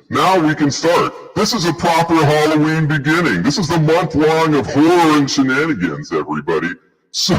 Now we can start. This is a proper Halloween beginning. This is the month long of horror and shenanigans, everybody. So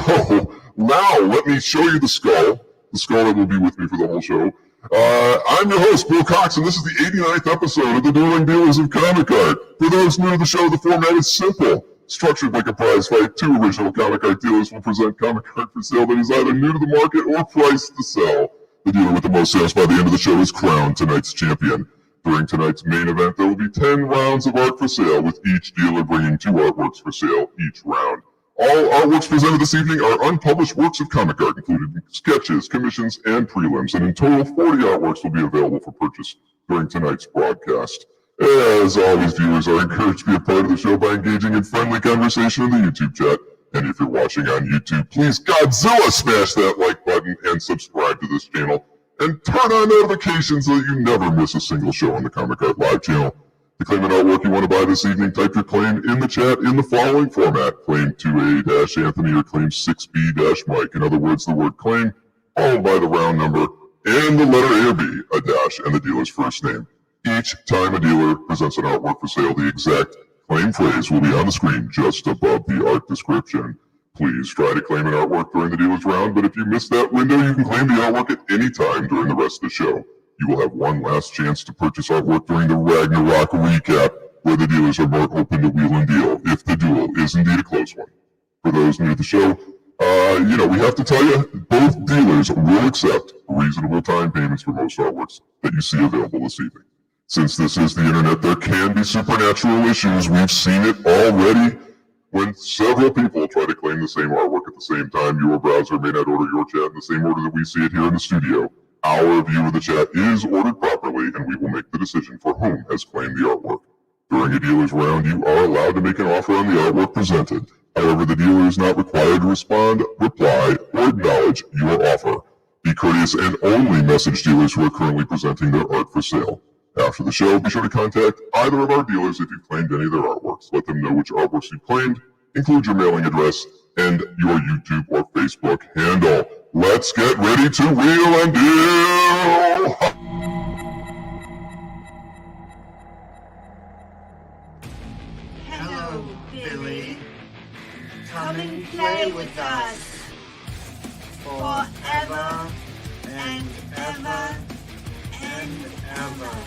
now let me show you the skull that will be with me for the whole show. I'm your host, Bill Cox, and this is the 89th episode of the Dueling Dealers of Comic Art. For those new to the show, the format is simple. Structured like a prize fight, two original comic art dealers will present comic art for sale that is either new to the market or priced to sell. The dealer with the most sales by the end of the show is crowned tonight's champion. During tonight's main event, there will be 10 rounds of art for sale, with each dealer bringing 2 artworks for sale each round. All artworks presented this evening are unpublished works of comic art, including sketches, commissions, and prelims, and in total, 40 artworks will be available for purchase during tonight's broadcast. As always, viewers are encouraged to be a part of the show by engaging in friendly conversation in the YouTube chat. And if you're watching on YouTube, please Godzilla smash that like button and subscribe to this channel. And turn on notifications so that you never miss a single show on the Comic Art Live channel. To claim an artwork you want to buy this evening, type your claim in the chat in the following format. Claim 2A-Anthony or claim 6B-Mike. In other words, the word claim, followed by the round number, and the letter A or B, a dash, and the dealer's first name. Each time a dealer presents an artwork for sale, the exact claim phrase will be on the screen just above the art description. Please try to claim an artwork during the dealer's round, but if you miss that window, you can claim the artwork at any time during the rest of the show. You will have one last chance to purchase artwork during the Ragnarok recap, where the dealers are more open to wheel and deal, if the duel is indeed a close one. For those new to the show, we have to tell you, both dealers will accept reasonable time payments for most artworks that you see available this evening. Since this is the internet, there can be supernatural issues. We've seen it already. When several people try to claim the same artwork at the same time, your browser may not order your chat in the same order that we see it here in the studio. Our view of the chat is ordered properly, and we will make the decision for whom has claimed the artwork. During a dealer's round, you are allowed to make an offer on the artwork presented. However, the dealer is not required to respond, reply, or acknowledge your offer. Be courteous and only message dealers who are currently presenting their art for sale. After the show, be sure to contact either of our dealers if you've claimed any of their artworks. Let them know which artworks you claimed, include your mailing address, and your YouTube or Facebook handle. Let's get ready to wheel and deal! Hello, Billy. Come and play with us. Forever and ever and ever.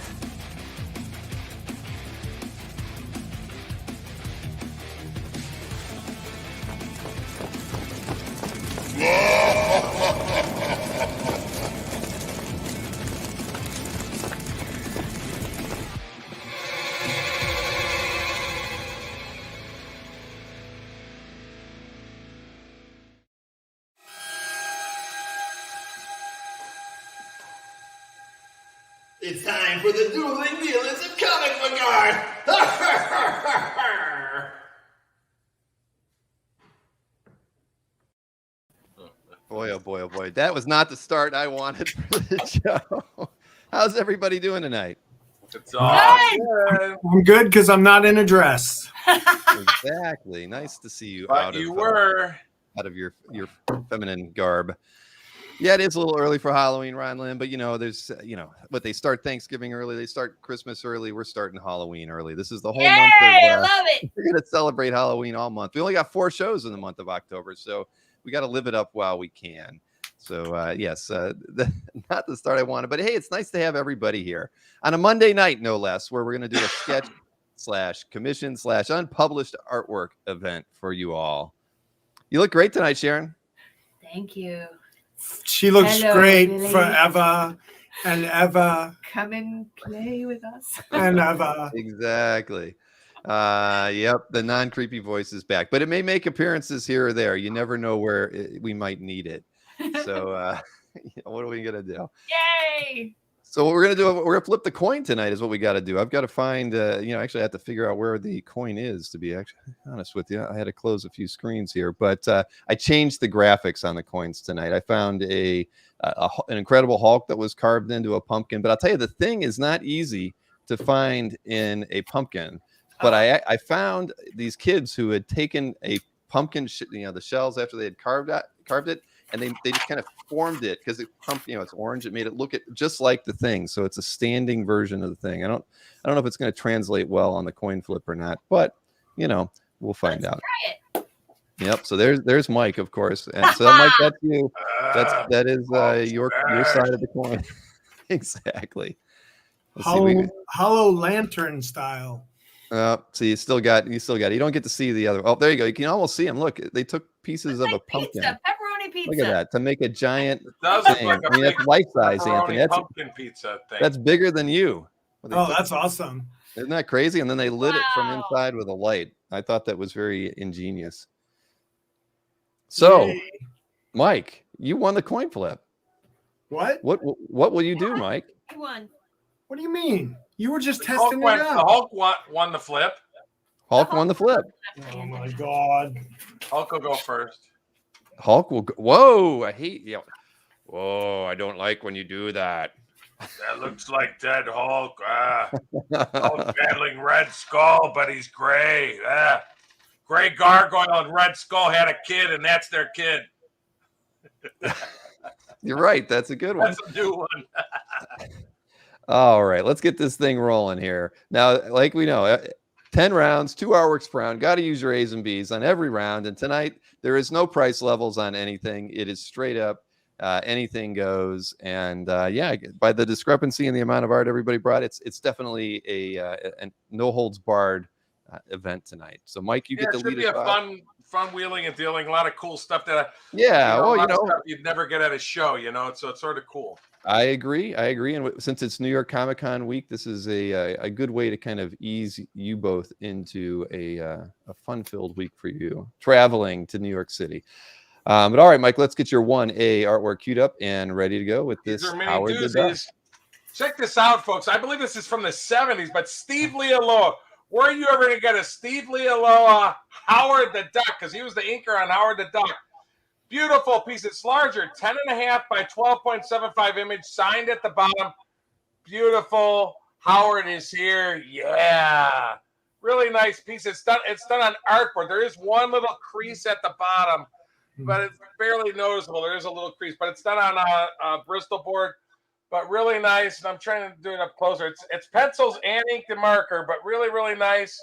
It's time for the Dueling Dealers of Comic Book Art! Boy, oh boy, oh boy. That was not the start I wanted for the show. How's everybody doing tonight? It's all good. I'm good because I'm not in a dress. Exactly. Nice to see you But out of your feminine garb. Yeah, it is a little early for Halloween, Ron Lynn, but there's but they start Thanksgiving early, they start Christmas early, we're starting Halloween early. This is the whole month of I love it. we're gonna celebrate Halloween all month. We only got 4 shows in the month of October, so we got to live it up while we can. So yes, not the start I wanted, but hey, it's nice to have everybody here on a Monday night, no less, where we're going to do a sketch / commission / unpublished artwork event for you all. You look great tonight, Sharon. Thank you. She looks Hello, great Billy. forever and ever Come and play with us. and ever. Exactly. Yep, the non-creepy voice is back, but it may make appearances here or there. You never know where we might need it. So what are we gonna do? Yay! So what we're gonna do, we're gonna flip the coin tonight is what we got to do. I've got to find actually I have to figure out where the coin is, to be actually honest with you. I had to close a few screens here, but I changed the graphics on the coins tonight. I found an Incredible Hulk that was carved into a pumpkin, but I'll tell you, the thing is not easy to find in a pumpkin. But I found these kids who had taken a pumpkin, the shells after they had carved it, and they just kind of formed it because it pumped, it's orange. It made it look just like the thing. So it's a standing version of the thing. I don't know if it's going to translate well on the coin flip or not, but we'll find out. Try it. Yep. So there's Mike, of course. And so Mike, that's you. That is your side of the coin. Exactly. Let's see, hollow lantern style. So you still got it. You don't get to see the other. Oh, there you go. You can almost see them. Look, they took pieces of a pumpkin. Pizza, pepperoni pizza. Look at that to make a giant It does look thing. like a I mean, that's big life size, Anthony. pepperoni pumpkin pizza thing. That's bigger than you. That's awesome. Isn't that crazy? And then they lit it from Wow. inside with a light. I thought that was very ingenious. So, Yay. Mike, you won the coin flip. What? What will you do, Mike? You won. What do you mean? You were just The Hulk testing it went- the out. Hulk won the flip. Hulk won the flip. Oh my God. Hulk will go first. Hulk will go. Whoa, I hate you. Whoa, I don't like when you do that. That looks like dead Hulk. Hulk battling Red Skull, but he's gray. Gray Gargoyle and Red Skull had a kid, and that's their kid. You're right. That's a good one. That's a new one. All right, let's get this thing rolling here. Now, like we know, 10 rounds, 2 hour works per round. Got to use your A's and B's on every round. And tonight, there is no price levels on anything. It is straight up anything goes. And by the discrepancy in the amount of art everybody brought, it's definitely a no holds barred event tonight. So, Mike, you get to it lead should be us a off. fun wheeling and dealing. A lot of cool stuff that Yeah, well, stuff you'd never get at a show. So it's sort of cool. I agree. And since it's New York Comic Con week, this is a good way to kind of ease you both into a fun-filled week for you, traveling to New York City. But all right, Mike, let's get your 1A artwork queued up and ready to go with this. These are mini Howard the doozies. Duck. Check this out, folks. I believe this is from the 70s, but Steve Lealoa. Where are you ever going to get a Steve Lealoa Howard the Duck? Because he was the inker on Howard the Duck. Beautiful piece. It's larger, 10.5 by 12.75 image, signed at the bottom. Beautiful. Howard is here. Yeah. Really nice piece. It's done on artboard. There is one little crease at the bottom, but it's barely noticeable. There is a little crease, but it's done on a Bristol board. But really nice, and I'm trying to do it up closer. It's pencils and ink and marker, but really, really nice.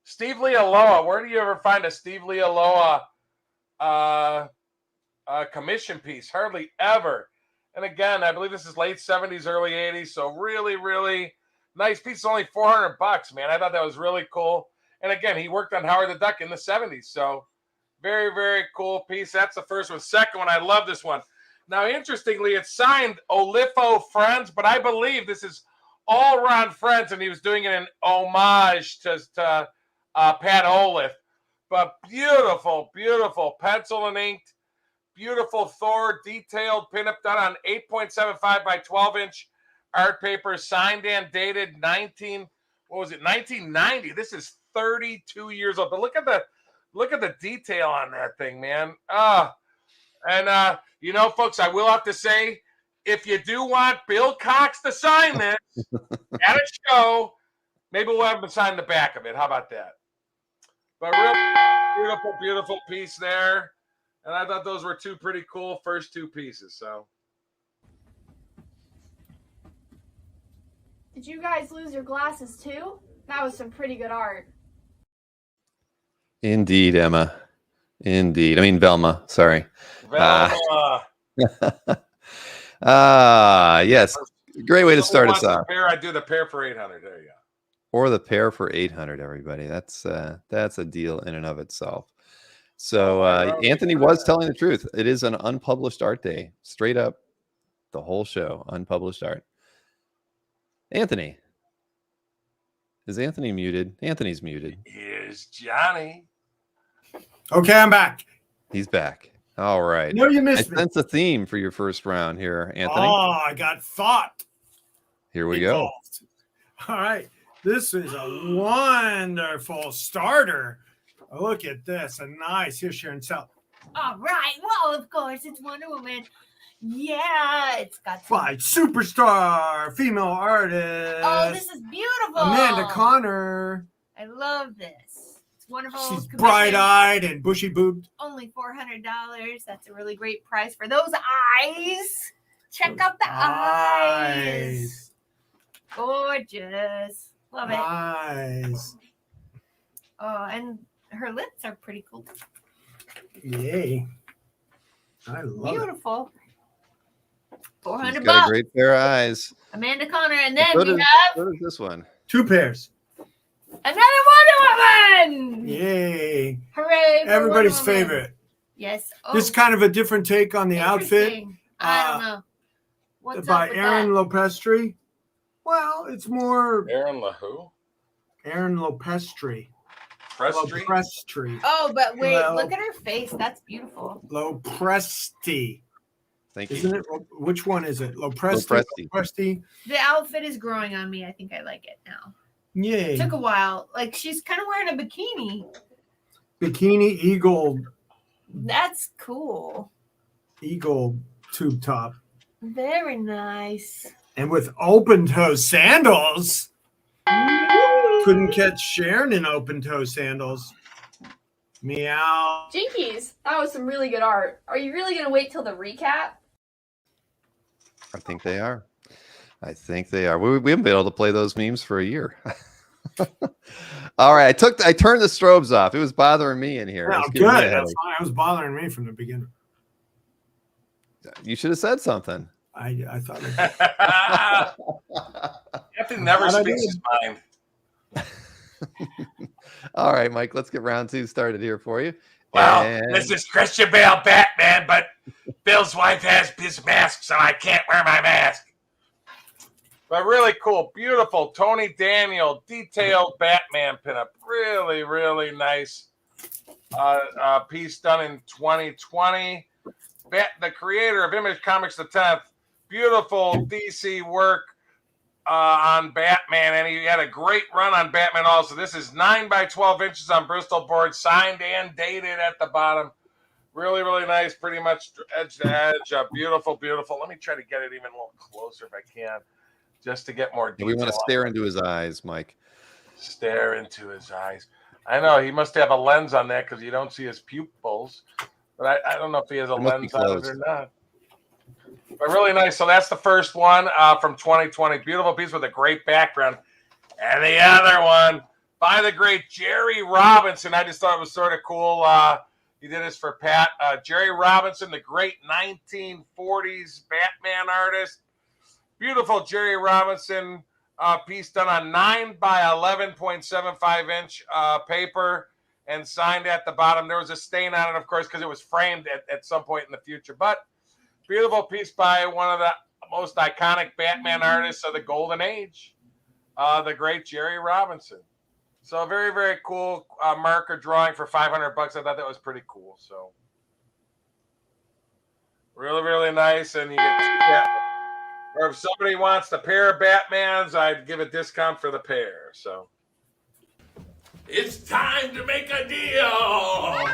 Steve Lealoa. Where do you ever find a Steve Lealoa commission piece? Hardly ever. And again, I believe this is late 70s, early 80s. So really, really nice piece. It's only $400, man. I thought that was really cool. And again, he worked on Howard the Duck in the 70s. So very, very cool piece. That's the first one. Second one, I love this one. Now, interestingly, it's signed Olifo Friends, but I believe this is all Ron Friends, and he was doing it in homage to Pat Olif. But beautiful, beautiful pencil and inked, beautiful Thor detailed pinup done on 8.75 by 12-inch art paper, signed and dated 1990. This is 32 years old. But look at the detail on that thing, man. Folks, I will have to say, if you do want Bill Cox to sign this at a show, maybe we'll have him sign the back of it. How about that? But real beautiful, beautiful piece there. And I thought those were two pretty cool first two pieces. So, Did you guys lose your glasses too? That was some pretty good art. Indeed, Emma. Indeed. I mean, Velma. Sorry. Yes. Great way to start us off. I'd do the pair for 800. There you go. Or the pair for 800, everybody. That's a deal in and of itself. So Anthony was telling the truth. It is an unpublished art day. Straight up, the whole show, unpublished art. Anthony. Is Anthony muted? Anthony's muted. Here's Johnny. Okay, I'm back. He's back. All right. No, you I missed me. sense a theme for your first round here, Anthony. Oh, I got thought. Here we go. involved. All right. This is a wonderful starter. Look at this. A nice. Here's Sharon Sell. All right. Well, of course, it's Wonder Woman. Yeah, it's got some... By superstar female artist. Oh, this is beautiful. Amanda Connor. I love this. It's wonderful. She's commission. bright-eyed and bushy-boobed. Only $400. That's a really great price for those eyes. Check out the eyes. Gorgeous. Love it. Eyes. Oh, and her lips are pretty cool. Yay. I love it. Beautiful. $400 She's got a great pair of eyes. Amanda Connor, and then So we does, have so does this one. 2 pairs. another Wonder Woman. Yay. Hooray! For Everybody's Wonder Woman. favorite. Yes. Oh, This is kind of a different take on the outfit interesting. I don't know. What's by up with Aaron that? Lopestri. Well, it's more Aaron LaHoo? Aaron Lopestri. Prestry? Lopestri. Oh, but wait, Well- look at her face. That's beautiful. Lopresti. Thank you. Isn't it? Which one is it? Lopresti. Lopresti. Lopresti. The outfit is growing on me. I think I like it now. Yay. It took a while. Like she's kind of wearing a bikini. Bikini eagle That's cool. tube top. Very nice. And with open toe sandals. Couldn't catch Sharon in open toe sandals. Meow. Jinkies, that was some really good art. Are you really gonna wait till the recap? I think they are. I think they are. We haven't been able to play those memes for a year. All right, I turned the strobes off. It was bothering me in here. It Well, was good. giving me a That's headache. fine. It was bothering me from the beginning. You should have said something. I thought Anthony never Glad I speaks did. his mind. All right, Mike, let's get round 2 started here for you. Well, And- this is Christian Bale Batman, but Bill's wife has his mask, so I can't wear my mask. But really cool, beautiful Tony Daniel detailed Batman pinup. Really, really nice piece done in 2020. The creator of Image Comics the 10th, beautiful DC work on Batman, and he had a great run on Batman also. This is 9 by 12 inches on Bristol board, signed and dated at the bottom. Really, really nice, pretty much edge to edge. Beautiful, beautiful. Let me try to get it even a little closer if I can, just to get more detail. we want to stare into his eyes, Mike. Stare into his eyes. I know he must have a lens on that because you don't see his pupils. But I don't know if he has a It must be lens on it closed. or not. But really nice. So that's the first one from 2020. Beautiful piece with a great background. And the other one by the great Jerry Robinson. I just thought it was sort of cool. He did this for Pat. Jerry Robinson, the great 1940s Batman artist. Beautiful Jerry Robinson piece done on 9 by 11.75 inch paper and signed at the bottom. There was a stain on it, of course, because it was framed at some point in the future. But beautiful piece by one of the most iconic Batman artists of the Golden Age, the great Jerry Robinson. So very, very cool marker drawing for $500. I thought that was pretty cool. So really, really nice. And you get, or if somebody wants the pair of Batmans, I'd give a discount for the pair. So It's time to make a deal.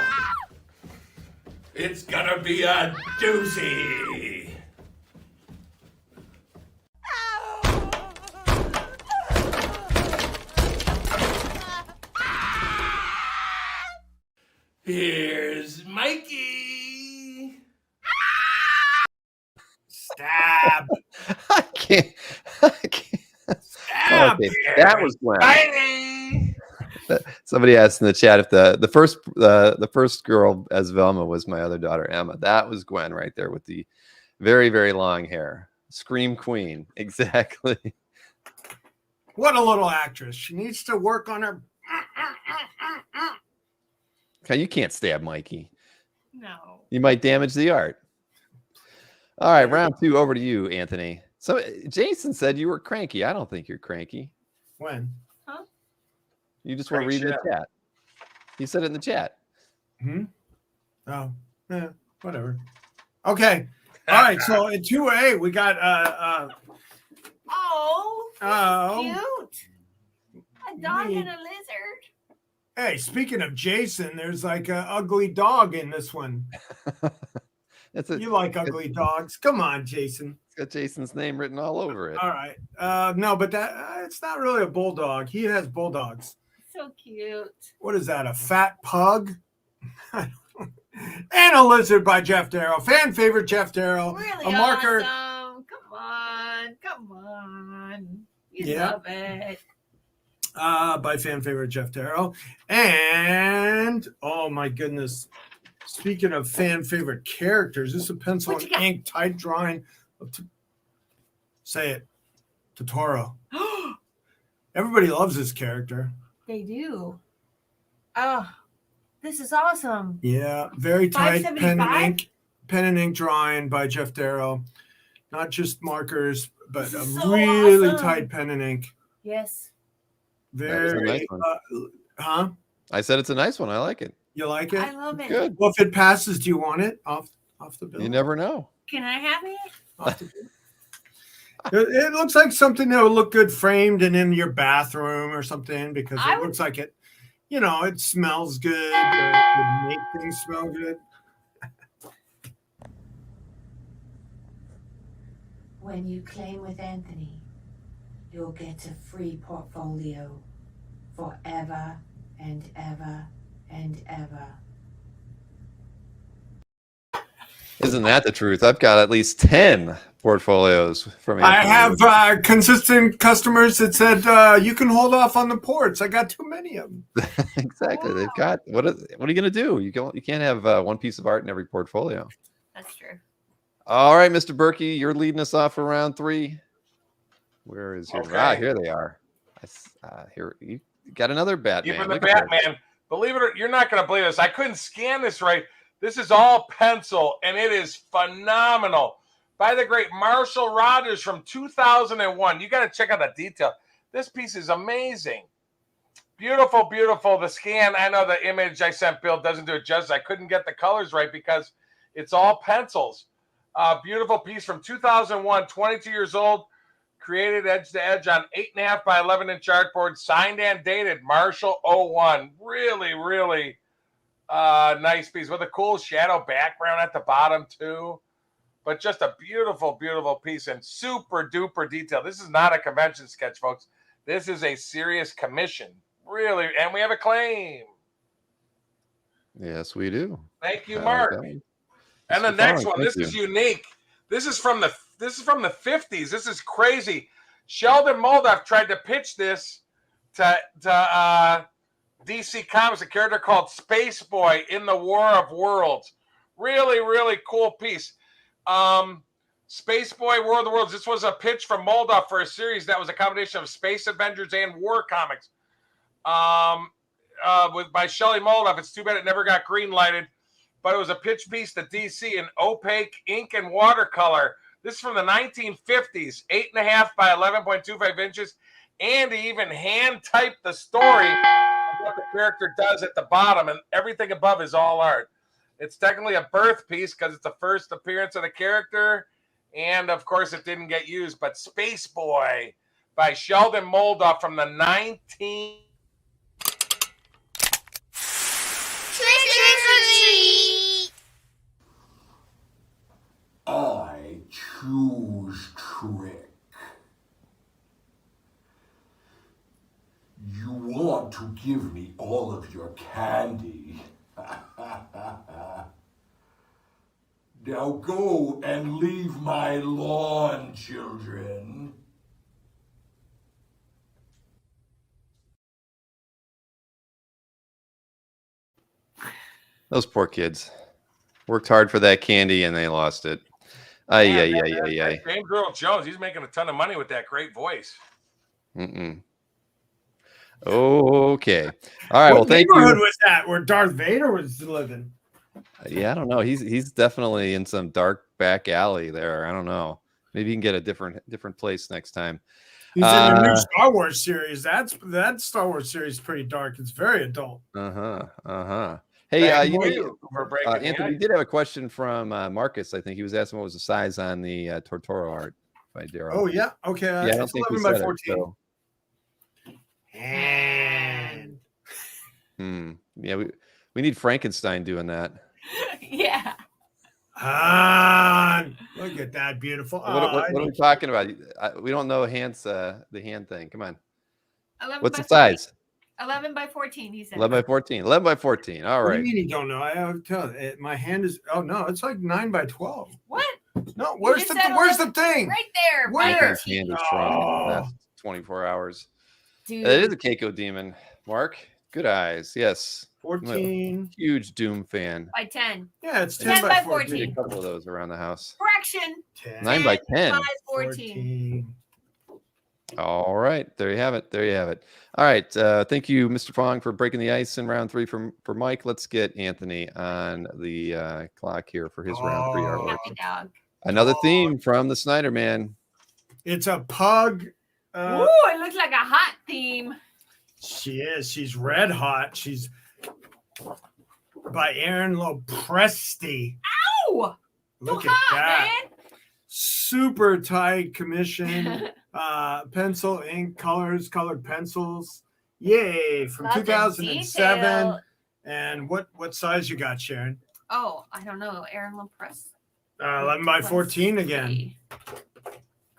It's gonna be a doozy. Here's Mikey. Stab. I can't. Stab. Okay, that was Gwen. Mikey. Somebody asked in the chat if the first girl as Velma was my other daughter Emma. That was Gwen right there with the very, very long hair. Scream Queen, exactly. What a little actress. She needs to work on her. Okay, you can't stab Mikey. No. You might damage the art. All right, round 2 over to you, Anthony. So Jason said you were cranky. I don't think you're cranky. When? You just want to read in the chat. You said it in the chat. Oh, yeah, whatever. Okay. All right. So in 2A, we got Oh, Oh. cute. A dog and a lizard. Hey, speaking of Jason, there's like an ugly dog in this one. You like ugly dogs. Come on, Jason. It's got Jason's name written all over it. All right. No, but that it's not really a bulldog. He has bulldogs. So cute. What is that? A fat pug? And a lizard by Jeff Darrow. Fan favorite Jeff Darrow. Really a marker. awesome. Come on. You Yeah. love it. By fan favorite Jeff Darrow. And oh my goodness. Speaking of fan favorite characters, this is a pencil and ink tight drawing of say it. Totoro. Everybody loves this character. They do. Oh, this is awesome. Yeah, very tight pen and ink drawing by Jeff Darrow. Not just markers, but a so really awesome. tight pen and ink. Yes. Very nice huh? I said it's a nice one. I like it. You like it? I love it. Good. Well, if it passes, do you want it off the bill? You never know. Can I have it? Off the bill? It looks like something that would look good framed and in your bathroom or something because it looks like it, it smells good. It would make things smell good. When you claim with Anthony, you'll get a free portfolio forever and ever and ever. Isn't that the truth? I've got at least 10 portfolios from I Anthony. have consistent customers that said you can hold off on the ports. I got too many of them. Exactly. They've got what are you going to do? You can't have one piece of art in every portfolio. That's true. All right, Mr. Berkey, you're leading us off for round 3. Where is your here they are. Here you got another Batman. Even the Batman. Believe it or you're not going to believe this. I couldn't scan this right. This is all pencil, and it is phenomenal. By the great Marshall Rogers from 2001. You got to check out the detail. This piece is amazing. Beautiful, beautiful. The scan, I know the image I sent Bill doesn't do it justice. I couldn't get the colors right because it's all pencils. Beautiful piece from 2001, 22 years old. Created edge to edge on 8.5 by 11 inch artboard. Signed and dated Marshall 01. Really, really nice piece with a cool shadow background at the bottom too. But just a beautiful, beautiful piece and super duper detail. This is not a convention sketch, folks. This is a serious commission. Really, and we have a claim. Yes, we do. Thank you, Mark. And the next one, this is unique. This is from the 50s. This is crazy. Sheldon Moldoff tried to pitch this to DC Comics, a character called Space Boy in the War of Worlds. Really, really cool piece. Space Boy, War of the Worlds. This was a pitch from Moldoff for a series that was a combination of Space Avengers and War Comics. By Shelley Moldoff. It's too bad it never got green lighted, but it was a pitch piece to DC in opaque ink and watercolor. This is from the 1950s, 8.5 by 11.25 inches, and he even hand typed the story of what the character does at the bottom, and everything above is all art. It's technically a birth piece because it's the first appearance of the character, and of course it didn't get used. But Space Boy by Sheldon Moldoff from the 19. I choose trick. You want to give me all of your candy. Now go and leave my lawn, children. Those poor kids worked hard for that candy and they lost it. James Earl Jones, he's making a ton of money with that great voice. Okay. All right. What Well, thank you. What neighborhood was that where Darth Vader was living? Yeah, I don't know. He's definitely in some dark back alley there. I don't know. Maybe you can get a different place next time. He's in the new Star Wars series. That Star Wars series is pretty dark. It's very adult. Hey, Anthony, we did have a question from Marcus. I think he was asking what was the size on the Totoro art by Darrow. Oh yeah, okay. Yeah, I don't think we 11 by said 14. it, so. And Yeah, we need Frankenstein doing that. Yeah. Look at that beautiful. What are we talking about? We don't know the hand thing. Come on. 11 What's by the size? 11 by 14, he said. 11 by 14. 11 by 14. All What do right. you mean you don't know? I have to tell you, my hand is. Oh no, it's like 9 by 12. What? No, where's just the said where's the 11 thing? Right there. Where? By His hand has shrunk in the last 24 hours. Dude. It is a Keiko demon. Mark, good eyes. Yes. I'm a 14. huge Doom fan. By 10. Yeah, it's 10 10 by by A 14. couple of those around the house. Correction. 10. 9 by 10. By 14. All right, there you have it. There you have it. All right, thank you, Mr. Fong, for breaking the ice in round 3 for Mike. Let's get Anthony on the clock here for his round 3 artwork. Happy dog. Another theme from the Snyder Man. It's a pug. Ooh, it looks like a hot theme. She is. She's red hot. She's by Aaron Lopresti. Ow! Look Too at hot, that. man. Super tight commission. Pencil, ink, colors, colored pencils. Yay! From Lots of 2007. detail. And what size you got, Sharon? Oh, I don't know. Aaron Lopresti. 11 by 14 again.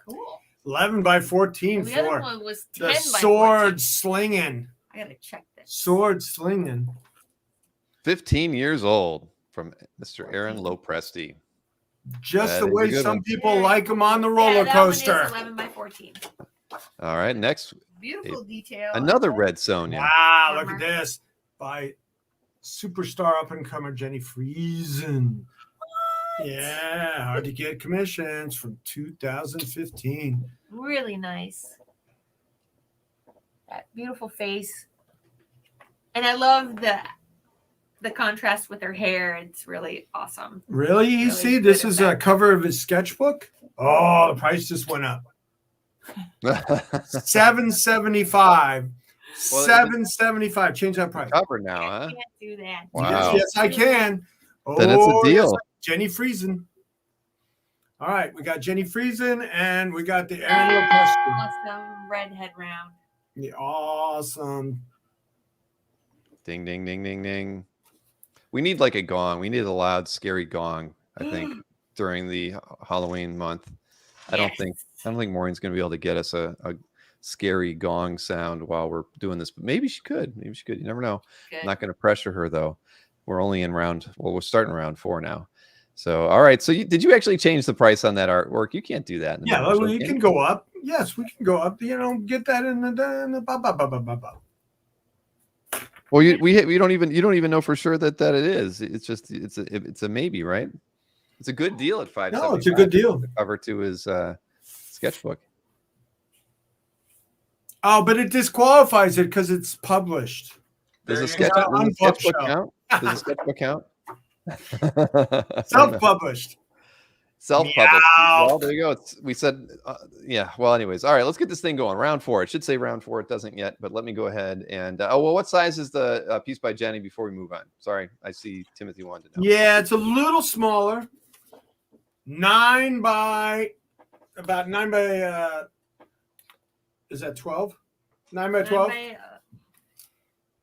Cool. 11 by 14 And the other for one was 10 the by sword 14. slinging. I gotta check this. Sword slinging. 15 years old from Mr. Aaron Lopresti. Just That the is a way good some one. people like them on the Yeah, roller that one is coaster. 11 by 14. All right, next, Beautiful detail. another red Sonia. Wow, look at this. By superstar up and comer Jenny Friesen. Yeah, hard to get commissions from 2015. Really nice. That beautiful face. And I love the contrast with her hair. It's really awesome. Really? You Really see, good this is a effect. cover of his sketchbook. Oh, the price just went up. $7.75. Well, $7.75. Change that price. Cover now, I huh? can't do that. Wow. Yes, I can. Then it's a Oh, deal. yes, Jenny Friesen. All right, we got Jenny Friesen and we got the Aaron Lopresti. Awesome redhead round. Yeah, awesome. Ding, ding, ding, ding, ding. We need like a gong. We need a loud, scary gong, I think, during the Halloween month. I don't think Maureen's going to be able to get us a scary gong sound while we're doing this, but maybe she could. Maybe she could. You never know. Good. I'm not going to pressure her though. We're only in we're starting round 4 now. So, all right. So, did you actually change the price on that artwork? You can't do that. In the Yeah, middle of the we show, can go up. Yes, we can go up. You know, get that in the ba, ba, ba, ba, ba, ba. Well, you don't even know for sure that it is. It's just it's a maybe, right? It's a good deal at $5.75. No, it's a good deal. The cover to his sketchbook. Oh, but it disqualifies it because it's published. Does There a you sketchbook, go. sketchbook count? Does a sketchbook count? Self-published. Self-published. Meow. Well, there you go. We said, yeah. Well, anyways, all right. Let's get this thing going. Round 4. It should say round 4. It doesn't yet, but let me go ahead and. What size is the piece by Jenny before we move on? Sorry, I see Timothy wanted to know. Yeah, it's a little smaller. 9 by about 9 by. Is that 12? 9 by 12.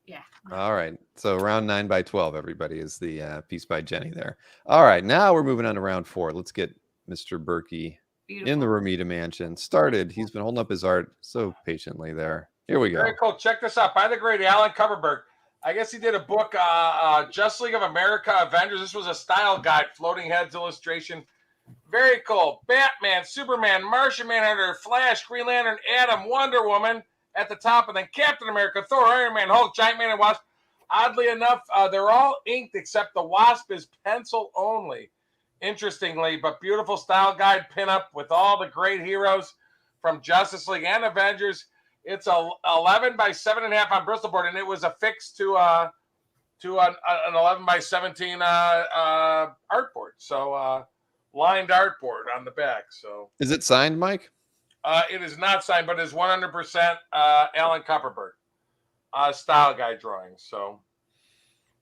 Yeah. All right. So round 9 by 12, everybody, is the piece by Jenny there. All right. Now we're moving on to round 4. Let's get Mr. Berkey in the Romita Mansion started. He's been holding up his art so patiently there. Here we go. Very cool. Check this out. By the great Alan Coverberg. I guess he did a book, Just League of America Avengers. This was a style guide, floating heads illustration. Very cool. Batman, Superman, Martian Manhunter, Flash, Green Lantern, Atom, Wonder Woman at the top, and then Captain America, Thor, Iron Man, Hulk, Giant Man, and Wasp. Oddly enough, they're all inked except the Wasp is pencil only. Interestingly, but beautiful style guide pinup with all the great heroes from Justice League and Avengers. It's a 11 by 7.5 on Bristol board, and it was affixed to an 11 by 17 art board. So lined art board on the back. So Is it signed, Mike? it is not signed, but it's 100% Alan Kupperberg style guide drawing. So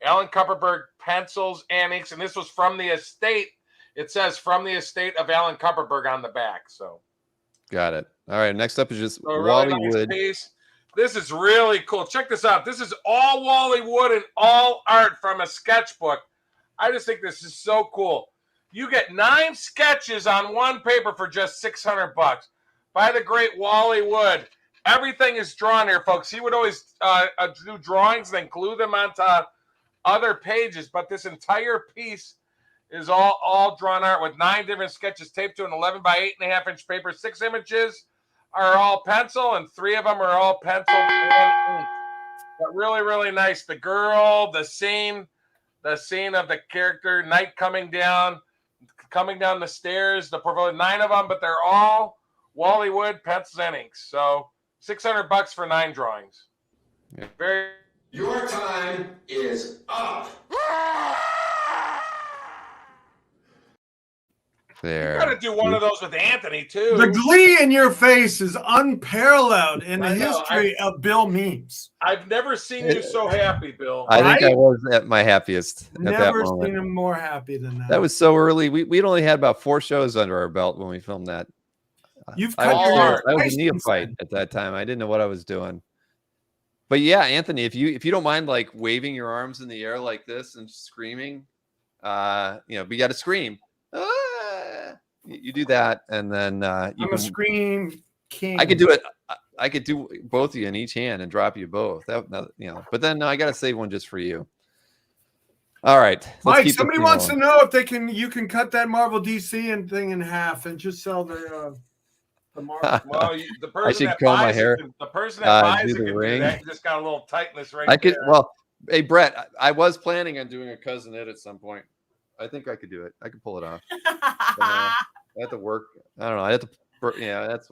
Alan Kupperberg pencils and inks, and this was from the estate. It says from the estate of Alan Kupperberg on the back. So Got it. All right. Next up is just a really nice Wallywood. piece. This is really cool. Check this out. This is all Wally Wood and all art from a sketchbook. I just think this is so cool. You get 9 sketches on one paper for just $600. By the great Wally Wood. everything is drawn here, folks. He would always do drawings and then glue them onto other pages, but this entire piece is all drawn art with 9 different sketches taped to an 11 by 8.5 inch paper. 6 images are all pencil, and 3 of them are all pencil and ink. But really, really nice. The girl, the scene of the character, night coming down the stairs, the portfolio, 9 of them, but they're all Wally Wood pencils and inks. So $600 for 9 drawings. Yeah. Very. Your time is up. There. You gotta do one of those with Anthony too. The glee in your face is unparalleled in the I know, history of Bill memes. I've never seen you so happy, Bill. I think I Right? was at my happiest at that Never moment. seen him more happy than that. That was so early. We'd only had about 4 shows under our belt when we filmed that. You've I cut was- your I hair was a twice since neophyte then. at that time. I didn't know what I was doing. But yeah, Anthony, if you don't mind like waving your arms in the air like this and screaming, but you got to scream. You do that, and then I'm a scream king. I could do it. I could do both of you in each hand and drop you both. But then I got to save one just for you. All right, let's Mike, keep somebody this wants to going. know if you can cut that Marvel DC and thing in half and just sell the Marvel. Well, the person should that comb my buys hair, the person that buys do it the can ring. do that. You just got a little tightness right I could. there. Well, hey Brett, I was planning on doing a cousin it at some point. I think I could do it. I could pull it off. I have to work. I don't know. I have to. That's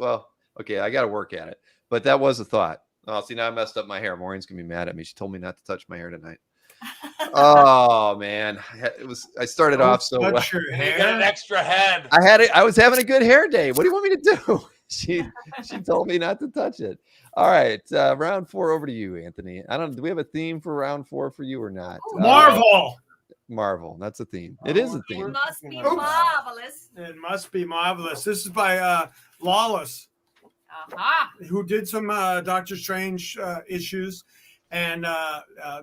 okay. I got to work at it. But that was a thought. Oh, see, now I messed up my hair. Maureen's gonna be mad at me. She told me not to touch my hair tonight. Oh man, I started off so well. Touch your And you got an hair. extra head. I was having a good hair day. What do you want me to do? She told me not to touch it. All right, round 4 over to you, Anthony. Do we have a theme for round 4 for you or not? Marvel. Marvel. That's a theme. It is a It theme. must be Oops. marvelous. It must be marvelous. This is by Lawless, Aha. who did some Doctor Strange issues, and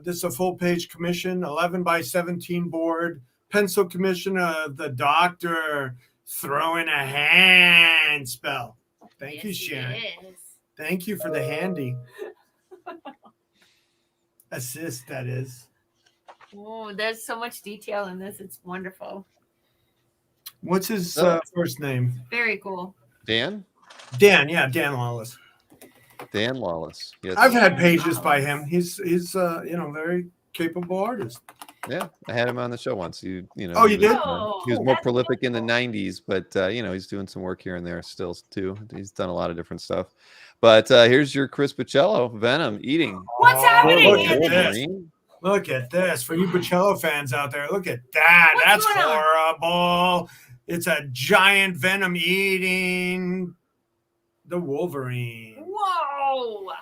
this is a full-page commission, 11 by 17 board, pencil commission of the Doctor throwing a hand spell. Thank you, Yes, he Sharon. is. Thank you for the handy assist. That is. Oh, there's so much detail in this. It's wonderful. What's his first name? Very cool. Dan? Dan. Yeah, Dan Lawless. Dan Lawless. Yes. I've had pages by him. He's very capable artist. Yeah, I had him on the show once. Oh, you he was, did? he was more That's prolific in the 90s, but he's doing some work here and there still too. He's done a lot of different stuff. But here's your Chris Bocello, Venom, eating. What's happening? Look at this. Wolverine. Look at this. For you Bocello fans out there, look at that. What's That's going on? horrible. It's a giant Venom eating the Wolverine. Whoa.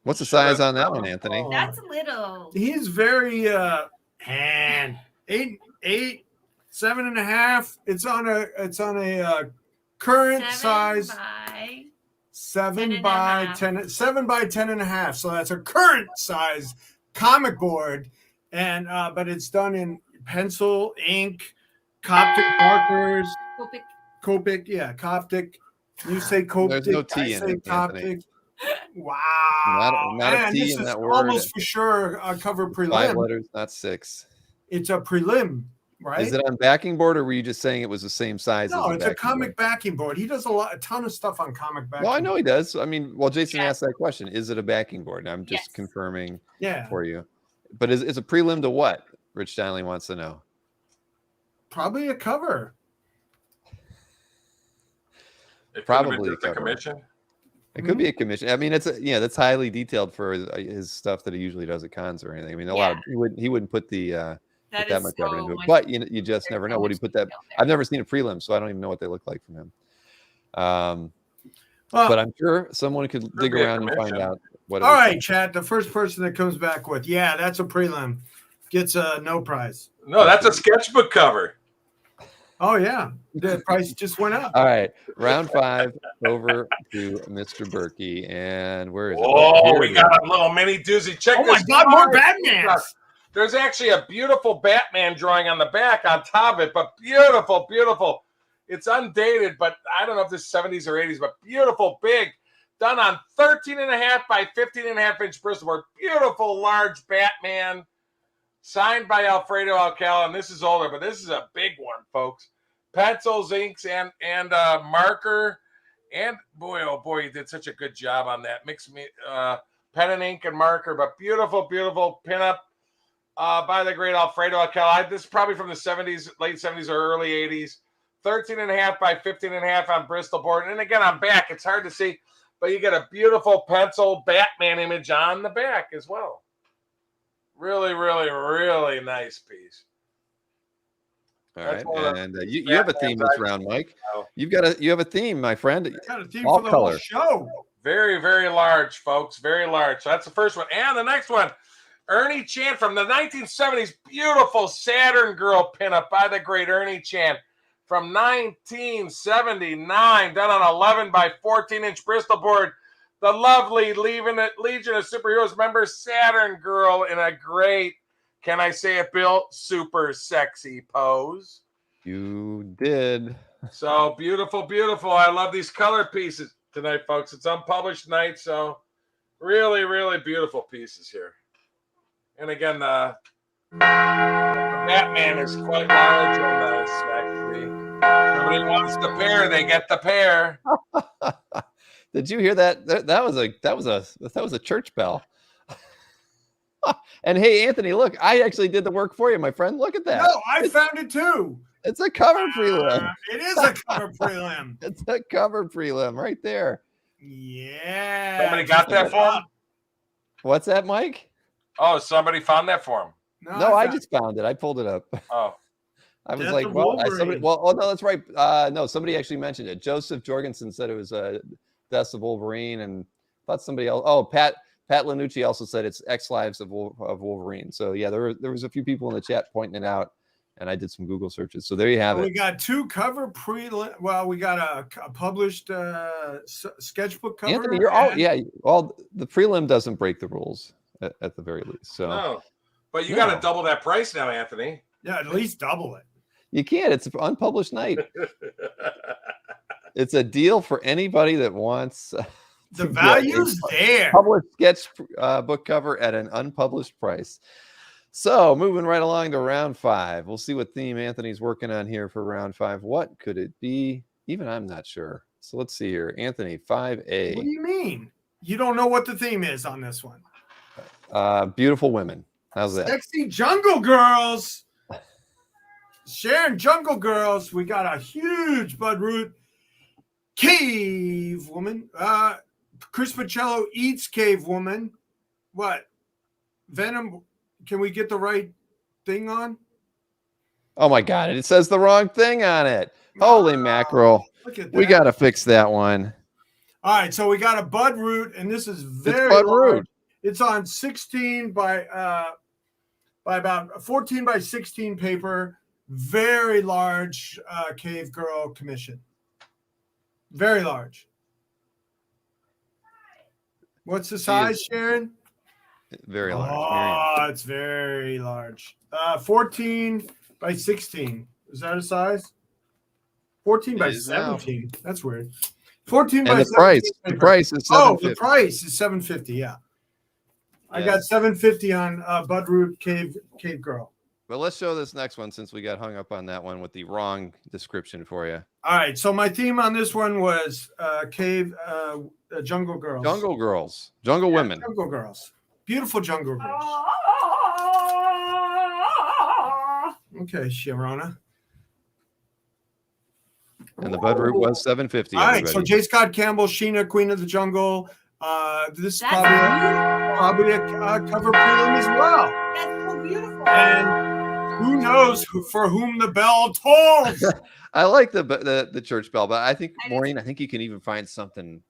What's the size on that one, Anthony? That's little. He's very hand 8, 7.5. It's on a current size By 7 by 10, 7 by 10.5. So that's a current size comic board, and but it's done in pencil, ink, Coptic markers, Copic, yeah, Coptic. You say Coptic, There's no T I in say it, Coptic. Anthony. Wow, Not a man, T this in is that word. almost for sure a cover 5 prelim. letters, not 6. It's a prelim, right? Is it on backing board, or were you just saying it was the same size? No, as it's the a comic backing board. He does a ton of stuff on comic backing. Well, I know he does. I mean, Jason Yeah. asked that question. Is it a backing board? And I'm just Yes. confirming Yeah, for you. But is a prelim to what? Rich Stanley wants to know. probably a cover. It Probably probably just a cover. commission. It could be a commission. I mean, that's highly detailed for his stuff that he usually does at cons or anything. I mean, he wouldn't put that is much so effort into it. much- But you just there's never so know. Would he much put that? detail there. I've never seen a prelim, so I don't even know what they look like from him. Well, But I'm sure someone could dig be a around and find commission. out what. it all looks right, like. chat. The first person that comes back with, yeah, that's a prelim, gets a no prize. No, that's a sketchbook cover. Oh yeah, the price just went up. All right, round 5 over to Mr. Berkey, and where is it? Oh, Here we it got is. a little mini doozy. Check Oh my this God, more drawing. Batman! There's actually a beautiful Batman drawing on the back on top of it, but beautiful, beautiful. It's undated, but I don't know if this is 70s or 80s, but beautiful, big done on 13.5 by 15.5 inch Bristol board. Beautiful large Batman, signed by Alfredo Alcala. And this is older, but this is a big one, folks. Pencils, inks, and marker. And boy, oh boy, you did such a good job on that. Mix me pen and ink and marker, but beautiful, beautiful pinup by the great Alfredo Alcala. This is probably from the 70s, late 70s or early 80s. 13.5 by 15.5 on Bristol board. And again, on back, it's hard to see, but you get a beautiful pencil Batman image on the back as well. Really, really, really nice piece. All right, and you have a theme this round, Mike. You have a theme, my friend. I got a theme All for the color. whole show. Very, very large, folks. Very large. So that's the first one. And the next one, Ernie Chan from the 1970s. Beautiful Saturn Girl pinup by the great Ernie Chan from 1979. Done on 11 by 14 inch Bristol board. The lovely Legion of Superheroes member Saturn Girl in a great, can I say it, Bill? Super sexy pose. You did. So beautiful, beautiful. I love these color pieces tonight, folks. It's unpublished night, so really, really beautiful pieces here. And again, the Batman is quite large on this, actually. Somebody wants the pair, they get the pair. Did you hear that? That was a church bell. And hey, Anthony, look, I actually did the work for you, my friend. Look at that. No, I found it too. It's a cover prelim. It is a cover prelim. It's a cover prelim right there. Yeah. Somebody got that for him? What's that, Mike? Oh, somebody found that for him. No, I just found it. I pulled it up. Oh. I was Death like, of well, Wolverine. oh no, that's right. No, somebody actually mentioned it. Joseph Jorgensen said it was Death of Wolverine, and thought somebody else. Oh, Pat Lanucci also said it's X Lives of Wolverine. So yeah, there was a few people in the chat pointing it out, and I did some Google searches. So there you have it. We got two cover prelim. Well, we got a published sketchbook cover. Anthony, well, the prelim doesn't break the rules at the very least. So No, but you got to double that price now, Anthony. Yeah, at least double it. You can't. It's an unpublished night. It's a deal for anybody that wants the value's there. Published sketch book cover at an unpublished price. So moving right along to round 5. We'll see what theme Anthony's working on here for round 5. What could it be? Even I'm not sure. So let's see here. Anthony, 5A. What do you mean? You don't know what the theme is on this one? Beautiful women. How's that? Sexy jungle girls. Sharon Jungle Girls. We got a huge Bud Root Cave Woman. Chris Pacello eats Cave Woman. What? Venom. Can we get the right thing on? Oh my God. It says the wrong thing on it. Holy mackerel. Look at that. We got to fix that one. All right. So we got a Bud Root, and this is very Bud large. Root. It's on 16 by about 14 by 16 paper. Very large Cave Girl commission. Very large. What's the size, Sharon? Very large. Oh, it's very large. 14 by 16. Is that a size? 14 by 17. That's weird. 14 by 17. The price is $750. Oh, the price is $750. Yeah. I got $750 on Bud Root Cave Girl. But let's show this next one since we got hung up on that one with the wrong description for you. All right. So my theme on this one was Jungle Girls. Jungle Girls. Jungle women. Jungle Girls. Beautiful jungle girls. Okay, Sharona. And the Bud Root was $750. All right. So J. Scott Campbell, Sheena, Queen of the Jungle. This is probably a cover prelim as well. That's so beautiful. And who knows for whom the bell tolls? I like the church bell, but I think, Maureen, I think you can even find something,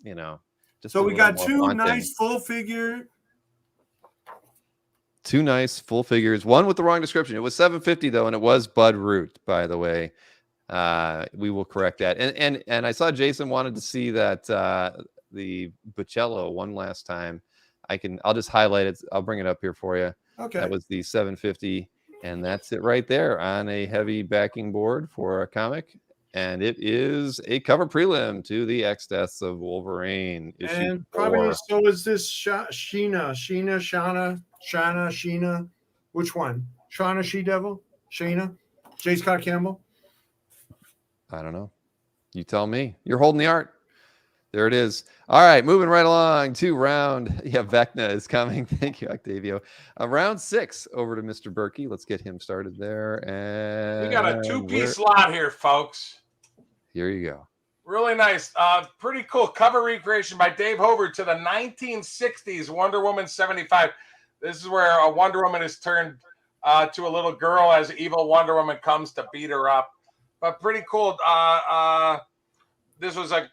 just so a we little got more two haunting. nice full figure. Two nice full figures. One with the wrong description. It was $750 though, and it was Bud Root, by the way. We will correct that. And I saw Jason wanted to see that the Bocello one last time. I'll just highlight it. I'll bring it up here for you. Okay. That was the $750, and that's it right there on a heavy backing board for a comic. And it is a cover prelim to the X Deaths of Wolverine issue And 4. probably so is this Sheena. Which one? Shauna She-Devil? Sheena? J. Scott Campbell? I don't know. You tell me. You're holding the art. There it is. All right, moving right along to round. Yeah, Vecna is coming. Thank you, Octavio. Round 6 over to Mr. Berkey. Let's get him started there. And We got a 2-piece lot here, folks. Here you go. Really nice. Pretty cool cover recreation by Dave Hoover to the 1960s Wonder Woman 75. This is where a Wonder Woman is turned to a little girl as evil Wonder Woman comes to beat her up. But pretty cool. This was a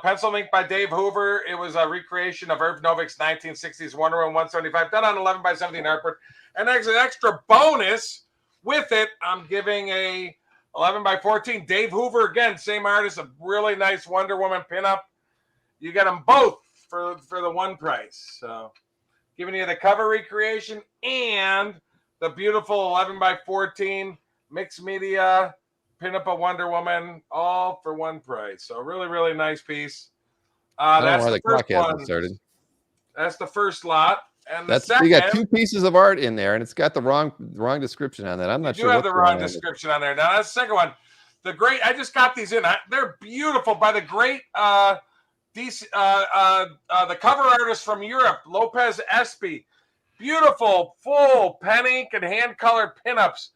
pencil ink by Dave Hoover. It was a recreation of Irv Novik's 1960s Wonder Woman 175, done on 11 by 17 artwork. And as an extra bonus with it, I'm giving a 11 by 14 Dave Hoover, again, same artist, a really nice Wonder Woman pinup. You get them both for the one price. So giving you the cover recreation and the beautiful 11 by 14 mixed media pinup of Wonder Woman, all for one price. So really, really nice piece. I don't know That's why the the clock first hasn't one. started. That's the first lot. And the That's second, we got 2 pieces of art in there, and it's got the wrong description on that. I'm not you sure. have what's the wrong going on. description on there. Now that's the second one. The great, I just got these in. They're beautiful by the great the cover artist from Europe, Lopez Espy. Beautiful, full pen ink and hand colored pinups.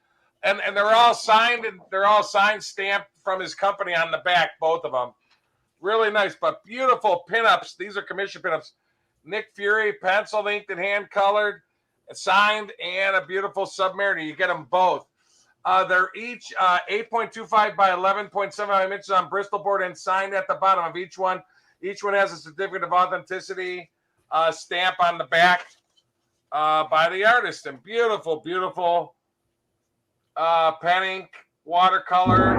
And they're all signed, and they're all signed, stamped from his company on the back, both of them. Really nice, but beautiful pinups. These are commission pinups. Nick Fury, pencil inked and hand colored, signed, and a beautiful Submariner. You get them both. They're each 8.25 by 11.75 inches on Bristol board and signed at the bottom of each one. Each one has a certificate of authenticity stamp on the back by the artist. And beautiful, beautiful pen ink, watercolor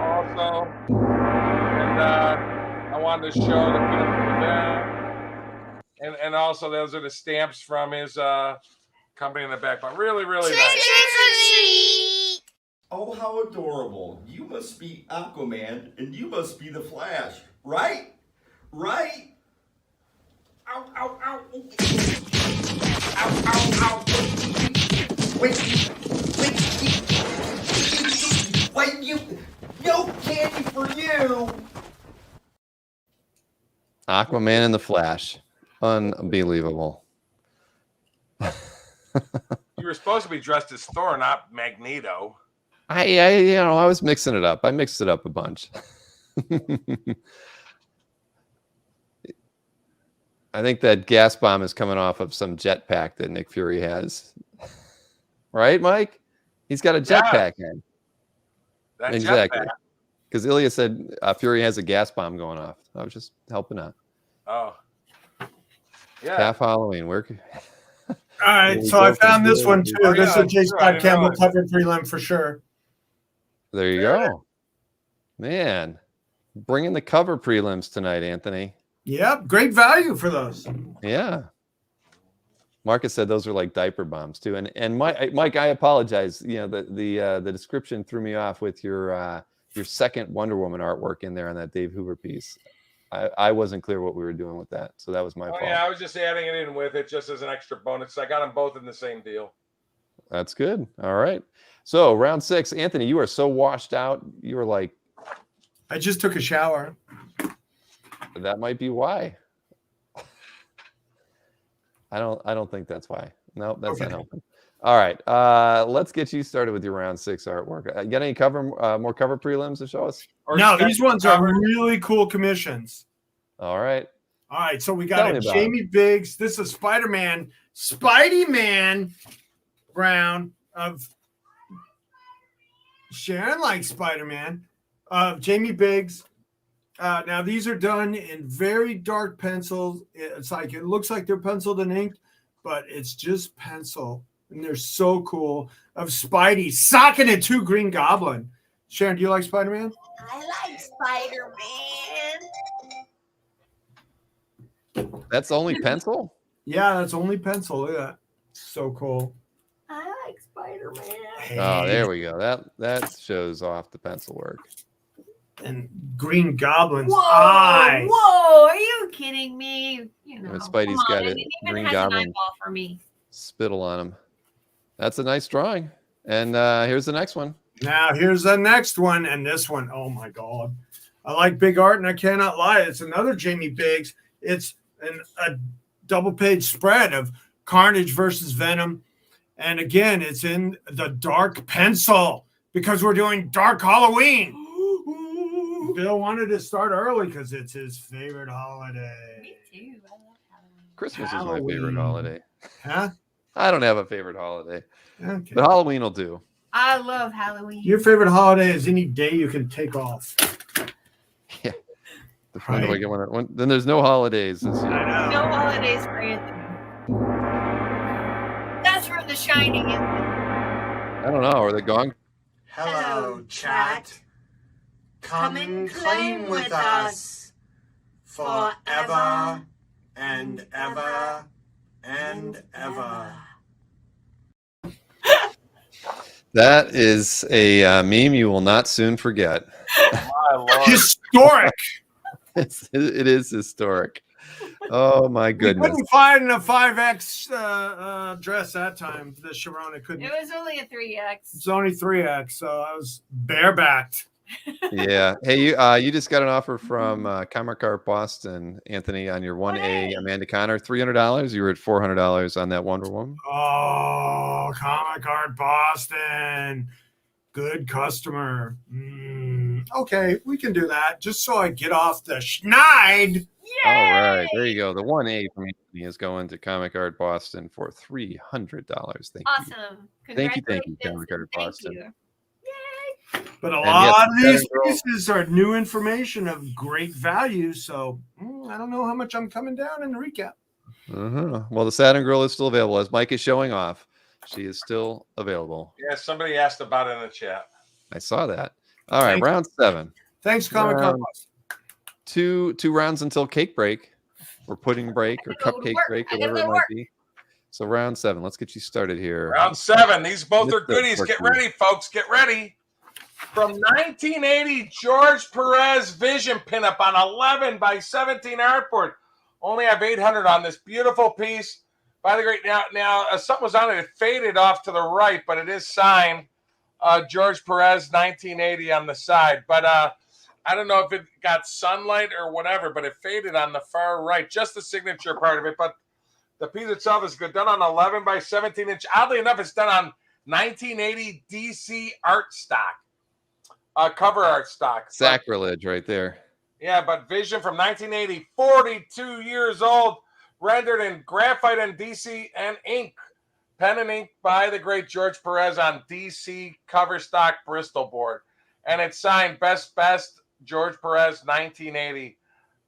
also. And I wanted to show the pinup. And also those are the stamps from his company in the back. But really, really nice. Oh, how adorable. You must be Aquaman and you must be the Flash, right? Right? Ow, ow, ow. Ow, ow, ow. Wait, you. No candy for you. Aquaman and the Flash. Unbelievable. You were supposed to be dressed as Thor, not Magneto. I was mixing it up. I mixed it up a bunch. I think that gas bomb is coming off of some jetpack that Nick Fury has. Right, Mike? He's got a jetpack in. That Exactly. jetpack. Because Ilya said Fury has a gas bomb going off. I was just helping out. Oh. Yeah. Half Halloween. Where? All right, so I found this one too. Oh, This is yeah, a J. sure, I Scott didn't know Campbell it. cover prelim for sure. There you go. Man, bringing the cover prelims tonight, Anthony. Yep, great value for those. Yeah. Marcus said those are like diaper bombs too. And Mike, I apologize. You know, the description threw me off with your second Wonder Woman artwork in there on that Dave Hoover piece. I wasn't clear what we were doing with that, so that was my fault. Yeah, I was just adding it in with it just as an extra bonus. I got them both in the same deal. That's good. All right. So round 6, Anthony, you are so washed out. You were like, I just took a shower. that might be why. I don't think that's why. No, that's not helping. All right. Let's get you started with your round 6 artwork. You got any more cover prelims to show us? No, these ones are really cool commissions. All right. All right, so we Tell got me a about Jamie Biggs. This is Spider-Man, Spidey-Man Brown of Sharon likes Spider-Man. Jamie Biggs. Now these are done in very dark pencils. It's like it looks like they're penciled and inked, but it's just pencil. And they're so cool. Of Spidey socking it to Green Goblin. Sharon, do you like Spider-Man? I like Spider-Man. That's only pencil? Yeah, that's only pencil. Look at that. So cool. I like Spider-Man. Spider-Man. Oh, there we go. That shows off the pencil work. And Green Goblin's Whoa! eyes. Whoa! Are you kidding me? You know, Spidey's come on, got and it. it even Green has Goblin. an eyeball for me. Spittle on him. That's a nice drawing. And here's the next one. Now here's the next one, and this one, oh my God. I like big art, and I cannot lie. It's another Jamie Biggs. It's a double-page spread of Carnage versus Venom. And again, it's in the dark pencil because we're doing Dark Halloween. Bill wanted to start early because it's his favorite holiday. Me too. I love Halloween. Christmas is my favorite holiday. Huh? I don't have a favorite holiday, Okay. but Halloween will do. I love Halloween. Your favorite holiday is any day you can take off. Yeah. When do I get one? Then there's no holidays this year. I know. No holidays for Anthony. That's from The Shining. I don't know. Are they gone? Hello, chat. Come and claim with us forever and ever and ever. That is a meme you will not soon forget. My Lord. Historic. It is historic. Oh my We goodness. couldn't find a 5X dress that time. The Sharona couldn't. It was only a 3X. It's only 3X, so I was barebacked. Yeah. Hey, you just got an offer from Comic Art Boston, Anthony, on your 1A Amanda Connor, $300. You were at $400 on that Wonder Woman. Oh, Comic Art Boston. Good customer. Okay, we can do that. Just so I get off the schneid. All right, there you go. The 1A from Anthony is going to Comic Art Boston for $300. Thank you. Awesome. Thank you, Congratulations. Comic Art Thank Boston. you. But a And lot yes, of these Saturn Girl- pieces are new information of great value. So I don't know how much I'm coming down in the recap. Well, the Saturn Girl is still available, as Mike is showing off. She is still available. Yeah, somebody asked about it in the chat. I saw that. All right, round 7. Thanks, Comic Art Boston. Two rounds until cake break, or pudding break, or I gotta go to cupcake work. break, I gotta whatever go it to might work. be. So round 7. Let's get you started here. Round 7. These both are Mr. goodies. Get Porky. ready, folks. Get ready. From 1980, George Perez Vision pinup on 11 by 17 artboard. Only have 800 on this beautiful piece by the great. Now something was on it. It faded off to the right, but it is signed George Perez 1980 on the side. But I don't know if it got sunlight or whatever, but it faded on the far right. Just the signature part of it. But the piece itself is good. Done on 11 by 17 inch. Oddly enough, it's done on 1980 DC art stock. Cover art stock. Sacrilege right there. Yeah, but Vision from 1980, 42 years old, rendered in graphite and DC and ink. Pen and ink by the great George Perez on DC cover stock Bristol board. And it's signed Best George Perez 1980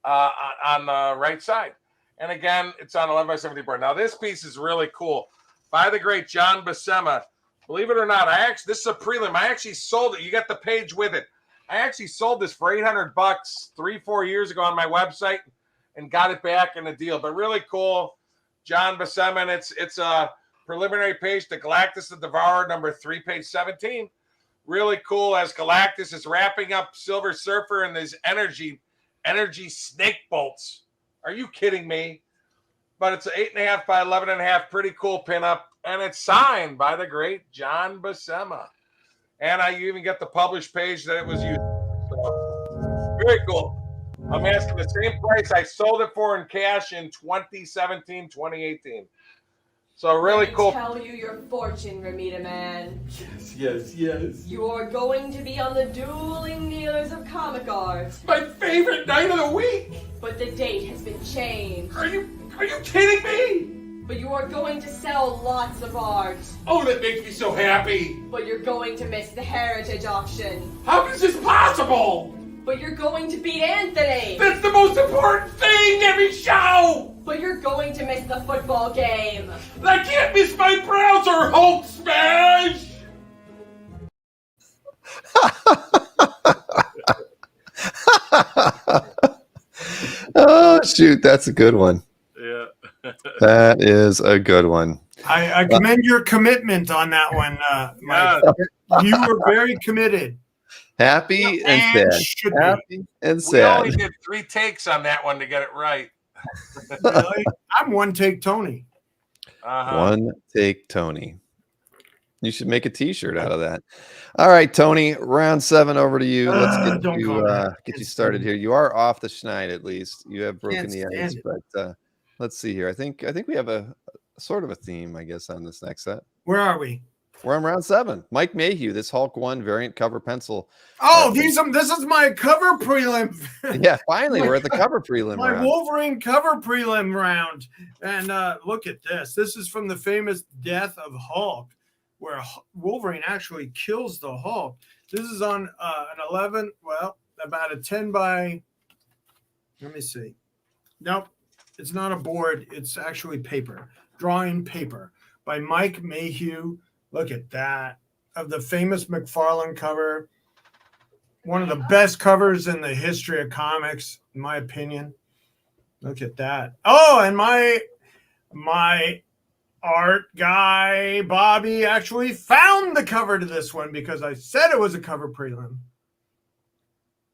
on the right side. And again, it's on 11 by 17 board. Now, this piece is really cool. By the great John Buscema. Believe it or not, this is a prelim. I actually sold it. You got the page with it. I actually sold this for $800 3-4 years ago on my website and got it back in a deal. But really cool, John Buscema. And it's a preliminary page to Galactus the Devourer, number 3, page 17. Really cool as Galactus is wrapping up Silver Surfer and these energy snake bolts. Are you kidding me? But it's an 8.5 by 11.5, pretty cool pinup, and it's signed by the great John Buscema. And you even get the published page that it was used. So, very cool. I'm asking the same price I sold it for in cash in 2017, 2018. So really cool. Tell you your fortune, Ramita man. Yes. You are going to be on the Dueling Dealers of Comic Art. My favorite night of the week. But the date has been changed. Are you kidding me? But you are going to sell lots of art. Oh, that makes me so happy. But you're going to miss the Heritage Auction. How is this possible? But you're going to beat Anthony. That's the most important thing every show. But you're going to miss the football game. I can't miss my browser, Hulk smash. Oh, shoot. That's a good one. Yeah. That is a good one. I commend your commitment on that one, Mike. You were very committed. Happy and sad. Should be. Happy and We only sad. did 3 takes on that one to get it right. Really? I'm one take Tony. One take Tony. You should make a T-shirt out of that. All right, Tony. Round 7 over to you. Let's get you started here. You are off the schneid at least. You have broken the ice, but let's see here. I think we have a sort of a theme, I guess, on this next set. Where are we? We're on round 7. Mike Mayhew, this Hulk 1 variant cover pencil. Oh, this is my cover prelim. Yeah, finally, we're at the cover prelim my round. Wolverine cover prelim round. And look at this. This is from the famous Death of Hulk, where Wolverine actually kills the Hulk. This is on an 11, well, about a 10 by, let me see. Nope, it's not a board. It's actually paper, drawing paper by Mike Mayhew. Look at that, of the famous McFarlane cover. One of the best covers in the history of comics, in my opinion. Look at that. Oh, and my art guy, Bobby, actually found the cover to this one because I said it was a cover prelim.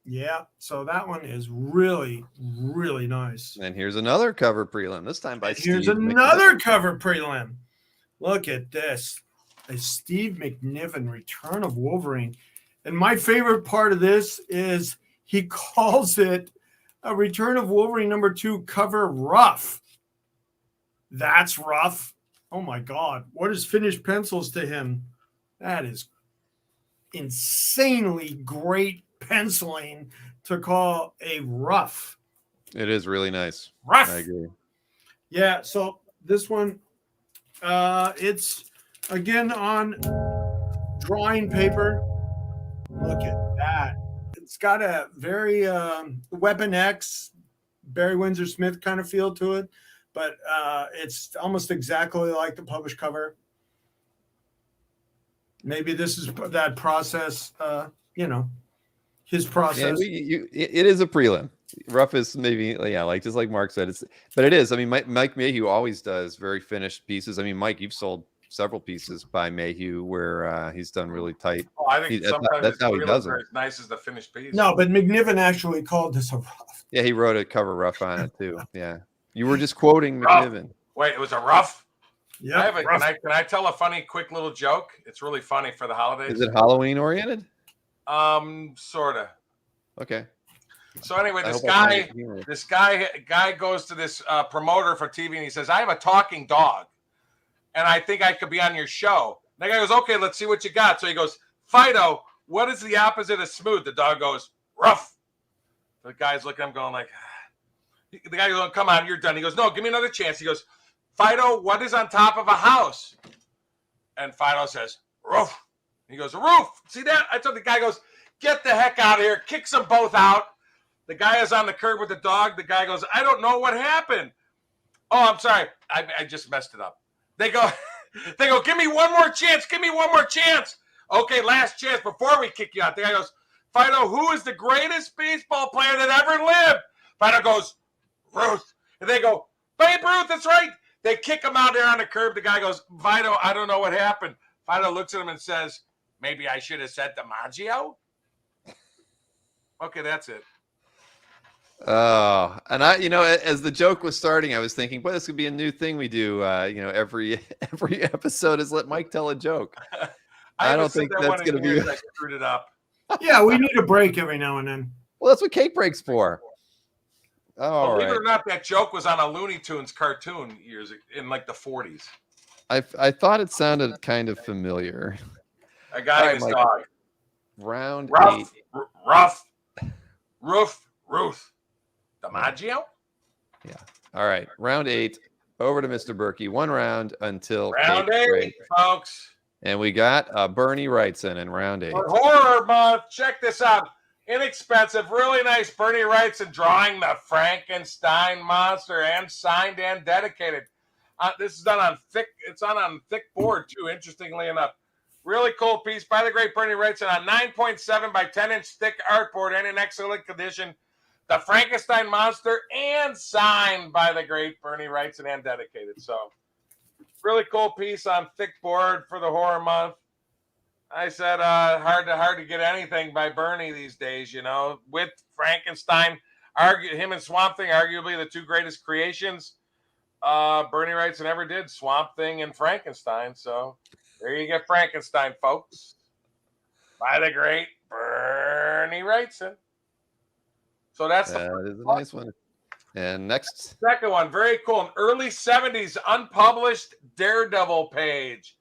Yeah, so that one is really, really nice. And here's another cover prelim, this time by Steve. Here's another cover prelim. Look at this. A Steve McNiven Return of Wolverine. And my favorite part of this is he calls it a Return of Wolverine #2 cover rough. That's rough. Oh my God. What is finished pencils to him? That is insanely great penciling to call a rough. It is really nice. Rough. I agree. Yeah, so this one, it's again on drawing paper. Look at that. It's got a very Weapon X, Barry Windsor Smith kind of feel to it, but it's almost exactly like the published cover. Maybe this is that process, his process. Yeah, it is a prelim. Rough is maybe, yeah, like just like Mark said, but it is. I mean, Mike Mayhew always does very finished pieces. I mean, Mike, you've sold several pieces by Mayhew where he's done really tight. Oh, I think sometimes that's how he does it. As nice as the finished piece. No, but McNiven actually called this a rough. Yeah, he wrote a cover rough on it too. Yeah, you were just quoting McNiven. Wait, it was a rough? Yeah. Can I tell a funny, quick little joke? It's really funny for the holidays. Is it Halloween oriented? Sorta. Okay. So anyway, this guy goes to this promoter for TV and he says, "I have a talking dog, and I think I could be on your show." And the guy goes, "Okay, let's see what you got." So he goes, "Fido, what is the opposite of smooth?" The dog goes, "Rough." The guy's looking at him going like, the guy goes, "Come on, you're done." He goes, "No, give me another chance." He goes, "Fido, what is on top of a house?" And Fido says, "Roof." He goes, "Roof." See that? I told the guy goes, "Get the heck out of here." Kicks them both out. The guy is on the curb with the dog. The guy goes, "I don't know what happened." "Oh, I'm sorry. I just messed it up." They go, "Give me one more chance. Give me one more chance." "Okay, last chance before we kick you out." The guy goes, "Fido, who is the greatest baseball player that ever lived?" Fido goes, "Ruth." And they go, "Babe Ruth, that's right." They kick him out there on the curb. The guy goes, "Fido, I don't know what happened." Fido looks at him and says, "Maybe I should have said DiMaggio." Okay, that's it. Oh, and as the joke was starting, I was thinking, boy, this could be a new thing we do. Every episode is let Mike tell a joke. I don't think that's going to be. I screwed it up. Yeah, we need a break every now and then. Well, that's what cake breaks for. Oh, believe it or not, that joke was on a Looney Tunes cartoon years in like the 40s. I thought it sounded kind of familiar. A guy and his dog. Round 8. Ruth. DiMaggio? Yeah. All right. Round 8. Over to Mr. Berkey. 1 round until round 8, folks. And we got Bernie Wrightson in round 8. For Horror Month, check this out. Inexpensive, really nice Bernie Wrightson drawing the Frankenstein monster and signed and dedicated. This is done on thick. It's on thick board too. Interestingly enough, really cool piece by the great Bernie Wrightson on 9.7 by 10-inch thick artboard and in excellent condition. The Frankenstein monster and signed by the great Bernie Wrightson and dedicated. So Really cool piece on thick board for the horror month. I said hard to get anything by Bernie these days, you know. With Frankenstein, him and Swamp Thing, arguably the two greatest creations Bernie Wrightson ever did, Swamp Thing and Frankenstein. So there you get Frankenstein, folks, by the great Bernie Wrightson. So that's that is a nice one. And next, second one, very cool. An early 70s unpublished Daredevil page.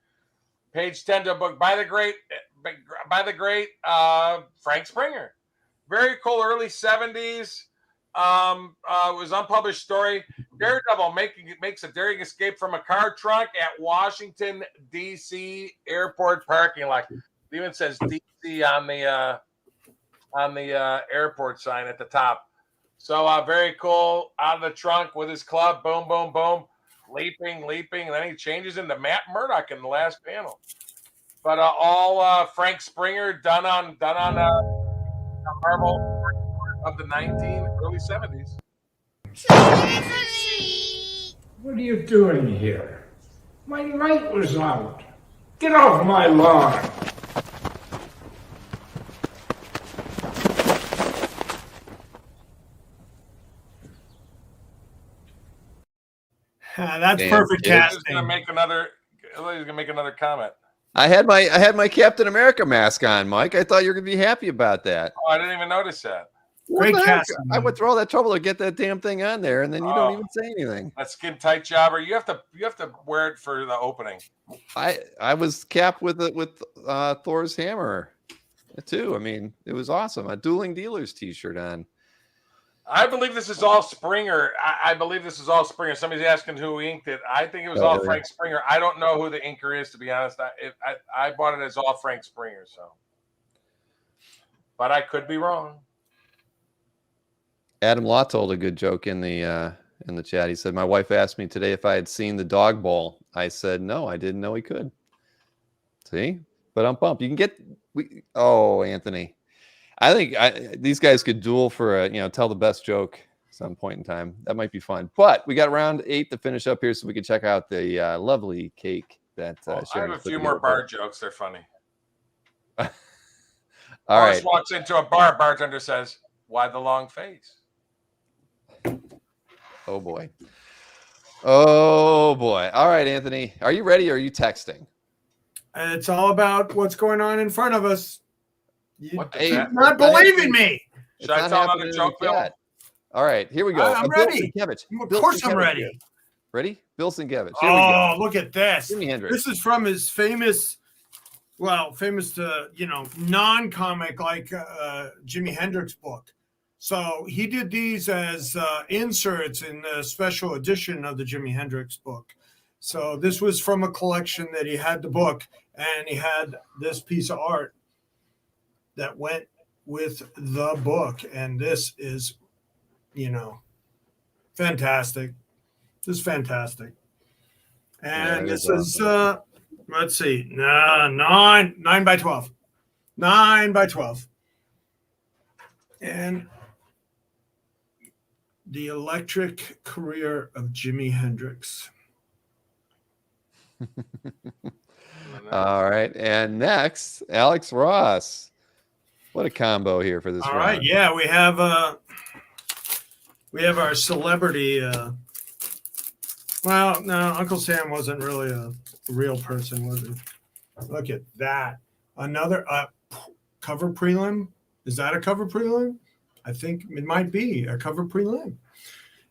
Page 10 to a book by the great Frank Springer. Very cool early 70s. Was unpublished story. Daredevil makes a daring escape from a car trunk at Washington D.C. airport parking lot. It even says D.C. on the airport sign at the top. So very cool. Out of the trunk with his club, boom, boom, boom, leaping, and then he changes into Matt Murdock in the last panel. But all Frank Springer done on Marvel of the early 70s. What are you doing here? My light was out. Get off my lawn. That's And perfect kids. casting. He's gonna make another comment. I had my Captain America mask on, Mike. I thought you were gonna be happy about that. Oh, I didn't even notice that. Great What the heck? casting. I went through all that trouble to get that damn thing on there, and then you don't even say anything. A skin tight jobber. You have to wear it for the opening. I was capped with Thor's hammer too. I mean, it was awesome. A Dueling Dealers T-shirt on. I believe this is all Springer. I believe this is all Springer. Somebody's asking who inked it. I think it was all Frank Springer. I don't know who the inker is, to be honest. I bought it as all Frank Springer, so. But I could be wrong. Adam Law told a good joke in the chat. He said, "My wife asked me today if I had seen the dog bowl. I said no, I didn't know he could." See, but I'm pumped. You can get. Anthony, I think these guys could duel for tell the best joke at some point in time. That might be fun. But we got round 8 to finish up here, so we can check out the lovely cake that. I have Sharon a put few together. more bar jokes. They're funny. All Boris right. walks into a bar. Bartender says, "Why the long face?" Oh boy. Oh boy. All right, Anthony. Are you ready or are you texting? It's all about what's going on in front of us. Hey, You're not believing me. Should I tell another joke, Bill? All right, here we go. I'm ready. Bill Sienkiewicz. Of Bill course I'm Sienkiewicz ready. here. Ready? Bill Sienkiewicz. Here we Oh, go. look at this. Jimi Hendrix. This is from his famous to, non-comic like Jimi Hendrix book. So he did these as inserts in the special edition of the Jimi Hendrix book. So this was from a collection that he had the book, and he had this piece of art that went with the book. And this is, fantastic. This is fantastic. And Yeah, this is is, let's see, 9 by 12. 9 by 12. And the electric career of Jimi Hendrix. All right, and next, Alex Ross. What a combo here for this All round. right, yeah, we have our celebrity. Well, no, Uncle Sam wasn't really a real person, was he? Look at that. Another cover prelim. Is that a cover prelim? I think it might be a cover prelim.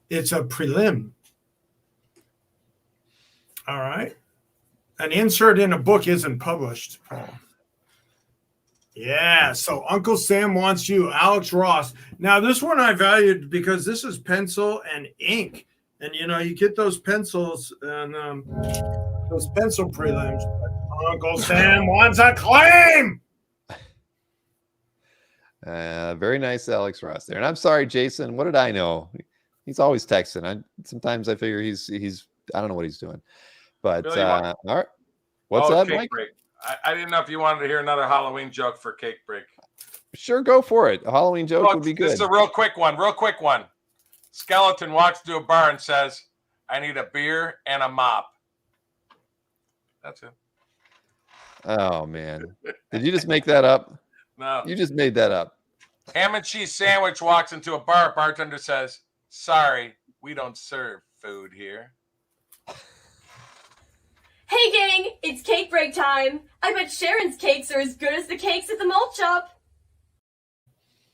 It's a prelim. All right. An insert in a book isn't published, Paul. Yeah, so Uncle Sam Wants You, Alex Ross. Now, this one I valued because this is pencil and ink. And, you get those pencils and those pencil prelims. But Uncle Sam wants a claim. Very nice, Alex Ross there. And I'm sorry, Jason. What did I know? He's always texting. Sometimes I figure he's I don't know what he's doing. But Really all right, what's up, Cake Mike? Break. I didn't know if you wanted to hear another Halloween joke for Cake Break. Sure, go for it. A Halloween joke would be good. This is a real quick one. Skeleton walks to a bar and says, "I need a beer and a mop." That's it. Oh man, did you just make that up? No. You just made that up. Ham and cheese sandwich walks into a bar. Bartender says, "Sorry, we don't serve food here." Hey gang, it's cake break time. I bet Sharon's cakes are as good as the cakes at the malt shop.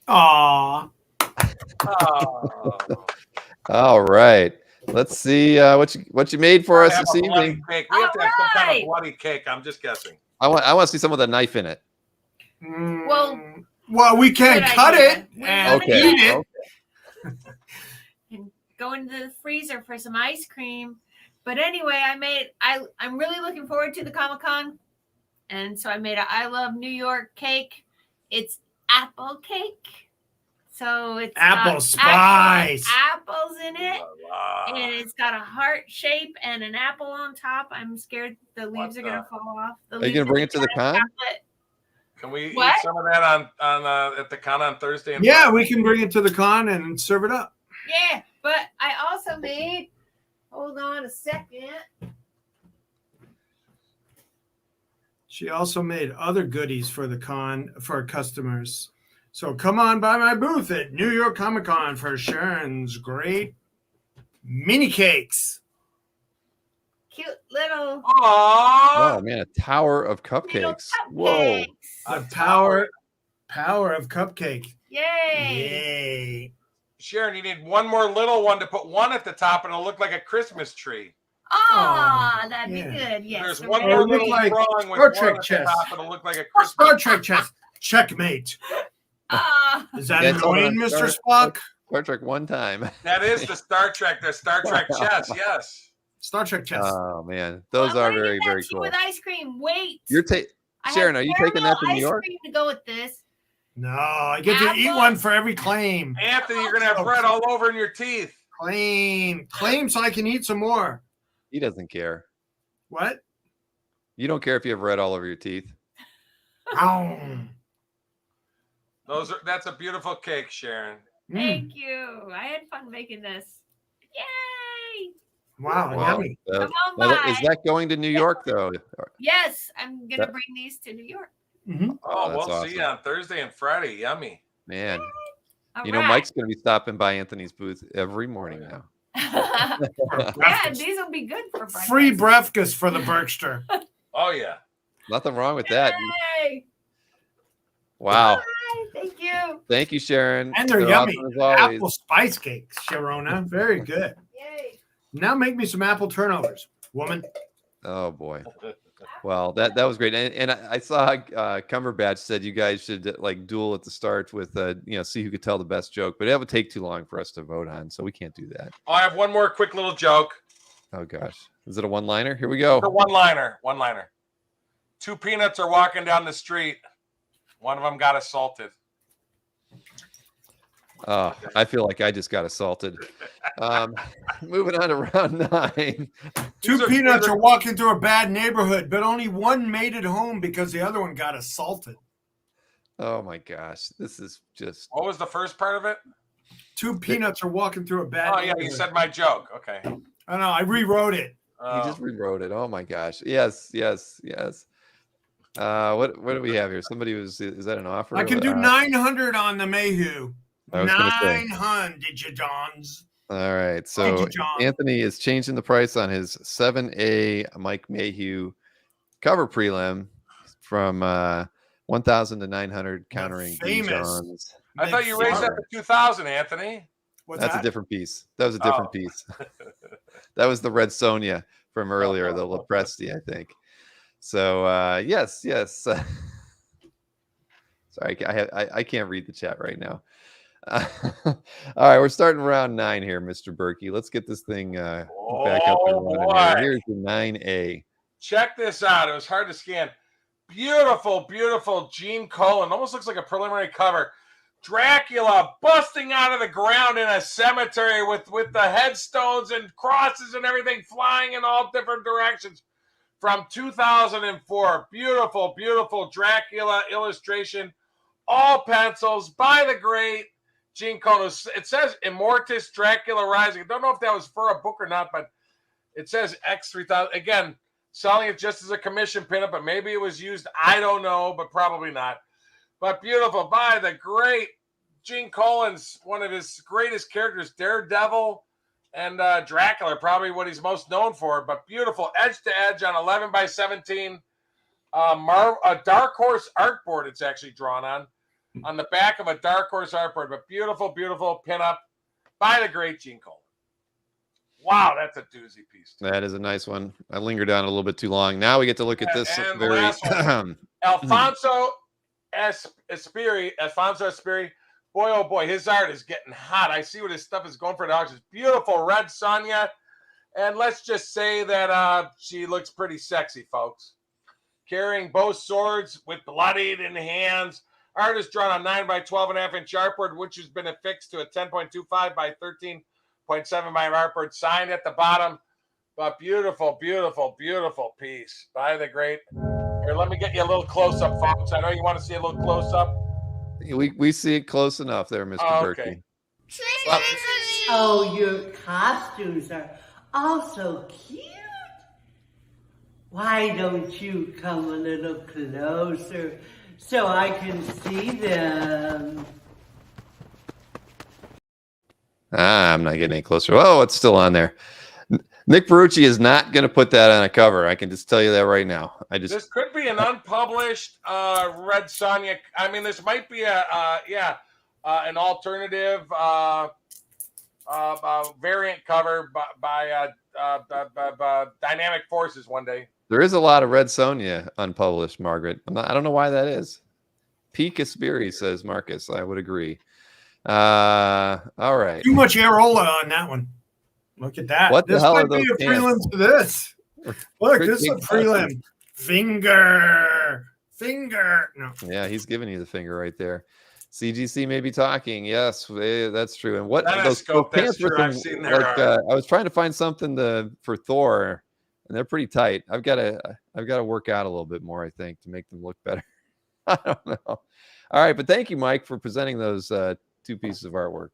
Aww. Oh. All right. Let's see what you made for us Have this a bloody evening. cake. We have to have some kind Alright. of bloody cake. I'm just guessing. I want to see some with a knife in it. Well, we can't Good cut idea. it We're and gonna eat get it. and go into the freezer for some ice cream. But anyway, I'm really looking forward to the Comic-Con. And so I made a I Love New York cake. It's apple cake. So it's Apple got spice. apples in it. And it's got a heart shape and an apple on top. I'm scared the leaves are going to fall off. Are you going to bring it to the con? Can we What? eat some of that on at the con on Thursday? And Yeah, Friday? we can bring it to the con and serve it up. Yeah, but I also made, hold on a second. She also made other goodies for the con for our customers. So come on by my booth at New York Comic Con for Sharon's great mini cakes. Cute little Oh man, a tower of cupcakes. Whoa. The power of cupcake. Yay. Yay. Sharon, you need one more little one to put one at the top, and it'll look like a Christmas tree. Oh, that'd be yeah. good. Yes. There's so one maybe- more look little like drawing with Star one Trek at the chest. top. It'll look like a Christmas. Star Trek chest. Checkmate. Ah. Is that Yeah, it's on annoying, Mr. Star- Spock? Star Trek one time. That is the Star Trek chest. Yes. Star Trek chest. Oh man, those I'm are gonna very give that very to you cool. with ice cream. Wait. You're I have Sharon, are you taking that to caramel New York? Ice cream to go with this. No, I get to eat Apple. one for every claim. Anthony, you're gonna have bread all over in your teeth. Claim so I can eat some more. He doesn't care. What? You don't care if you have red all over your teeth. Ow. That's a beautiful cake, Sharon. Thank you. I had fun making this. Yay! Wow, yummy. Come on by. Is that going to New York though? Yes, I'm gonna That- bring these to New York. Oh, that's we'll awesome. see you on Thursday and Friday. Yummy. Man, All you know right. Mike's going to be stopping by Anthony's booth every morning now. Yeah, these will be good for breakfast. Free breakfast for the Berkster. Oh yeah. Nothing wrong with that. Yay! Wow. Bye. Thank you. Thank you, Sharon. And they're So yummy. awesome as always. Apple spice cakes, Sharona. Very good. Yay. Now make me some apple turnovers, woman. Oh boy. Well, that was great, and I saw Cumberbatch said you guys should like duel at the start with see who could tell the best joke, but that would take too long for us to vote on, so we can't do that. Oh, I have one more quick little joke. Oh gosh, is it a one-liner? Here we go. The one-liner. Two peanuts are walking down the street. One of them got assaulted. Oh, I feel like I just got assaulted. Moving on to round 9. Two peanuts are walking through a bad neighborhood, but only one made it home because the other one got assaulted. Oh my gosh, this is just. What was the first part of it? Two peanuts are walking through a bad Oh yeah, neighborhood. you said my joke. Okay. I know, I rewrote it. You just rewrote it. Oh my gosh. Yes. What do we have here? Somebody is that an offer? I can do 900 on the Mayhew. I was gonna say. 900, you dons. All right. So you, John. Anthony is changing the price on his 7A Mike Mayhew cover prelim from 1,000 to 900, countering famous. John's. I thought you raised that to 2,000, Anthony. That's a different piece. That was a different piece. That was the Red Sonja from earlier, the Lepresti, I think. So yes. Sorry, I can't read the chat right now. All right, we're starting round 9 here, Mr. Berkey. Let's get this thing back up and running here. Here's the 9A. Check this out. It was hard to scan. Beautiful, beautiful Gene Colan. Almost looks like a preliminary cover. Dracula busting out of the ground in a cemetery with the headstones and crosses and everything flying in all different directions from 2004. Beautiful, beautiful Dracula illustration. All pencils by the great Gene Colan. It says Immortus Dracula Rising. I don't know if that was for a book or not, but it says X3000. Again, selling it just as a commission pinup, but maybe it was used. I don't know, but probably not. But beautiful by the great Gene Colan's, one of his greatest characters, Daredevil and Dracula, probably what he's most known for. But beautiful edge to edge on 11 by 17. A Dark Horse artboard it's actually drawn on the back of a Dark Horse artboard. But beautiful, beautiful pinup by the great Gene Colan. Wow, that's a doozy piece. That is a nice one. I lingered on a little bit too long. Now we get to look at this And very. last one, Alfonso Espiri. Boy, oh boy, his art is getting hot. I see what his stuff is going for the auctions. Beautiful red Sonya. And let's just say that she looks pretty sexy, folks. Carrying both swords with bloodied in the hands. Art is drawn on 9 by 12.5-inch artboard, which has been affixed to a 10.25 by 13.7 by artboard, signed at the bottom. But beautiful, beautiful, beautiful piece by the great. Here, let me get you a little close-up, folks. I know you want to see a little close-up. We see it close enough there, Mr. Berkey. Oh, your costumes are all so cute. Why don't you come a little closer so I can see them? I'm not getting any closer. Oh, it's still on there. Nick Perucci is not going to put that on a cover. I can just tell you that right now. This could be an unpublished Red Sonya. I mean, this might be an alternative variant cover by Dynamic Forces one day. There is a lot of Red Sonja unpublished, Margaret. I don't know why that is. Peak Aspiri, says Marcus. I would agree. All right. Too much Arola on that one. Look at that. What the hell are might be those a prelim to this. Look, this is a prelim. Finger. No. Yeah, he's giving you the finger right there. CGC may be talking. Yes, that's true. And what those pants true. I've seen there. I was trying to find something for Thor, and they're pretty tight. I've got to work out a little bit more, I think, to make them look better. I don't know. All right, but thank you, Mike, for presenting those two pieces of artwork.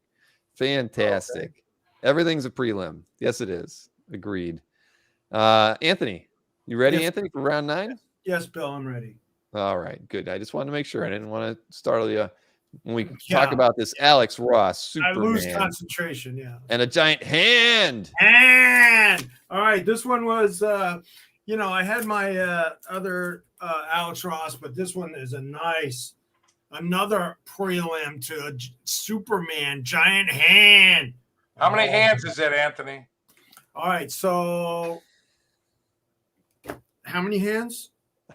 Fantastic. Okay. Everything's a prelim. Yes, it is. Agreed. Anthony, you ready, yes. Anthony, for round 9? Yes, Bill, I'm ready. All right, good. I just wanted to make sure. I didn't want to startle you when we talk about this Alex Ross Superman. I lose concentration, yeah. And a giant hand. All right, this one was, I had my other Alex Ross, but this one is another prelim to a Superman giant hand. How many hands is it, Anthony? All right, so how many hands?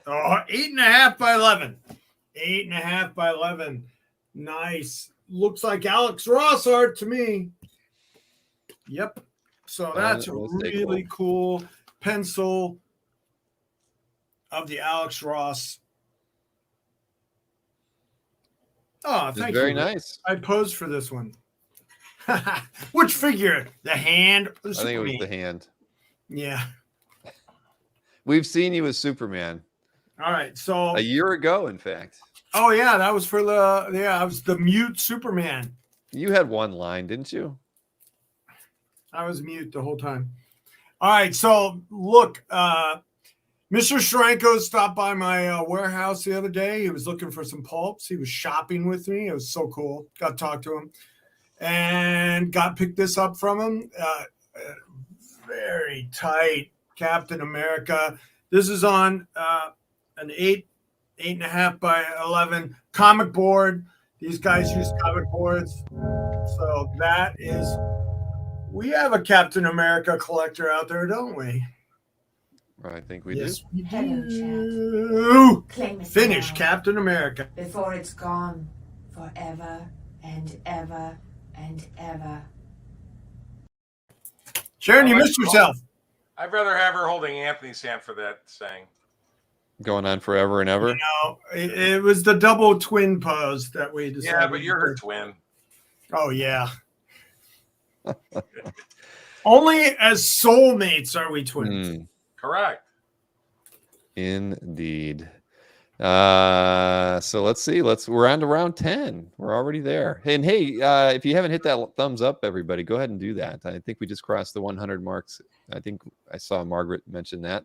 8.5 by 11. 8.5 by 11. Nice. Looks like Alex Ross art to me. Yep. So that's a really cool pencil of the Alex Ross. Oh, thank you. Very nice. I posed for this one. Which figure? The hand? I think it was the hand. Yeah. We've seen you as Superman. All right. So a year ago, in fact. Oh, yeah. That was for I was the mute Superman. You had one line, didn't you? I was mute the whole time. All right. So look, Mr. Shrenko stopped by my warehouse the other day. He was looking for some pulps. He was shopping with me. It was so cool. Got to talk to him. And picked this up from him. Very tight Captain America. This is on an 8.5 by 11 comic board. These guys use comic boards. So we have a Captain America collector out there, don't we? I think we do. We Finish Captain America. Before it's gone forever and ever and ever. Sharon, you missed yourself. I'd rather have her holding Anthony's hand for that saying. Going on forever and ever? It was the double twin pose that we decided. Yeah, but you're her twin. Oh, yeah. Only as soulmates are we twins. Correct. Indeed. So let's see. We're on to round 10. We're already there. And hey, if you haven't hit that thumbs up, everybody, go ahead and do that. I think we just crossed the 100 marks. I think I saw Margaret mention that.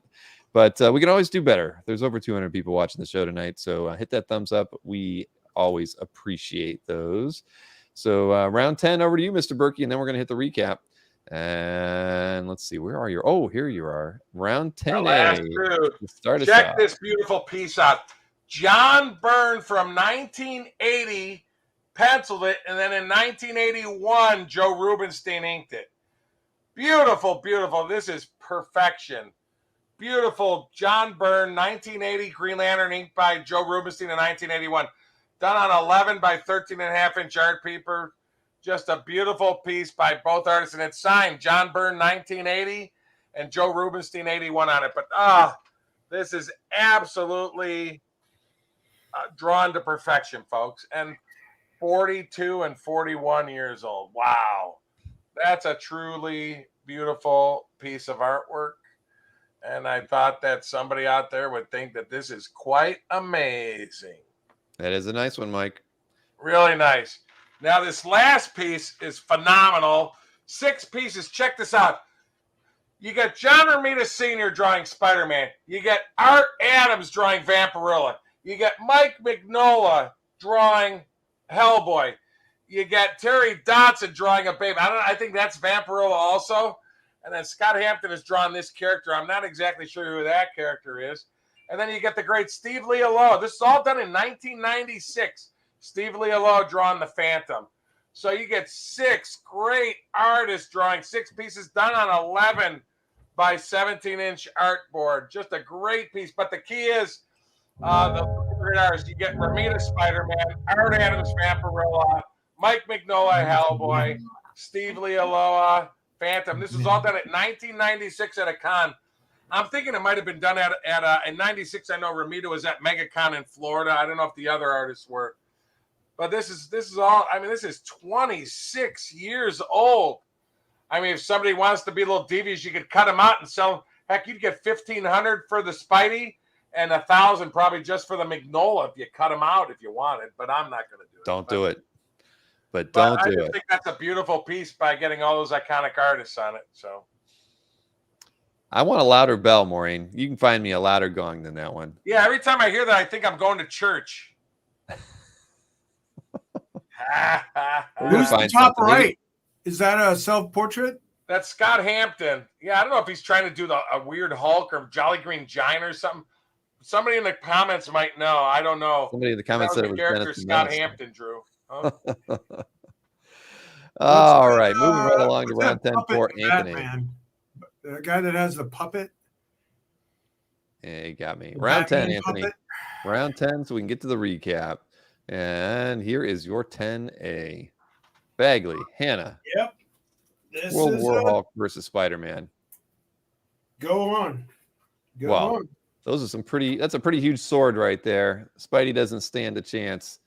But we can always do better. There's over 200 people watching the show tonight. So hit that thumbs up. We always appreciate those. So round 10 over to you, Mr. Berkey, and then we're going to hit the recap. And let's see, where are you? Oh, here you are. Round 10. Check this beautiful piece out. John Byrne from 1980 penciled it, and then in 1981, Joe Rubenstein inked it. Beautiful, beautiful. This is perfection. Beautiful John Byrne, 1980 Green Lantern inked by Joe Rubenstein in 1981. Done on 11 by 13.5-inch art paper. Just a beautiful piece by both artists, and it's signed John Byrne 1980 and Joe Rubenstein 81 on it. But this is absolutely drawn to perfection, folks. And 42 and 41 years old. Wow. That's a truly beautiful piece of artwork. And I thought that somebody out there would think that this is quite amazing. That is a nice one, Mike. Really nice. Now, this last piece is phenomenal. 6 pieces. Check this out. You got John Romita Sr. drawing Spider-Man. You got Art Adams drawing Vampirilla. You got Mike Mignola drawing Hellboy. You got Terry Dodson drawing a babe. I think that's Vampirilla also. And then Scott Hampton has drawn this character. I'm not exactly sure who that character is. And then you get the great Steve Lealoa. This is all done in 1996. Steve Lealoa drawing the Phantom. So you get 6 great artists drawing 6 pieces done on 11 by 17-inch artboard. Just a great piece. But the key is the great artists. You get Romita Spider-Man, Art Adams Vampirilla, Mike Mignola Hellboy, Steve Lealoa Phantom. This was all done at 1996 at a con. I'm thinking it might have been done at in 96. I know Romita was at MegaCon in Florida. I don't know if the other artists were. But this is all, I mean, this is 26 years old. I mean, if somebody wants to be a little devious, you could cut them out and sell them. Heck, you'd get $1,500 for the Spidey and $1,000 probably just for the Mignola if you cut them out if you wanted. But I'm not going to do it. Don't do it. But don't do it. I think that's a beautiful piece by getting all those iconic artists on it. So I want a louder bell, Maureen. You can find me a louder gong than that one. Yeah, every time I hear that, I think I'm going to church. Who's the top right? Is that a self-portrait? That's Scott Hampton. Yeah, I don't know if he's trying to do a weird Hulk or Jolly Green Giant or something. Somebody in the comments might know. I don't know. Somebody in the comments said it was character Scott Hampton drew. Huh? All right, moving right along to round 10 for Anthony. Batman? The guy that has the puppet. Yeah, you got me. Round 10, Anthony. Puppet. Round 10, so we can get to the recap. And here is your 10A. Bagley, Hannah. Yep. World War Hulk versus Spider-Man. Go on. Go on. Those are some that's a pretty huge sword right there. Spidey doesn't stand a chance.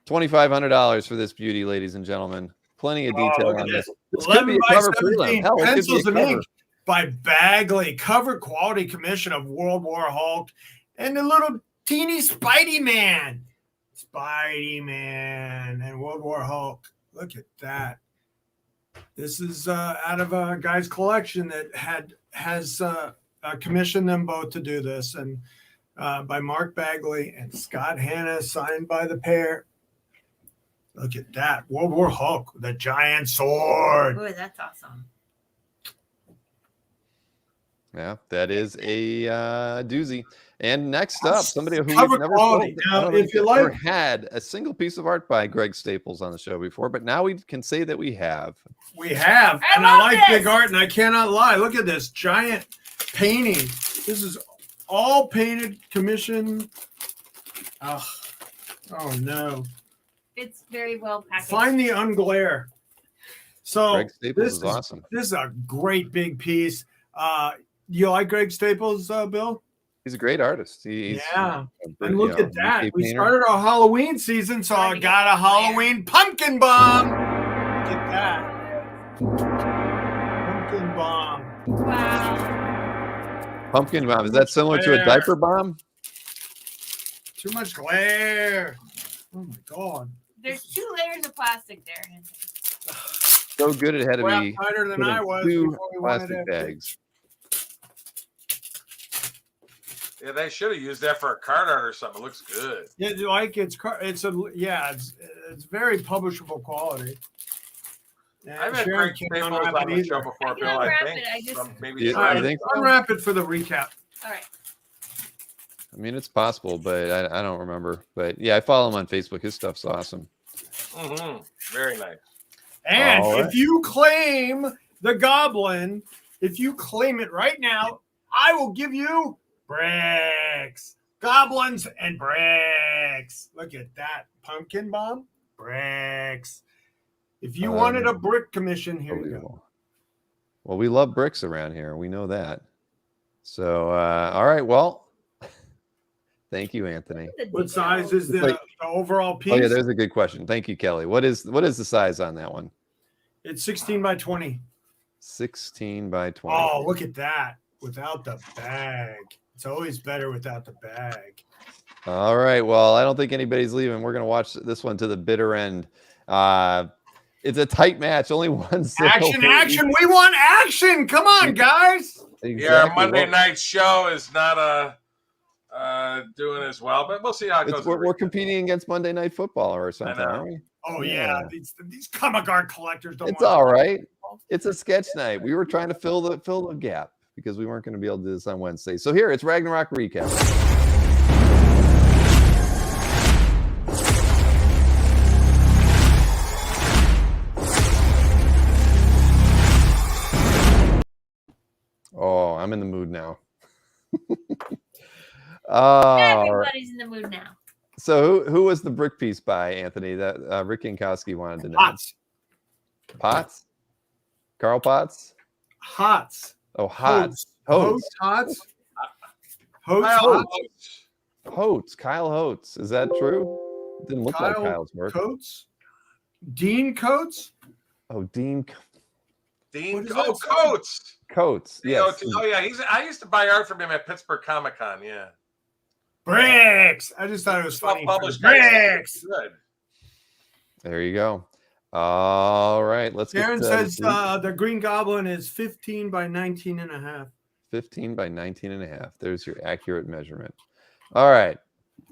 $2,500 for this beauty, ladies and gentlemen. Plenty of detail on this. This could be a cover prelim. Hell, it could be a cover. By Bagley. Cover quality commission of World War Hulk and the little teeny Spidey Man. Spidey Man and World War Hulk. Look at that. This is out of a guy's collection that has commissioned them both to do this, and by Mark Bagley and Scott Hanna, signed by the pair. Look at that. World War Hulk with a giant sword. Ooh, that's awesome. Yeah, that is a doozy. And next up, somebody who we've never had a single piece of art by Greg Staples on the show before, but now we can say that we have. We have, and I like big art, and I cannot lie. Look at this giant painting. This is all painted, commission. Oh no. It's very well packaged. Find the unglare. So Greg Staples is awesome. This is a great big piece. You like Greg Staples, Bill? He's a great artist. He's and look at that. We started our Halloween season, so I got a Halloween pumpkin bomb. Look at that. Pumpkin bomb. Wow. Pumpkin bomb. Is that similar to a diaper bomb? Too much glare. Oh my god. There's 2 layers of plastic there. So good it had to Well, be tighter than put in I was 2 before we wanted plastic to- bags. Yeah, they should have used that for a card art or something. It looks good. Yeah, like it's very publishable quality. I've had Sharon great can't staples unwrap on it the show either. before, I can Bill. I unwrap think. it, I just- So maybe Yeah, try I it. think so. Unwrap it for the recap. All right. I mean, it's possible, but I don't remember. But yeah, I follow him on Facebook. His stuff's awesome. Very nice. And All right. if you claim the goblin, if you claim it right now, I will give you bricks. Goblins and bricks. Look at that. Pumpkin bomb, bricks. If you wanted a brick commission, here you go. Well, we love bricks around here. We know that. So, all right. Well, thank you, Anthony. What size is It's the like- overall piece? Oh yeah, there's a good question. Thank you, Kelly. What is the size on that one? It's 16 by 20. 16 by 20. Oh, look at that. Without the bag. It's always better without the bag. All right. Well, I don't think anybody's leaving. We're going to watch this one to the bitter end. It's a tight match. Only one. Action, action. We want action. Come on, guys. Exactly. Yeah, our Monday night show is not doing as well, but we'll see how it goes. We're competing against Monday Night Football or something, know. aren't we? Oh, yeah. These comic art collectors don't It's want all right. It's a sketch night. We were trying to fill the gap because we weren't going to be able to do this on Wednesday. So here, it's Ragnarok recap. Oh, I'm in the mood now. Everybody's in the mood now. So who was the brick piece by, Anthony, that Rick Yankowski wanted to know? Potts. Potts? Carl Potts? Hots. Oh, Hots. Hots. Hots. Hots. Kyle Hots. Hotes. Kyle Hotes. Is that true? Didn't look like Kyle's work. Coates. Dean Coates. Oh, Dean Dean does that say? Coates. Coates. Yes. Oh yeah, I used to buy art from him at Pittsburgh Comic Con. Yeah. Bricks. I just thought it was funny. Self-published Bricks. Good. There you go. All right. Let's Sharon get says the Green Goblin is 15 by 19 and a half. 15 by 19 and a half. There's your accurate measurement. All right.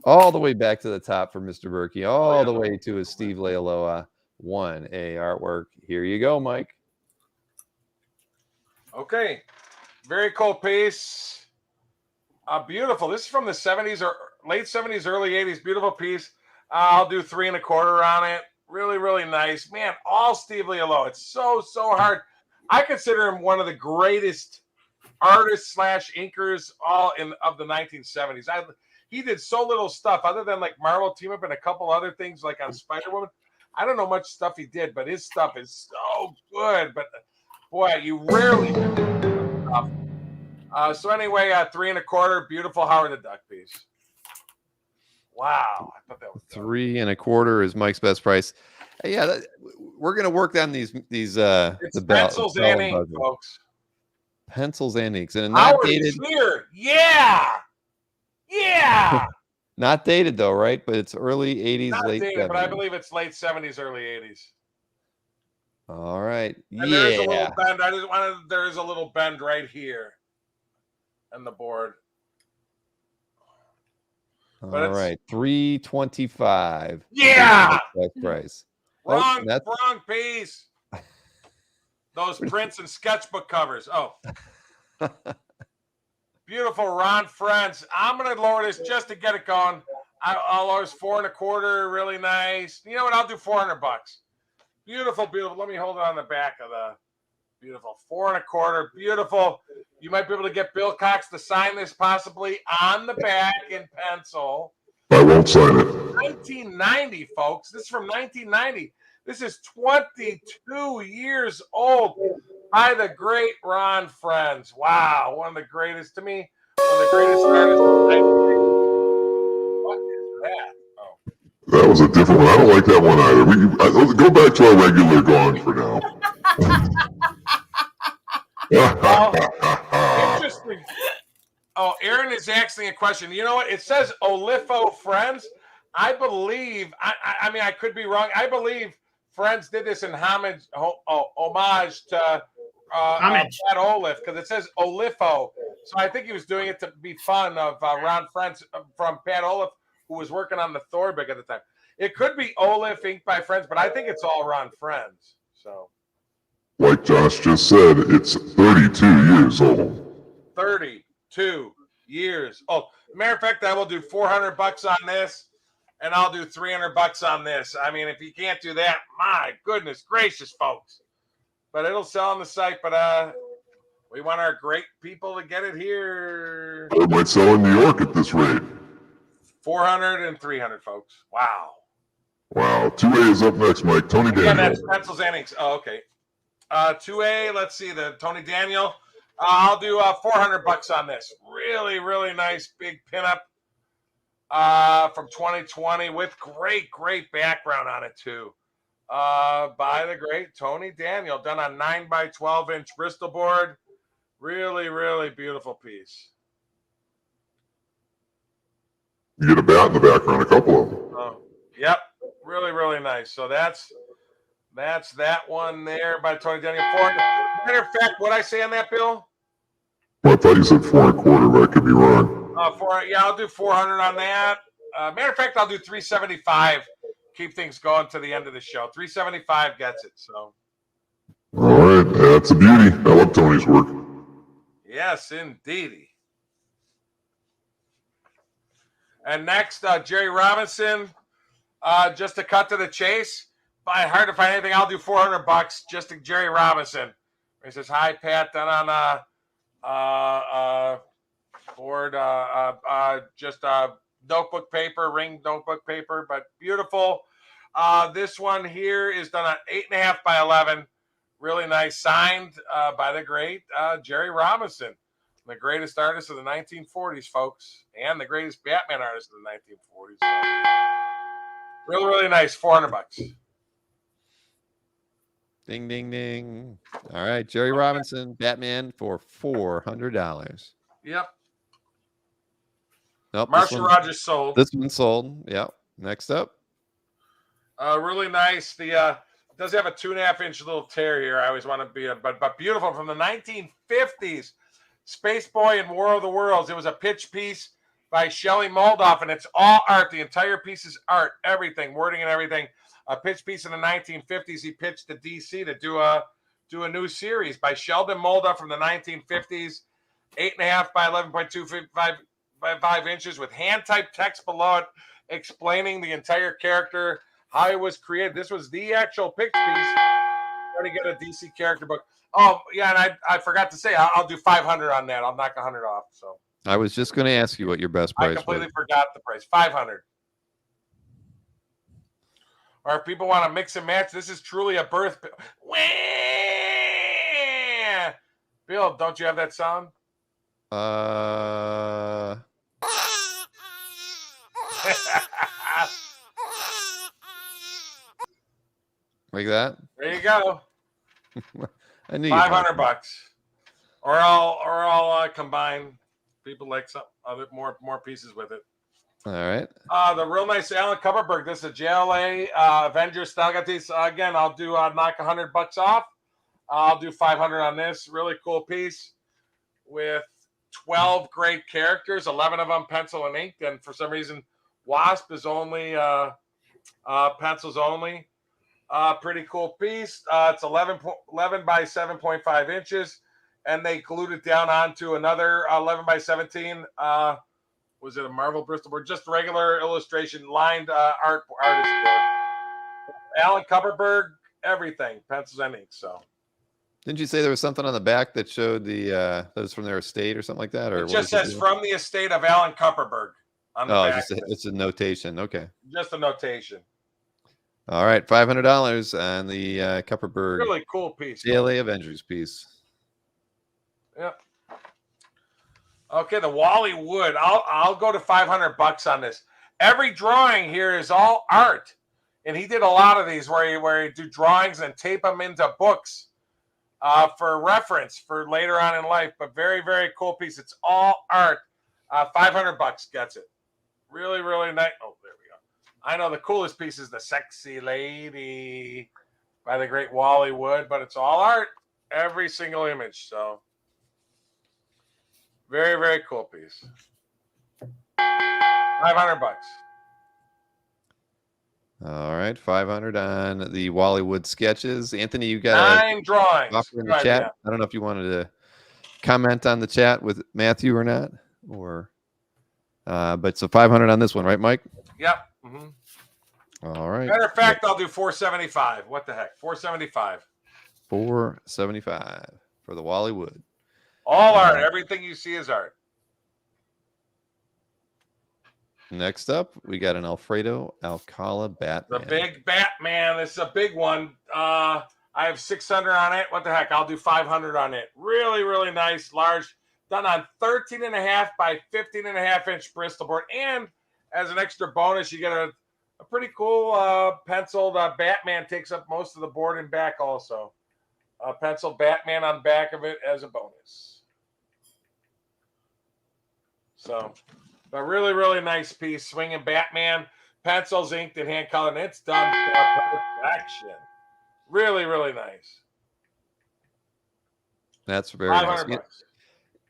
All the way back to the top for Mr. Berkey. All the way to his Steve Lealoa 1A artwork. Here you go, Mike. Okay. Very cool piece. Beautiful. This is from the 70s or late 70s, early 80s. Beautiful piece. I'll do 3 1/4 on it. Really, really nice. Man, all Steve Lealoa. It's so hard. I consider him one of the greatest artists / inkers of the 1970s. He did so little stuff other than like Marvel Team Up and a couple other things like on Spider-Woman. I don't know much stuff he did, but his stuff is so good. But boy, you rarely do stuff. So anyway, 3 1/4, beautiful Howard the Duck piece. Wow, I thought that was 3 1/4 is Mike's best price. Yeah, we're gonna work on these it's the pencils and ink, budget. folks. Pencils and inks, and not Howard dated. is here. Yeah. Not dated though, right? But it's early 80s, Not late dated, but I 70s. believe it's late 70s, early 80s. All right. And there's a Yeah. little bend. I just wanted. There's a little bend right here, on the board. All but it's- right. 325. Yeah! Best price. Oh, Wrong, that's wrong piece. Those prints and sketchbook covers. Oh, beautiful Ron Friends. I'm gonna lower this just to get it going. I'll lower this 4 1/4. Really nice. You know what? I'll do $400. Beautiful, beautiful. Let me hold it on the back of the beautiful 4 1/4. Beautiful. You might be able to get Bill Cox to sign this possibly on the back in pencil. I won't sign it. 1990, folks. This is from 1990. This is 22 years old by the great Ron Friends. Wow, one of the greatest to me. One of the greatest artists. What is that? Oh, That was a different one. I don't like that one either. Let's go back to our regular gong for now. well, interesting. Oh, Aaron is asking a question. You know what? It says Olifo Friends. I believe, I mean, I could be wrong. I believe Friends did this in homage to Homage. Pat Olif, because it says Olifo. So I think he was doing it to be fun of Ron Friends from Pat Olif, who was working on the Thorberg at the time. It could be Olif Inc. by Friends, but I think it's all Ron Friends. So Like Josh just said, it's 32 years old. 32 years. Oh, matter of fact, I will do $400 on this, and I'll do $300 on this. I mean, if you can't do that, my goodness gracious, folks. But it'll sell on the site. But we want our great people to get it here. It might sell in New York at this rate. 400 and 300, folks. Wow. Wow. 2A is up next, Mike. Tony Again, Daniel. that's pencils and inks. Oh, okay. 2A, let's see, the Tony Daniel. I'll do $400 on this. Really, really nice big pinup from 2020 with great background on it too. By the great Tony Daniel, done on 9x12 Bristol board. Really, really beautiful piece. You get a bat in the background, a couple of them. Oh, yep, really, really nice. So that's that one there by Tony Daniel. Matter of fact, what I say on that, Bill? Well, I thought you said 4 1/4, but I could be wrong. I'll do 400 on that. Matter of fact, I'll do 375. Keep things going to the end of the show. 375 gets it. So. All right, that's a beauty. I love Tony's work. Yes, indeedy. And next, Jerry Robinson. Just to cut to the chase. Hard to find anything. I'll do $400 just to Jerry Robinson. He says, "Hi, Pat." Done on board. Just notebook paper, ring notebook paper, but beautiful. This one here is done on 8.5 by 11. Really nice, signed by the great Jerry Robinson, the greatest artist of the 1940s, folks, and the greatest Batman artist of the 1940s. So, really, really nice. $400. Ding, ding, ding. All right, Jerry Robinson, Batman for $400. Yep. Nope. Marshall Rogers sold. This one sold. Yep. Next up. Really nice. The does have a 2.5-inch little tear here. I always want to be but beautiful from the 1950s. Space Boy and War of the Worlds. It was a pitch piece by Shelley Moldoff, and it's all art. The entire piece is art, everything, wording and everything. A pitch piece in the 1950s. He pitched to DC to do a new series by Sheldon Moldoff from the 1950s. 8.5 by 11.25 by 5 inches with hand-typed text below it explaining the entire character, how it was created. This was the actual pitch piece. Try to get a DC character book. Oh, yeah, and I forgot to say, I'll do 500 on that. I'll knock 100 off. So I was just going to ask you what your best price was. I completely forgot the price. 500. Or if people want to mix and match, this is truly a birth. Bill, don't you have that sound? Like that? There you go. I knew $500. Or I'll combine. People like some other more pieces with it. All right. The real nice Alan Kupperberg. This is a JLA Avengers style. Got these again. I'll do knock $100 off. I'll do 500 on this. Really cool piece with 12 great characters. 11 of them pencil and ink. And for some reason, Wasp is only pencils only. Pretty cool piece. It's 11 by 7.5 inches, and they glued it down onto another 11 by 17. Was it a Marvel Bristol board? Just regular illustration, lined artist board. Alan Kupperberg, everything, pencils and ink. So, didn't you say there was something on the back that showed that was from their estate or something like that? Or it just says from the estate of Alan Kupperberg on the back. It's a notation. Okay. Just a notation. All right, $500 on the Kupperberg. Really cool piece. JLA Avengers piece. Yep. Okay, the Wally Wood. I'll go to $500 on this. Every drawing here is all art, and he did a lot of these where he do drawings and tape them into books. for reference for later on in life. But very, very cool piece. It's all art. $500 gets it. Really, really nice. Oh, there we go. I know the coolest piece is the Sexy Lady by the great Wally Wood, but it's all art. Every single image. So very, very cool piece. $500. All right, 500 on the Wallywood sketches. Anthony, you got 9 drawings. offer in the chat. I don't know if you wanted to comment on the chat with Matthew or not, or but so 500 on this one, right, Mike? Yep. Mm-hmm. All right. Matter of fact, I'll do 475. What the heck? 475. 475 for the Wallywood. All art. Everything you see is art. Next up, we got an Alfredo Alcala Batman. The big Batman. This is a big one. I have 600 on it. What the heck? I'll do 500 on it. Really, really nice, large, done on 13.5 by 15.5 inch Bristol board. And as an extra bonus, you get a pretty cool penciled Batman. Takes up most of the board and back also. Penciled Batman on back of it as a bonus. So, a really, really nice piece. Swinging Batman, pencils inked and hand colored. And it's done to perfection. Really, really nice. That's very nice. $500.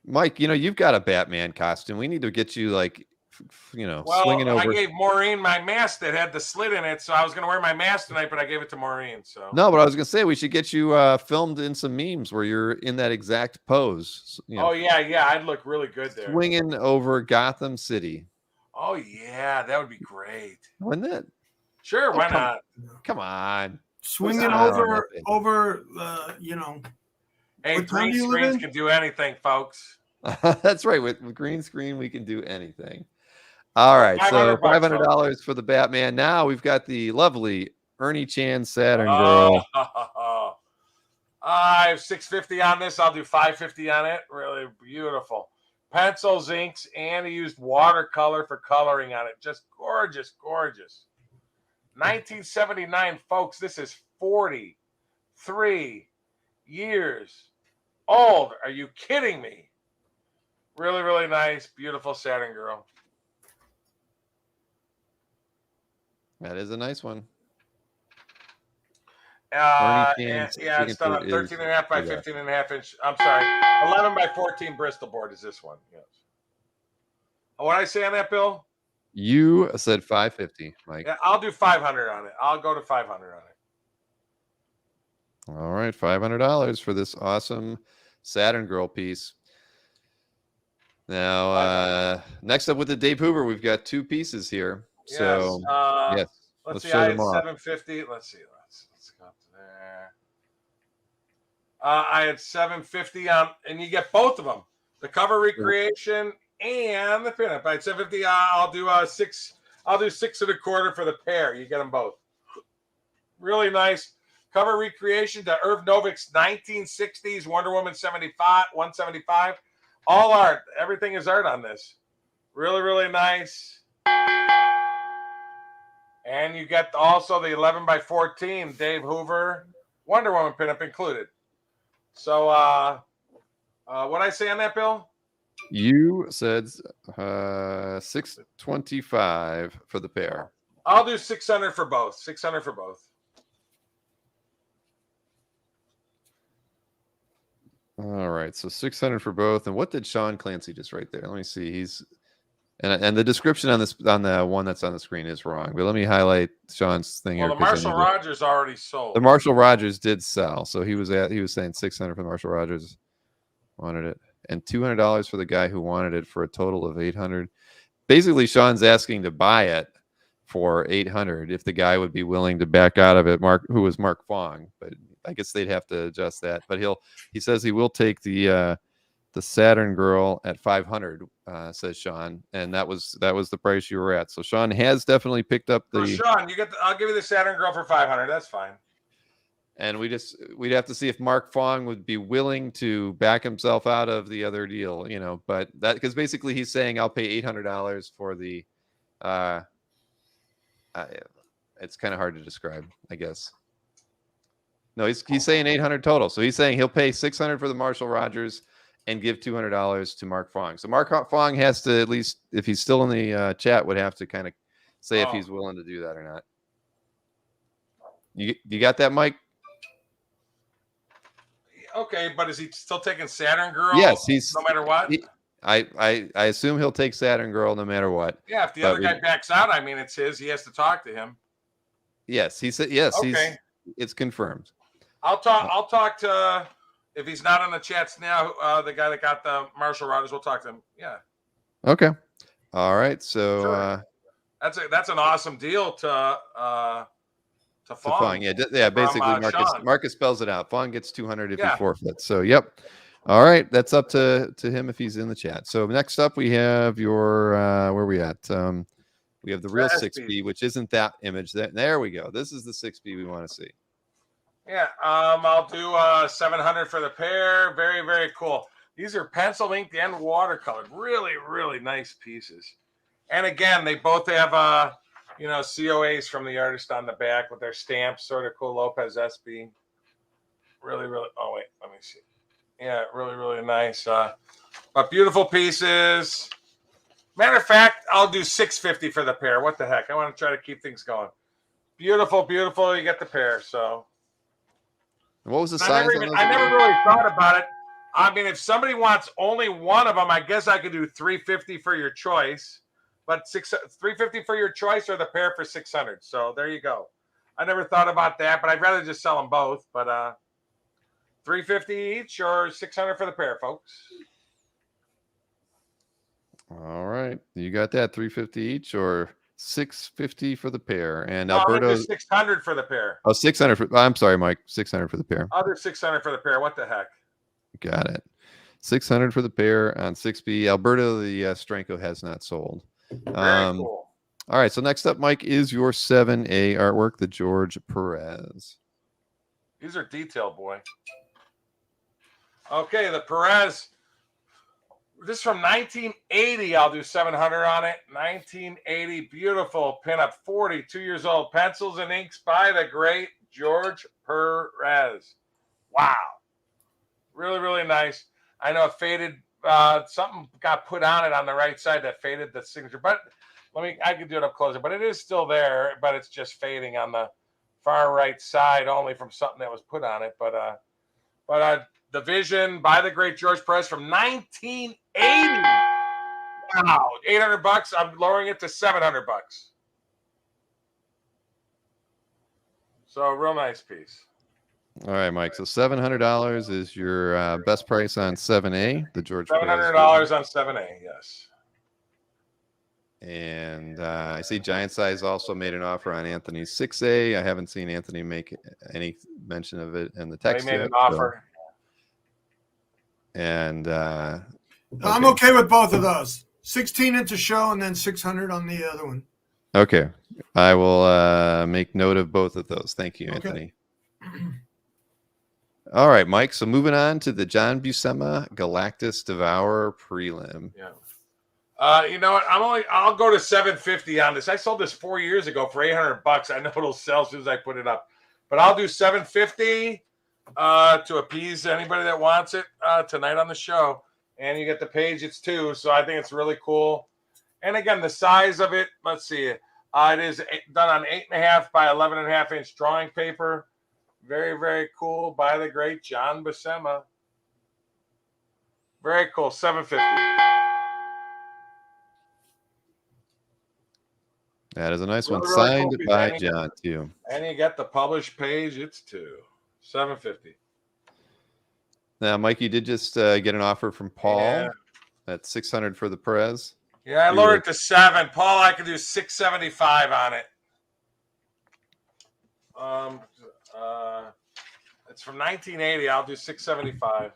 Mike, you've got a Batman costume. We need to get you swinging over. I gave Maureen my mask that had the slit in it, so I was going to wear my mask tonight, but I gave it to Maureen. So no, but I was going to say we should get you filmed in some memes where you're in that exact pose. Oh yeah, I'd look really good there. Swinging over Gotham City. Oh yeah, that would be great. Wouldn't it? Sure, why not? Come on. Swinging over, Hey, green screens can do anything, folks. That's right. With green screen, we can do anything. All right, so $500 for the Batman. Now we've got the lovely Ernie Chan Saturn Girl. I have 650 on this. I'll do 550 on it. Really beautiful. Pencils, inks, and he used watercolor for coloring on it. Just gorgeous, gorgeous. 1979, folks. This is 43 years old. Are you kidding me? Really, really nice, beautiful Saturn Girl. That is a nice one. It's done on 13.5 by 15.5 inch. I'm sorry, 11 by 14 Bristol board is this one. Yes. What did I say on that, Bill? You said 550, Mike. Yeah, I'll do 500 on it. I'll go to 500 on it. All right, $500 for this awesome Saturn Girl piece. Now, next up with the Dave Hoover, we've got 2 pieces here. Yes. So, yes, let's see. show I them had off. 750. Let's see. Let's go up to there. I had 750 on, and you get both of them: the cover recreation and the pinup. I had 750. I'll do 6. I'll do 6.25 for the pair. You get them both. Really nice cover recreation to Irv Novik's 1960s Wonder Woman 175. All art. Everything is art on this. Really, really nice. And you get also the 11 by 14 Dave Hoover Wonder Woman pinup included. So, what I say on that, Bill? You said 625 for the pair. I'll do 600 for both. 600 for both. All right, so 600 for both. And what did Sean Clancy just write there? Let me see. He's and the description on the one that's on the screen is wrong. But let me highlight Sean's thing Well, here. the Marshall Rogers already sold. The Marshall Rogers did sell, so he was saying 600 for the Marshall Rogers. Wanted it, and $200 for the guy who wanted it for a total of 800. Basically, Sean's asking to buy it for 800 if the guy would be willing to back out of it. Who was Mark Fong, but I guess they'd have to adjust that. But he says he will take the Saturn Girl at 500, says Sean, and that was the price you were at. So Sean has definitely picked up the. Sean, I'll give you the Saturn Girl for 500. That's fine. And we'd have to see if Mark Fong would be willing to back himself out of the other deal, But that, because basically he's saying I'll pay $800 for the. It's kind of hard to describe, I guess. No, he's saying 800 total. So he's saying he'll pay 600 for the Marshall Rogers and give $200 to Mark Fong. So Mark Fong has to, at least if he's still in the chat, would have to kind of say if he's willing to do that or not. You got that, Mike? Okay, but is he still taking Saturn Girl? Yes, he's no matter what. I assume he'll take Saturn Girl no matter what. Yeah, if the other guy backs out, I mean, it's his. He has to talk to him. Yes, he said yes. Okay. It's confirmed. I'll talk to if he's not on the chats now. The guy that got the Marshall Rogers, we'll talk to him. Yeah. Okay. All right. So that's an awesome deal to Fong. Yeah. Basically, Marcus spells it out. Fong gets 200 if he forfeits. So, yep. All right. That's up to him if he's in the chat. So next up, we have your where are we at? We have the real 6B, which isn't that image. There we go. This is the 6B we want to see. Yeah. I'll do 700 for the pair. Very, very cool. These are pencil inked and watercolored. Really, really nice pieces. And again, they both have COAs from the artist on the back with their stamps. Sort of cool. Lopez SB. Really, really. Oh wait, let me see. Yeah, really, really nice. But beautiful pieces. Matter of fact, I'll do $650 for the pair. What the heck? I want to try to keep things going. Beautiful, beautiful. You get the pair. So, what was the size? I never really thought about it. I mean, if somebody wants only one of them, I guess I could do $350 for your choice. But $350 for your choice, or the pair for $600. So there you go. I never thought about that, but I'd rather just sell them both. But $350 each, or $600 for the pair, folks. All right, you got that. $350 each, or $650 for the pair. And no, Alberto, $600 for the pair. Oh, 600 for. I'm sorry, Mike. 600 for the pair. Other $600 for the pair. What the heck? Got it. 600 for the pair on 6B. Alberto, the Stranko has not sold. Very cool. All right, so next up, Mike, is your 7A artwork, the George Perez. These are detailed, boy. Okay, the Perez. This is from 1980. I'll do 700 on it. 1980, beautiful pinup, 42 years old. Pencils and inks by the great George Perez. Wow. Really, really nice. I know it faded. Something got put on it on the right side that faded the signature. But I can do it up closer. But it is still there, but it's just fading on the far right side only from something that was put on it. But the Vision by the great George Perez from 1980. Wow, $800. I'm lowering it to $700. So real nice piece. All right, Mike. So $700 is your best price on 7A, the George Perez. $700 on 7A, yes. And I see Giant Size also made an offer on Anthony's 6A. I haven't seen Anthony make any mention of it in the text. They made an offer. And I'm okay with both of those. 16 into show and then 600 on the other one. Okay. I will make note of both of those. Thank you, Anthony. All right, Mike. So moving on to the John Buscema Galactus Devourer prelim. Yeah. You know what? I'll go to $750 on this. I sold this 4 years ago for $800. I know it'll sell as soon as I put it up, but I'll do $750 to appease anybody that wants it tonight on the show. And you get the page. It's 2, so I think it's really cool. And again, the size of it. Let's see. It is done on 8.5 by 11.5 inch drawing paper. Very, very cool by the great John Buscema. Very cool. $750. That is a nice one. Really Signed cool. by John, too. And you get the published page. It's 2. $750. Now, Mike, you did just get an offer from Paul. Yeah. At $600 for the Perez. Yeah, I lowered it to 7. Paul, I could do $675 on it. It's from 1980. I'll do $675. Yeah,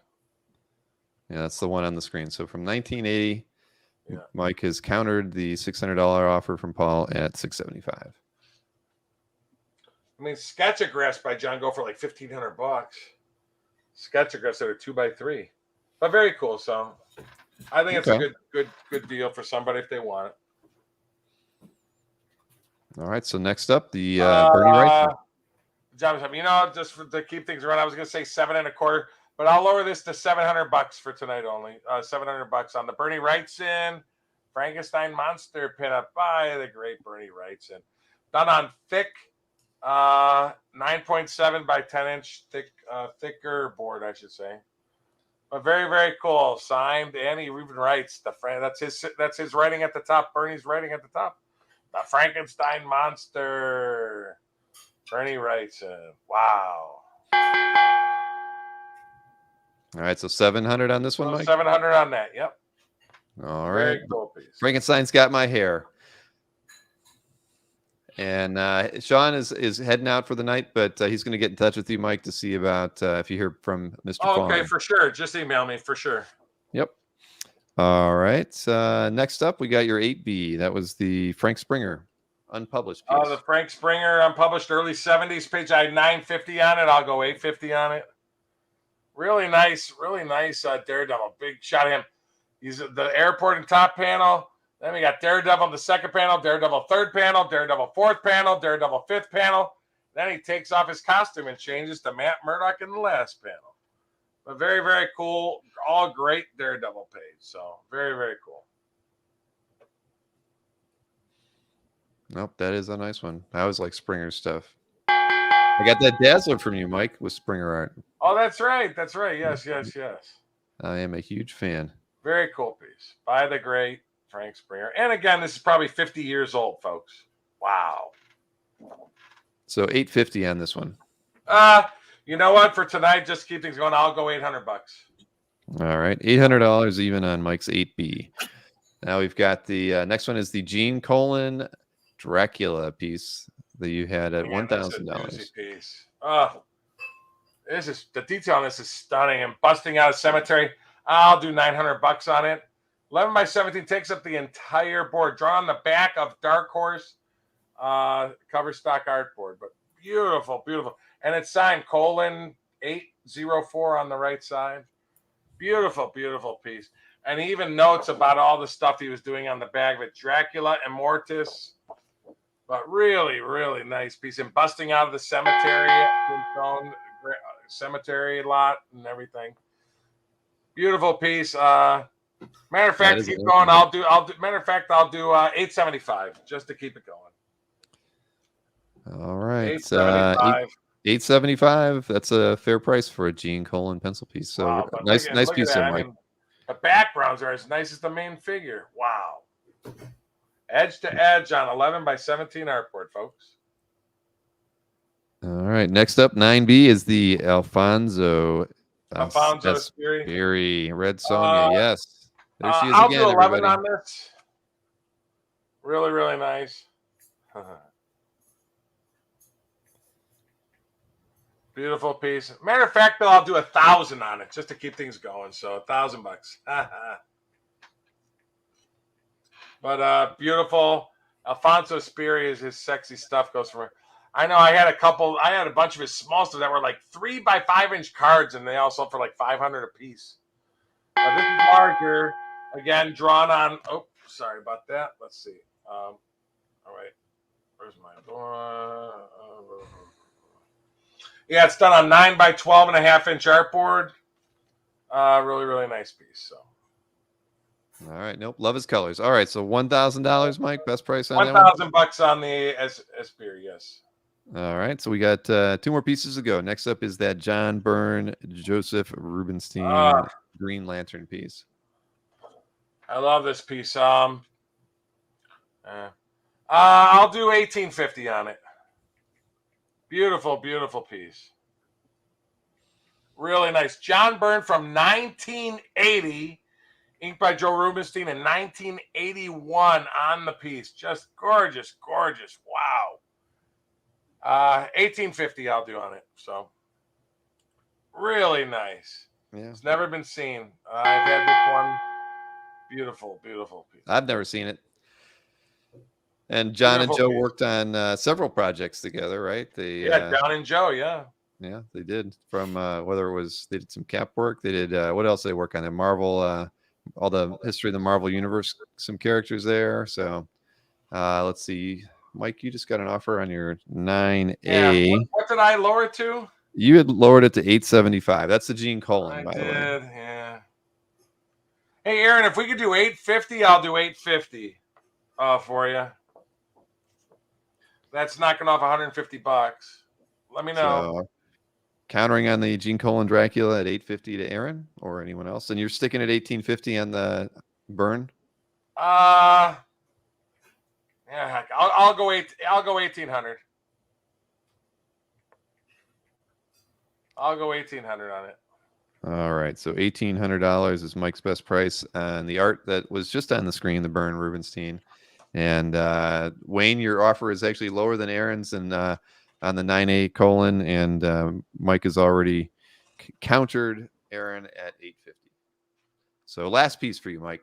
that's the one on the screen. So from 1980, yeah. Mike has countered the $600 offer from Paul at $675. I mean, Sketchographs by John go for like $1,500. Sketchographs that are 2x3, but very cool. So I think it's a good deal for somebody if they want it. All right. So next up, the Bernie Wright. You know, to keep things around, I was gonna say 7.25, but I'll lower this to $700 for tonight only. $700 on the Bernie Wrightson Frankenstein Monster pinup by the great Bernie Wrightson. Done on thick 9.7 by 10-inch thicker board, I should say. But very, very cool. Signed, and he even writes that's his writing at the top. Bernie's writing at the top. The Frankenstein Monster. Bernie Wrightson. Wow. All right, so 700 on this one, Mike. 700 on that. Yep. All Very right. cool piece. Frankenstein's got my hair. And Sean is heading out for the night, but he's going to get in touch with you, Mike, to see about if you hear from Mr. Oh, okay, Fawn. for sure. Just email me for sure. Yep. All right. Next up, we got your 8B. That was the Frank Springer unpublished piece. The Frank Springer unpublished early 70s page. I had 950 on it. I'll go 850 on it. Really nice Daredevil. Big shot of him. He's at the airport and top panel. Then we got Daredevil in the second panel, Daredevil third panel, Daredevil fourth panel, Daredevil fifth panel. Then he takes off his costume and changes to Matt Murdock in the last panel. But very, very cool. All great Daredevil page. So very, very cool. Nope, that is a nice one. I always like Springer stuff. I got that Dazzler from you, Mike, with Springer art. Oh, that's right. That's right. Yes. I am a huge fan. Very cool piece by the great Frank Springer. And again, this is probably 50 years old, folks. Wow. So 850 on this one. You know what? For tonight, just to keep things going, I'll go $800. All right, $800 even on Mike's 8B. Now we've got the next one is the Gene Colan Dracula piece that you had at $1,000. Piece. This is the detail on this is stunning. And busting out a cemetery. I'll do $900 on it. 11 by 17 takes up the entire board. Drawn on the back of Dark Horse cover stock artboard. But beautiful, beautiful. And it's signed Colin 804 on the right side. Beautiful, beautiful piece. And he even notes about all the stuff he was doing on the back of it. Dracula Immortus. But really, really nice piece. And busting out of the cemetery lot and everything. Beautiful piece. Matter of fact, keep going. I'll do. Matter of fact, I'll do 875 just to keep it going. All right, 875. 875. That's a fair price for a Gene Colan pencil piece. So wow, nice piece there, Mike. The backgrounds are as nice as the main figure. Wow. Edge to edge on 11 by 17 artboard, folks. All right. Next up, 9B is the Alfonso Sperry Red Sonja. Yes. There she is I'll again, do 11 everybody. on this. Really, really nice. Beautiful piece. Matter of fact, though, I'll do 1,000 on it just to keep things going. So $1,000. But beautiful. Alfonso Sperry is his sexy stuff goes from. I know I had a bunch of his small stuff that were like 3 by 5 inch cards, and they all sold for like $500 a piece. This is larger, again, drawn on. Oh, sorry about that. Let's see. All right, where's my door? Yeah, it's done on 9 by 12.5 inch artboard. Really, really nice piece. So. All right. Nope. Love his colors. All right. So $1,000, Mike. Best price on that one. $1,000 on the Spear. Yes. All right. So we got 2 more pieces to go. Next up is that John Byrne, Joseph Rubinstein Green Lantern piece. I love this piece. I'll do $1,850 on it. Beautiful, beautiful piece. Really nice. John Byrne from 1980. Inked by Joe Rubinstein in 1981 on the piece. Just gorgeous, gorgeous. Wow. $1,850 I'll do on it. So really nice. Yeah. It's never been seen. I've had this one. Beautiful, beautiful piece. I've never seen it. And John and Joe worked on several projects together, right? John and Joe, yeah. Yeah, they did. From whether it was they did some cap work, they did what else did they work on? Their Marvel all the history of the Marvel universe, some characters there. So let's see. Mike, you just got an offer on your 9A. Yeah. What did I lower it to? You had lowered it to 875. That's the Gene Colan, by the way. Yeah. Hey, Aaron, if we could do 850, I'll do 850 for you. That's knocking off $150. Let me know. So, countering on the Gene Colan Dracula at 850 to Aaron or anyone else, and you're sticking at 1850 on the burn. Yeah, I'll go 1800. I'll go 1800 on it. All right, so $1,800 is Mike's best price on the art that was just on the screen, the Burn Rubenstein. And Wayne, your offer is actually lower than Aaron's, and on the 9A Colon, and Mike has already countered Aaron at 850. So last piece for you, Mike.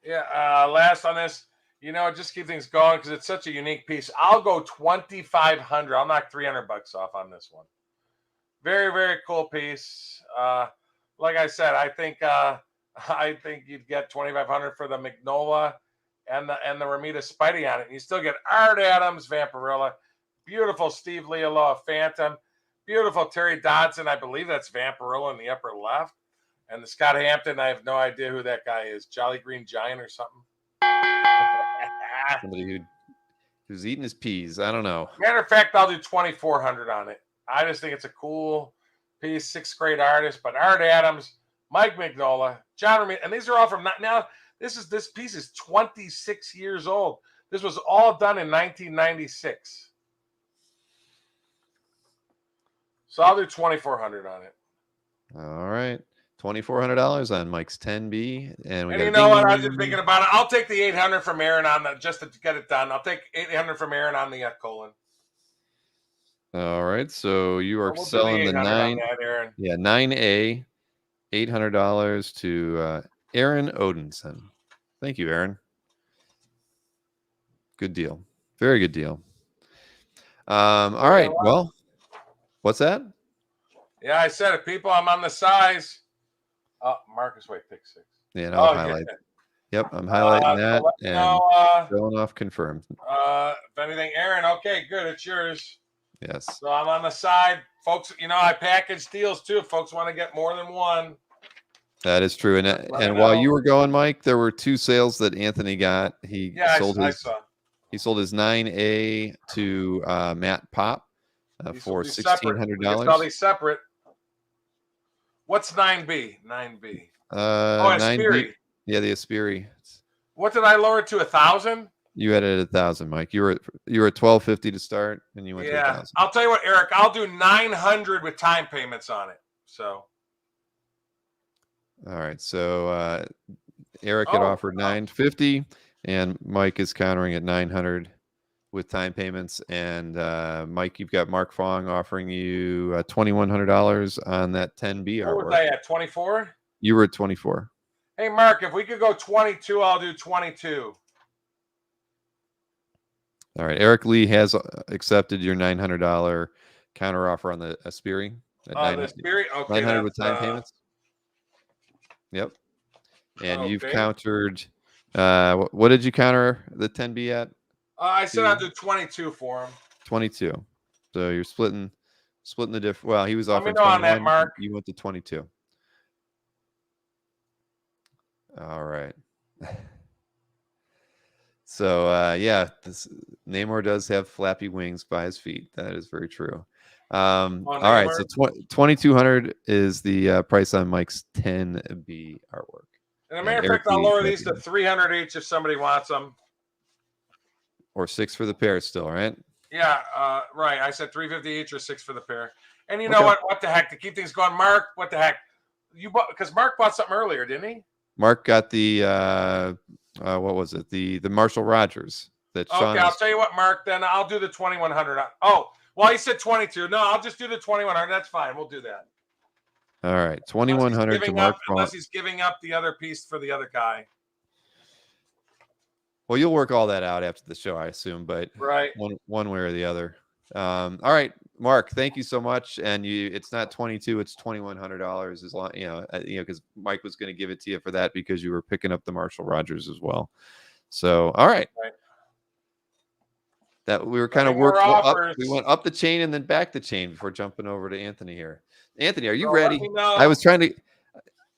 Yeah, last on this. Just keep things going because it's such a unique piece. I'll go 2,500. I'll knock $300 off on this one. Very, very cool piece. Like I said, I think you'd get 2,500 for the Magnola and the Ramita Spidey on it. You still get Art Adams, Vampirilla, beautiful Steve Lealoa, Phantom, beautiful Terry Dodson. I believe that's Vampirilla in the upper left, and the Scott Hampton. I have no idea who that guy is. Jolly Green Giant or something. Somebody who's eating his peas. I don't know. Matter of fact, I'll do 2,400 on it. I just think it's a cool piece, 6th grade artist. But Art Adams, Mike Mignola, John Ramirez, and these are all from now. This piece is 26 years old. This was all done in 1996. So I'll do 2,400 on it. All right, $2,400 on Mike's 10B, and you know what? I was just thinking about it. I'll take the 800 from Aaron on that just to get it done. I'll take 800 from Aaron on the colon. All right, so you are selling the 9A, $800 to Aaron Odinson. Thank you, Aaron. Good deal. Very good deal. All right. Well, what's that? Yeah, I said it. People, I'm on the size. Marcus, wait, pick 6. Yeah, I'll highlight. Yep, I'm highlighting that and showing off confirmed. If anything, Aaron, okay, good. It's yours. Yes. So I'm on the side. Folks, I package deals too if folks want to get more than one. That is true. And while you were going, Mike, there were 2 sales that Anthony got. He sold his 9A to Matt Pop for $1,600. I'll be separate. What's 9B? 9B. Aspiri. Yeah, the Aspiri. What did I lower it to? 1,000? You had it at 1,000, Mike. You were at 1,250 to start, and you went to 1,000. I'll tell you what, Eric. I'll do 900 with time payments on it. So. All right. So Eric had offered 950, and Mike is countering at 900 with time payments. And Mike, you've got Mark Fong offering you $2,100 on that 10B artwork. What was I at? 24? You were at 24. Hey, Mark, if we could go 22, I'll do 22. All right. Eric Lee has accepted your $900 counter offer on the Aspiri. The Aspiri? Okay. 900 with time payments. Yep. And you've countered. What did you counter the 10B at? I said I'd do 22 for him. 22. So you're splitting the diff. Well, he was offering 21. On that, Mark. You went to 22. All right. So yeah, Namor does have flappy wings by his feet. That is very true. All right, so 2,200 is the price on Mike's 10B artwork. And a matter of fact, I'll lower these to 300 each if somebody wants them. Or 6 for the pair still, right? Yeah, right. I said 350 each or 6 for the pair. And you know what? What the heck? To keep things going, Mark, what the heck? You bought, because Mark bought something earlier, didn't he? Mark got the what was it? The Marshall Rogers that Sean I'll tell you what, Mark, then I'll do the 2,100. Oh, well, he said 22. No, I'll just do the 2,100. That's fine. We'll do that. All right, 2,100 to Mark. Unless he's giving up the other piece for the other guy. Well, you'll work all that out after the show, I assume, but right, one way or the other. All right, Mark, thank you so much. And it's not 22, it's $2,100 as long, because Mike was going to give it to you for that because you were picking up the Marshall Rogers as well. So, all right. that we were kind of More working up. offers. We went up the chain and then back the chain before jumping over to Anthony here. Anthony, are you Oh, ready? let me know. I was trying to,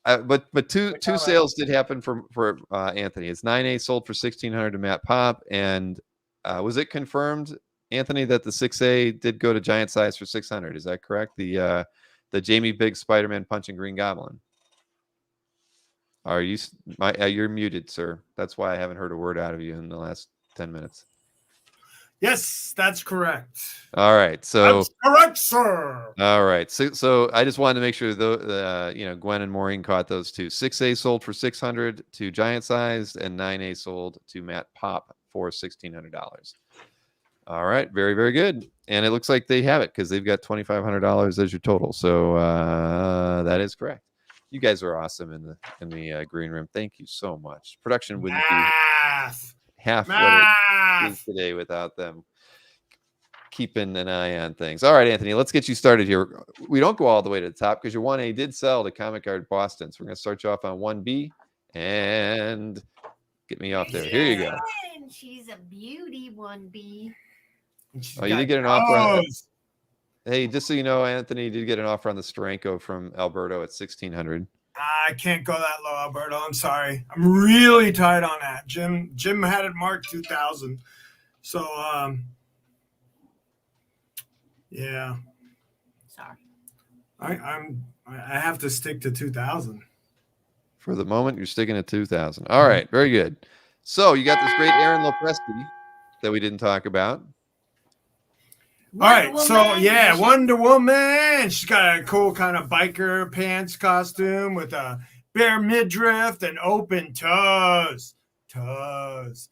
but two comment. sales did happen for Anthony. It's 9A sold for 1,600 to Matt Pop, and was it confirmed, Anthony, that the 6A did go to giant size for 600? Is that correct? The Jamie Biggs Spider-Man punching Green Goblin. Are you? You're muted, sir. That's why I haven't heard a word out of you in the last 10 minutes. Yes, that's correct. All right, so That's correct, sir. all right, so I just wanted to make sure Gwen and Maureen caught those two. 6A sold for 600 to giant sized, and 9A sold to Matt Pop for $1,600. All right, very, very good. And it looks like they have it because they've got $2,500 as your total. So that is correct. You guys are awesome in the green room. Thank you so much. Production wouldn't be half what it is today without them keeping an eye on things. All right, Anthony, let's get you started here. We don't go all the way to the top because your 1A did sell to Comic Guard Boston. So we're going to start you off on 1B and get me off there. Here you go. And she's a beauty, 1B. Oh, you did get an offer on. Hey, just so you know, Anthony did get an offer on the Steranko from Alberto at 1,600. I can't go that low, Alberto. I'm sorry. I'm really tight on that. Jim had it marked 2,000. So, yeah. Sorry. I have to stick to 2,000. For the moment, you're sticking at 2,000. All right, very good. So you got this great Aaron Lopresti that we didn't talk about. All right, so yeah, Wonder Woman. She's got a cool kind of biker pants costume with a bare midriff and open toes. Toes.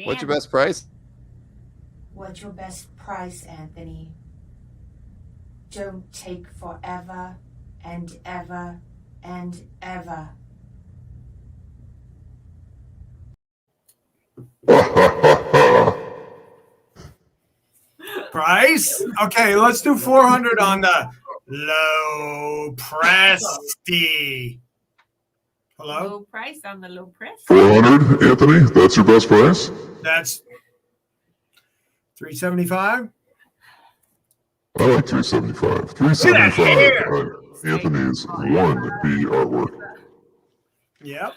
What's your best price? What's your best price, Anthony? Don't take forever and ever and ever. Price? Okay, let's do 400 on the low presti. Hello? Low price on the low press. 400, Anthony? That's your best price? That's 375. I like 375. 375 on Anthony's 1B artwork. Yep.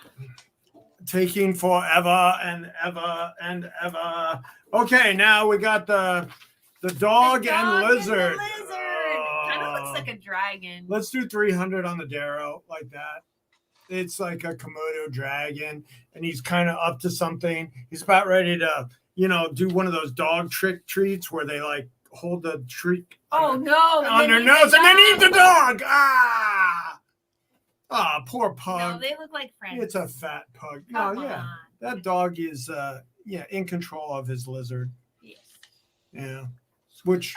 Taking forever and ever and ever. Okay, now we got the dog and lizard. Kind of looks like a dragon. Let's do 300 on the Darrow like that. It's like a Komodo dragon, and he's kind of up to something. He's about ready to, do one of those dog trick treats where they like hold the treat on their nose and then eat the dog. Poor pug. No, they look like friends. It's a fat pug. Come No, yeah. on. That dog is in control of his lizard. Yes. Yeah. Which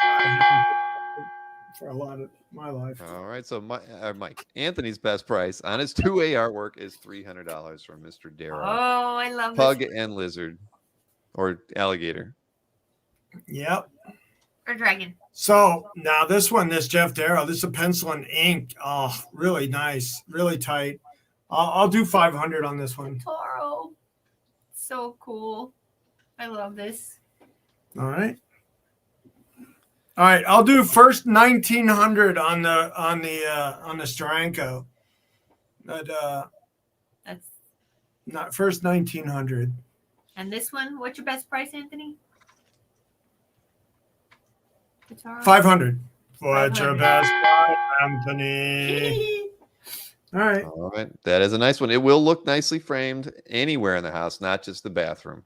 for a lot of my life. All right, so Mike, Anthony's best price on his 2A artwork is $300 from Mr. Darrow. Oh, I love Pug this. and lizard, or alligator. Yep. Or dragon. So now this Jeff Darrow, this is a pencil and ink. Oh, really nice, really tight. I'll do 500 on this one. Toro. So cool. I love this. All right. I'll do first 1,900 on the Steranko. But That's not first 1,900. And this one, what's your best price, Anthony? Guitar. 500. What's your best price, Anthony? All right. All right, that is a nice one. It will look nicely framed anywhere in the house, not just the bathroom.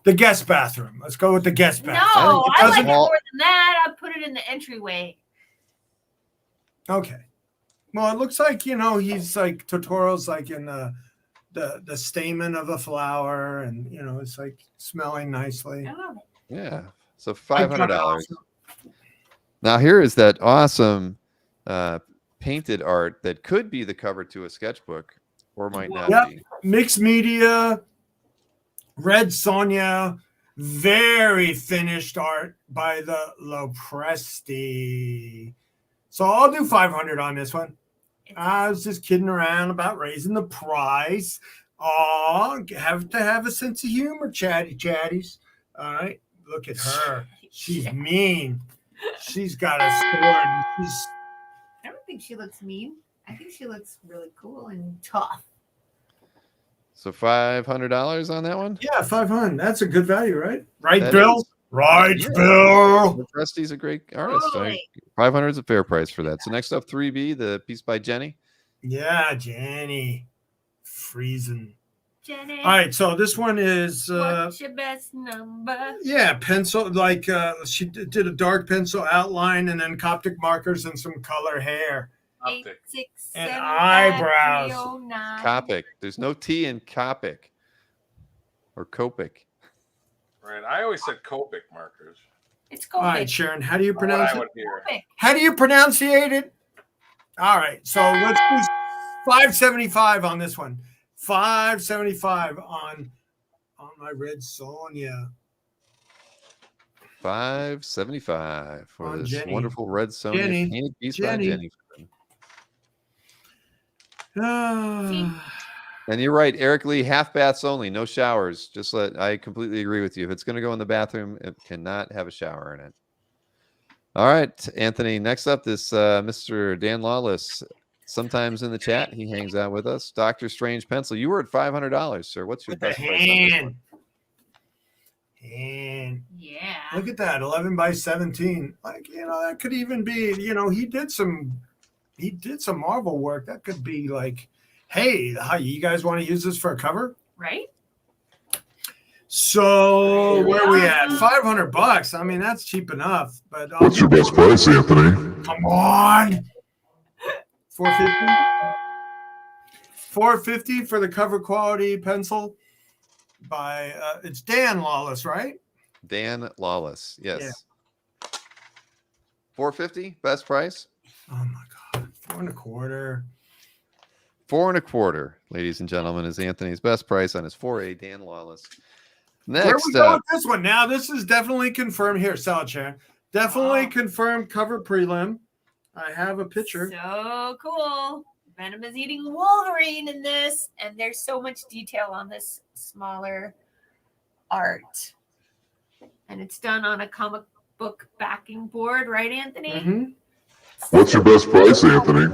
The guest bathroom. Let's go with the guest bathroom. No, I like it more than that. I'd put it in the entryway. Okay. Well, it looks like, he's like Totoro's like in the stamen of a flower, and it's like smelling nicely. I love it. Yeah. So $500. Now here is that awesome painted art that could be the cover to a sketchbook or might not be. Mixed media, Red Sonja, very finished art by the Lopresti. So I'll do 500 on this one. I was just kidding around about raising the price. Oh, have to have a sense of humor, chatties. All right. Look at her. She's mean. She's got a sword. She's I don't think she looks mean. I think she looks really cool and tough. So $500 on that one. yeah, 500. That's a good value, right? Right, That Bill? is. Right, Yeah. Bill. Rusty's a great artist. Totally. 500 is a fair price for that. So next up, 3B, the piece by Jenny. Yeah, Jenny. Freezing. Jenny. All right, so this one is What's your best number? yeah, pencil, like she did a dark pencil outline and then Coptic markers and some color hair. 8, 6, And 7, eyebrows. 309. Copic. There's no T in Copic or Copic. Right. I always said Copic markers. It's All Copic. right, Sharon, how do you What pronounce I it? would hear. Copic. How do you pronunciate it? All right, so let's do 575 on this one. 575 on my red Sonia. 575 for On this Jenny. wonderful red Sony Jenny. painted piece Jenny. by Jenny. Ah. And you're right, Eric Lee, half baths only, no showers. I completely agree with you. If it's going to go in the bathroom, it cannot have a shower in it. All right, Anthony, next up, this Mr. Dan Lawless. Sometimes in the chat, he hangs out with us. Dr. Strange Pencil. You were at $500, sir. What's your With the best price on this hand. one? And Yeah. look at that, 11 by 17. Like, that could even be, he did some Marvel work. That could be like, hey, how you guys want to use this for a cover? Right? So where are we at? $500. I mean, that's cheap enough. But What's your best price, Anthony? come on. 450. 450 for the cover quality pencil by it's Dan Lawless, right? Dan Lawless, yes. Yeah. 450 best price. Oh my God, 4.25. 4.25, ladies and gentlemen, is Anthony's best price on his 4A Dan Lawless. Where Next we go up, with this one? Now this is definitely confirmed here, Salad Sharon. Definitely confirmed cover prelim. I have a picture. So cool. Venom is eating Wolverine in this, and there's so much detail on this smaller art. And it's done on a comic book backing board, right, Anthony? Mm-hmm. What's your best price, Anthony?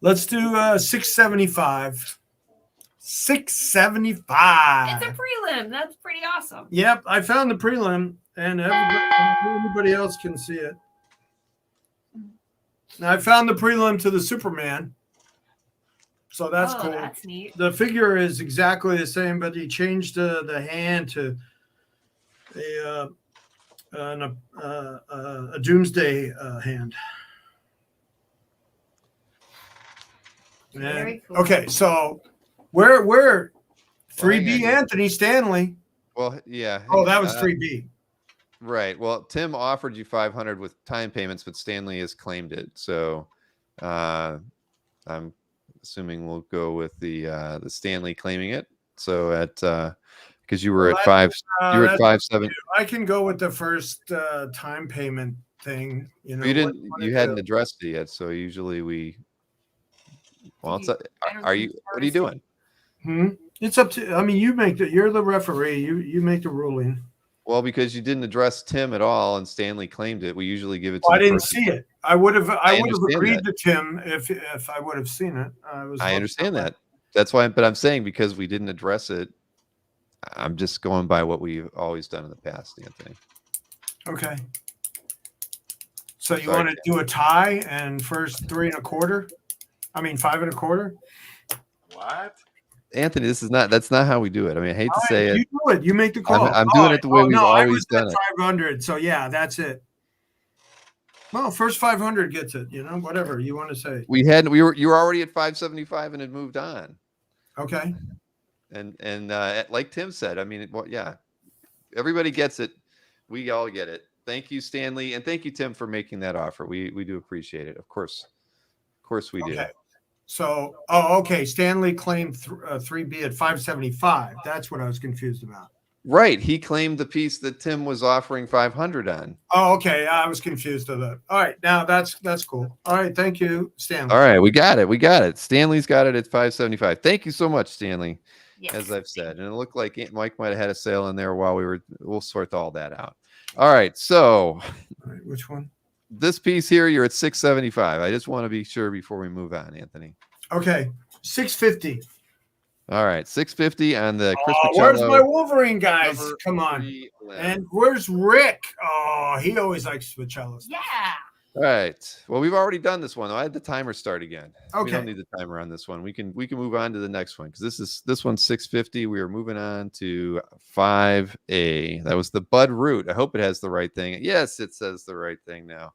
Let's do 675. 675. It's a prelim. That's pretty awesome. Yep, I found the prelim, and everybody else can see it. Now I found the prelim to the Superman, so that's cool. That's neat. The figure is exactly the same, but he changed the hand to a Doomsday hand. Very cool. Okay, so where 3B hang on. Anthony Stanley. well, yeah. Oh, that was 3B. Right. Well, Tim offered you 500 with time payments, but Stanley has claimed it. So I'm assuming we'll go with the Stanley claiming it. So at because you were at you were at 5.7. I can go with the first time payment thing. You You hadn't addressed it yet, so usually we. Well, what are you doing? It's up to. I mean, you're the referee. You make the ruling. Well, because you didn't address Tim at all, and Stanley claimed it. We usually give it to. I didn't see it. I would have understand agreed that. to Tim if I would have seen it. I understand that. That's why, but I'm saying because we didn't address it, I'm just going by what we've always done in the past, Anthony. Okay. So you Sorry, want to do a tie and first 3.25? I mean 5.25. What? Anthony, that's not how we do it. I mean, I hate to say You it. do it. You make the call. I'm doing it the way we've I always was done at it. 500. So yeah, that's it. Well, first 500 gets it. Whatever you want to say. You were already at 575 and had moved on. Okay. And like Tim said, I mean, yeah, everybody gets it. We all get it. Thank you, Stanley, and thank you, Tim, for making that offer. We do appreciate it. Of course we do. Okay. So, okay. Stanley claimed 3B at 575. That's what I was confused about. Right. He claimed the piece that Tim was offering 500 on. Oh, okay. I was confused of that. All right. Now that's cool. All right. Thank you, Stanley. All right. We got it. Stanley's got it at 575. Thank you so much, Stanley. Yes. as I've said. And it looked like Mike might have had a sale in there while we'll sort all that out. All right. So All right, which one? this piece here, you're at 675. I just want to be sure before we move on, Anthony. Okay, 650. All right, 650 on the Chris Where's Michello my Wolverine guys? cover Come on. prelim. And where's Rick? Oh, he always likes Michello. Yeah. All right. Well, we've already done this one. I had the timer start again. We Okay. don't need the timer on this one. We can move on to the next one because this one's 650. We are moving on to 5A. That was the Bud Root. I hope it has the right thing. Yes, it says the right thing now.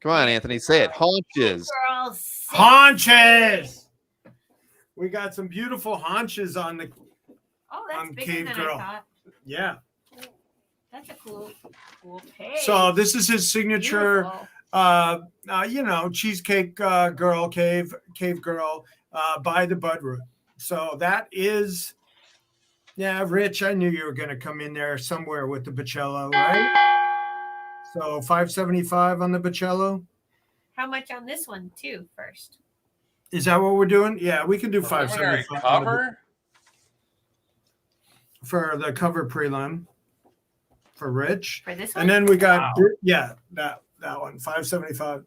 Come on, Anthony, say it. Haunches. Girls. Haunches. We got some beautiful haunches on the Oh, that's on bigger Cave than Girl. I thought. Yeah. That's a cool page. So this is his signature Beautiful. cheesecake girl, cave girl, by the Bud Root. So that is, yeah, Rich, I knew you were going to come in there somewhere with the Bocello, right? So 575 on the Bocello. How much on this one too? First. Is that what we're doing? Yeah, we can do Preliminary 575 on the- cover. for the cover prelim for Rich. For this one. And then we got, Wow. yeah, that one, 575.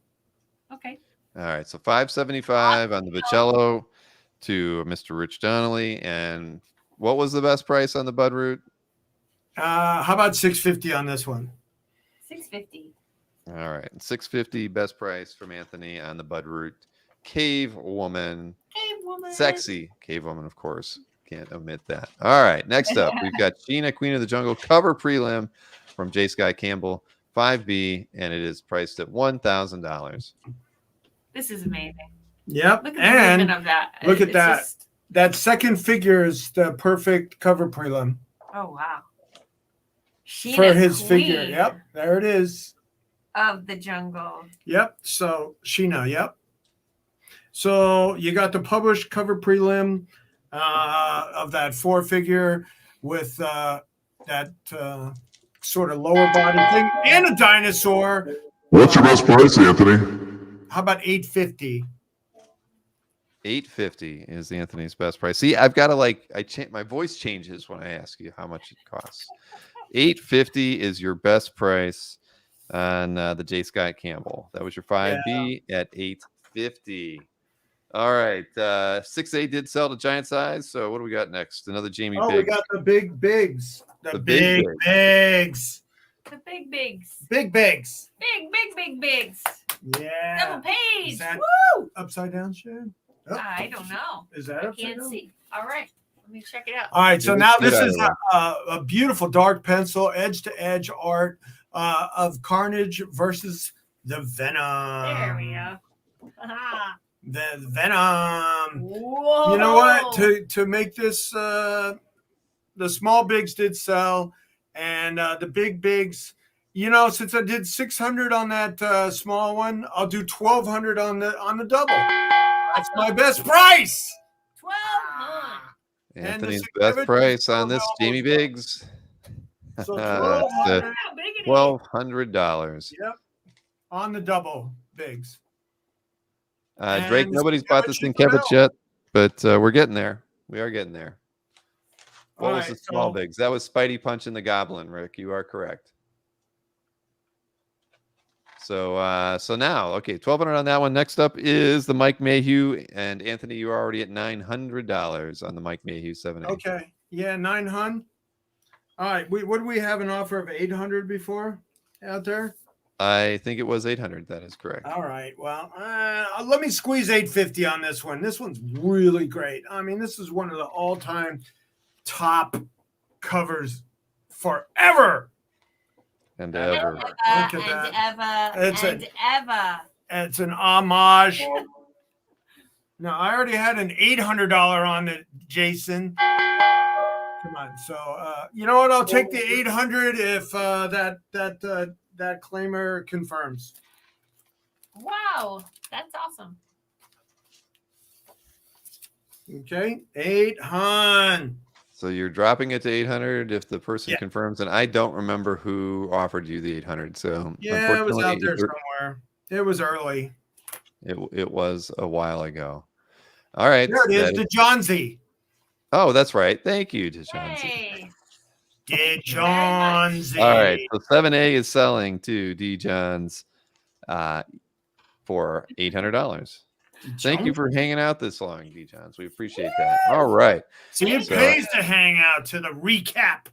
Okay. All right, so 575 on the Bocello to Mr. Rich Donnelly. And what was the best price on the Bud Root? How about 650 on this one? 650. All right, 650 best price from Anthony on the Bud Root. Cave Woman. Cave woman. Sexy Cave Woman, of course. Can't omit that. All right, next up, we've got Sheena, Queen of the Jungle, cover prelim from J. Sky Campbell, 5B, and it is priced at $1,000. This is amazing. Yep. Look at the And movement of that. look at It's that. just- That second figure is the perfect cover prelim oh wow. Sheena, for his figure. queen Yep. There it is. Of the jungle. Yep. So Sheena. Yep. So you got the published cover prelim of that four figure with that sort of lower body thing and a dinosaur. What's your best price, Anthony? How about 850? 850 is Anthony's best price. See, I've got to my voice changes when I ask you how much it costs. 850 is your best price on the J. Scott Campbell. That was your 5B at 850. All right, 6A did sell to giant size. So what do we got next? Another Jamie Oh, Biggs. we got the big bigs. The big big bigs. The big bigs. Big bigs. Big bigs. Yeah. Double page. Is that Woo! upside down, Sharon? Oh, I don't know. is that I upside can't down? see. All right. Let me check it out. All right, so It now looks this good is a beautiful dark pencil, edge to edge art of Carnage versus the Venom. There we go. Aha. The Venom. Whoa. You know what? To make this, the small bigs did sell, and the big bigs. You know, since I did 600 on that small one, I'll do 1,200 on the double. That's my best price. 1200. Anthony's the best 670 price on this almost Jamie Biggs. So That's $1,200. How big it is. $1,200. Yep, on the double bigs. Drake, And nobody's it's bought this in cheaper Kevich now. yet, but we're getting there. We are getting there. What All was right, the small so- bigs? That was Spidey punching the Goblin, Rick. You are correct. So now, okay, 1,200 on that one. Next up is the Mike Mayhew, and Anthony, you are already at $900 on the Mike Mayhew 7A. Okay, yeah, 900. All right, what do we have an offer of 800 before out there? I think it was 800. That is correct. All right, well, let me squeeze 850 on this one. This one's really great. I mean, this is one of the all-time top covers forever. And ever. Look at and that. ever. It's and ever. It's an homage. Now, I already had an $800 on it, Jason. Come on. So, you know what? I'll take the 800 if that claimer confirms. Wow. That's awesome. Okay. 800. So you're dropping it to 800 if the person confirms, and I don't remember who offered you the 800. So Yeah, it was out there unfortunately, somewhere. It was early. it was a while ago. All right. There it is, that the John Z. Oh, that's right. Thank you, DeJohn. Hey. DeJohn. All right. So 7A is selling to DeJohn's for $800. Thank you for hanging out this long, DeJohns. We appreciate that. All right. See, it pays to hang out to the recap.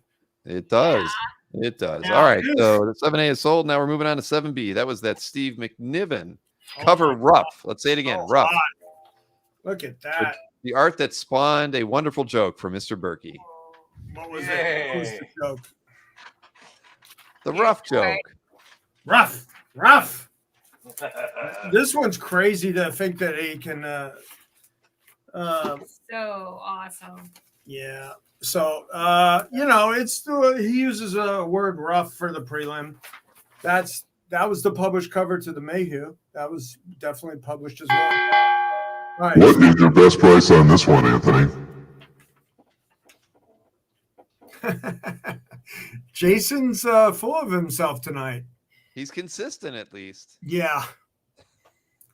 It does. It does. Now, All right. So the 7A is sold. Now we're moving on to 7B. That was that Steve McNiven cover rough. Let's say it again. Rough. Hot. Look at that. The art that spawned a wonderful joke from Mr. Berkey. What was it? What was the joke? The rough joke. Rough. This one's crazy to think that he can. So awesome. Yeah. So it's he uses a word rough for the prelim. That was the published cover to the Mayhew. That was definitely published as well. All right. What is your best price on this one, Anthony? Jason's full of himself tonight. He's consistent at least. Yeah.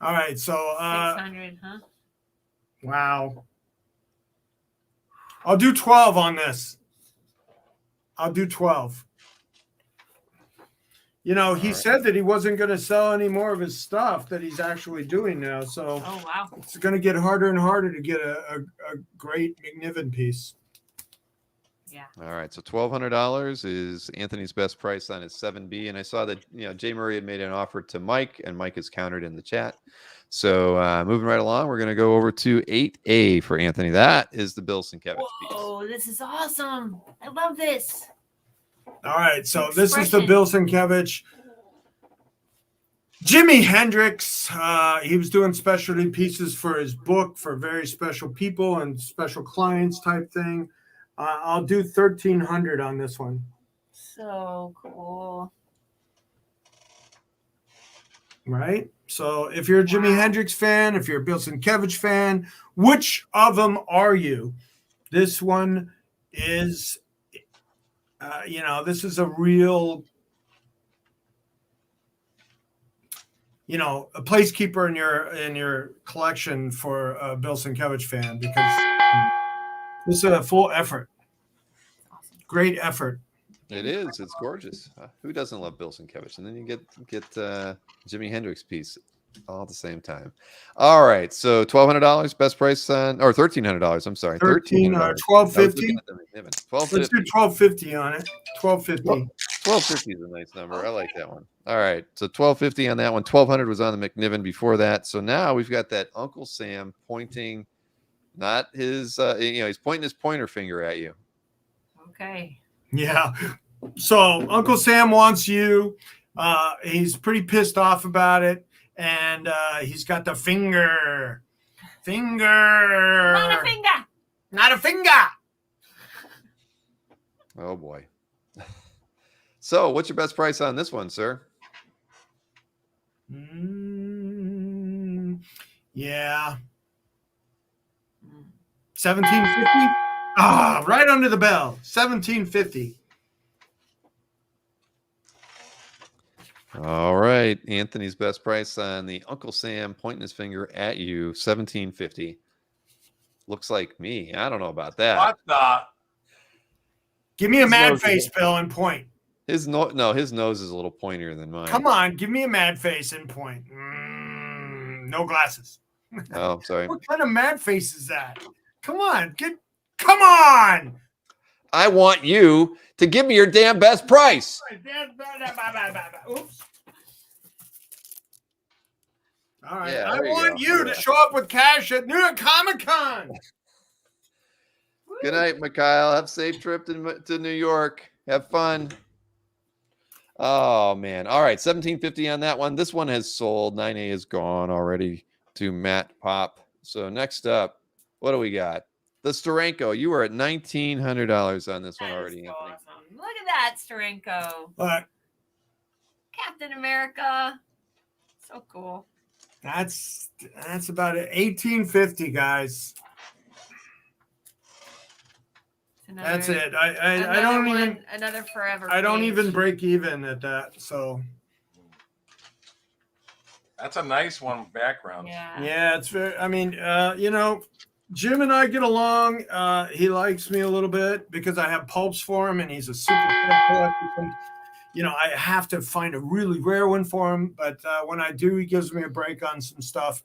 All right. So 600, huh? wow. I'll do 12 on this. I'll do 12. He said that he wasn't going to sell any more of his stuff that he's actually doing now. So Oh wow. it's going to get harder and harder to get a great McNiven piece. Yeah. All right. So $1,200 is Anthony's best price on his 7B. And I saw that, Jay Murray had made an offer to Mike, and Mike has countered in the chat. So moving right along, we're going to go over to 8A for Anthony. That is the Bill Sienkiewicz piece. Oh, this is awesome. I love this. All right, so this is the Bill Sienkiewicz. Jimi Hendrix, he was doing specialty pieces for his book for very special people and special clients type thing. I'll do 1,300 on this one. So cool. Right? So if you're a Jimi Hendrix fan, if you're a Bill Sienkiewicz fan, which of them are you? This one is, this is a real, a placekeeper in your collection for a Bill Sienkiewicz fan, because this is a full effort. Great effort. It is. It's gorgeous. Who doesn't love Bill Sienkiewicz? And then you get Jimi Hendrix piece all at the same time. All right. So $1,200 best price on, or $1,300. I'm sorry. $1,300. $1,250. Let's do $1,250 on it. $1,250. $1,250 is a nice number. I like that one. All right. So $1,250 on that one. $1,200 was on the McNiven before that. So now we've got that Uncle Sam pointing, not his, he's pointing his pointer finger at you. Okay. Yeah. So Uncle Sam wants you. He's pretty pissed off about it. And he's got the finger. Not a finger. Not a finger. Oh, boy. So what's your best price on this one, sir? Yeah. 1750. Right under the bell. 1750. All right. Anthony's best price on the Uncle Sam pointing his finger at you, 1750. Looks like me. I don't know about that. What the? Give me a mad face, Bill, and point. His nose is a little pointier than mine. Come on, give me a mad face and point. No glasses. Oh, I'm sorry. What kind of mad face is that? Come on, come on. I want you to give me your damn best price. Oops. All right. Yeah, I want you to show up with cash at New York Comic-Con. Good night, Mikhail. Have a safe trip to New York. Have fun. Oh, man. All right. 1750 on that one. This one has sold. 9A is gone already to Matt Pop. So next up, what do we got? The Steranko. You were at $1,900 on this one already, So Anthony. awesome. Look at that, Steranko. But Captain America. So cool. that's about it. 1850, guys. That's it. I don't even another forever. I don't page. even break even at that. So That's a nice one background. Yeah. yeah, it's very. I mean, Jim and I get along. He likes me a little bit because I have pulps for him, and he's a super collector. You know, I have to find a really rare one for him, but when I do, he gives me a break on some stuff.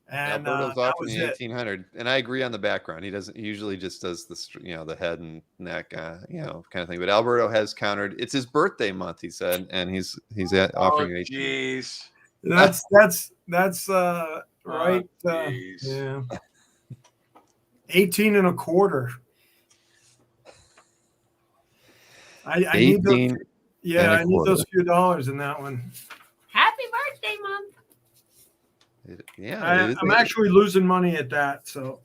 And Alberto's that offering was the it. 1800, and I agree on the background. He doesn't he usually just does the head and neck, kind of thing. But Alberto has countered. It's his birthday month, he said, and he's offering you 18. Jeez. That's right. Jeez. Yeah. 18 and a quarter. I need those. 18 Yeah, and a I need quarter. those few dollars in that one. Happy birthday, Mom. I'm actually losing money at that. So,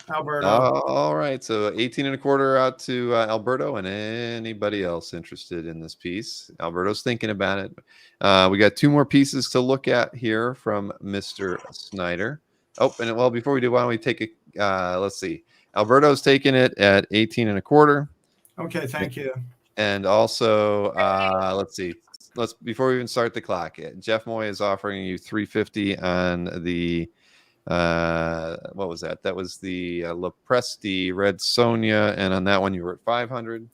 Alberto. All right, so 18 and a quarter out to Alberto, and anybody else interested in this piece. Alberto's thinking about it. We got 2 more pieces to look at here from Mr. Snyder. Oh, and well, before we do, why don't we take a let's see. Alberto's taking it at 18 and a quarter. Okay, thank you. And also, let's see. Before we even start the clock, Jeff Moy is offering you $350 on the what was that? That was the Lopresti Red Sonia, and on that one you were at 500.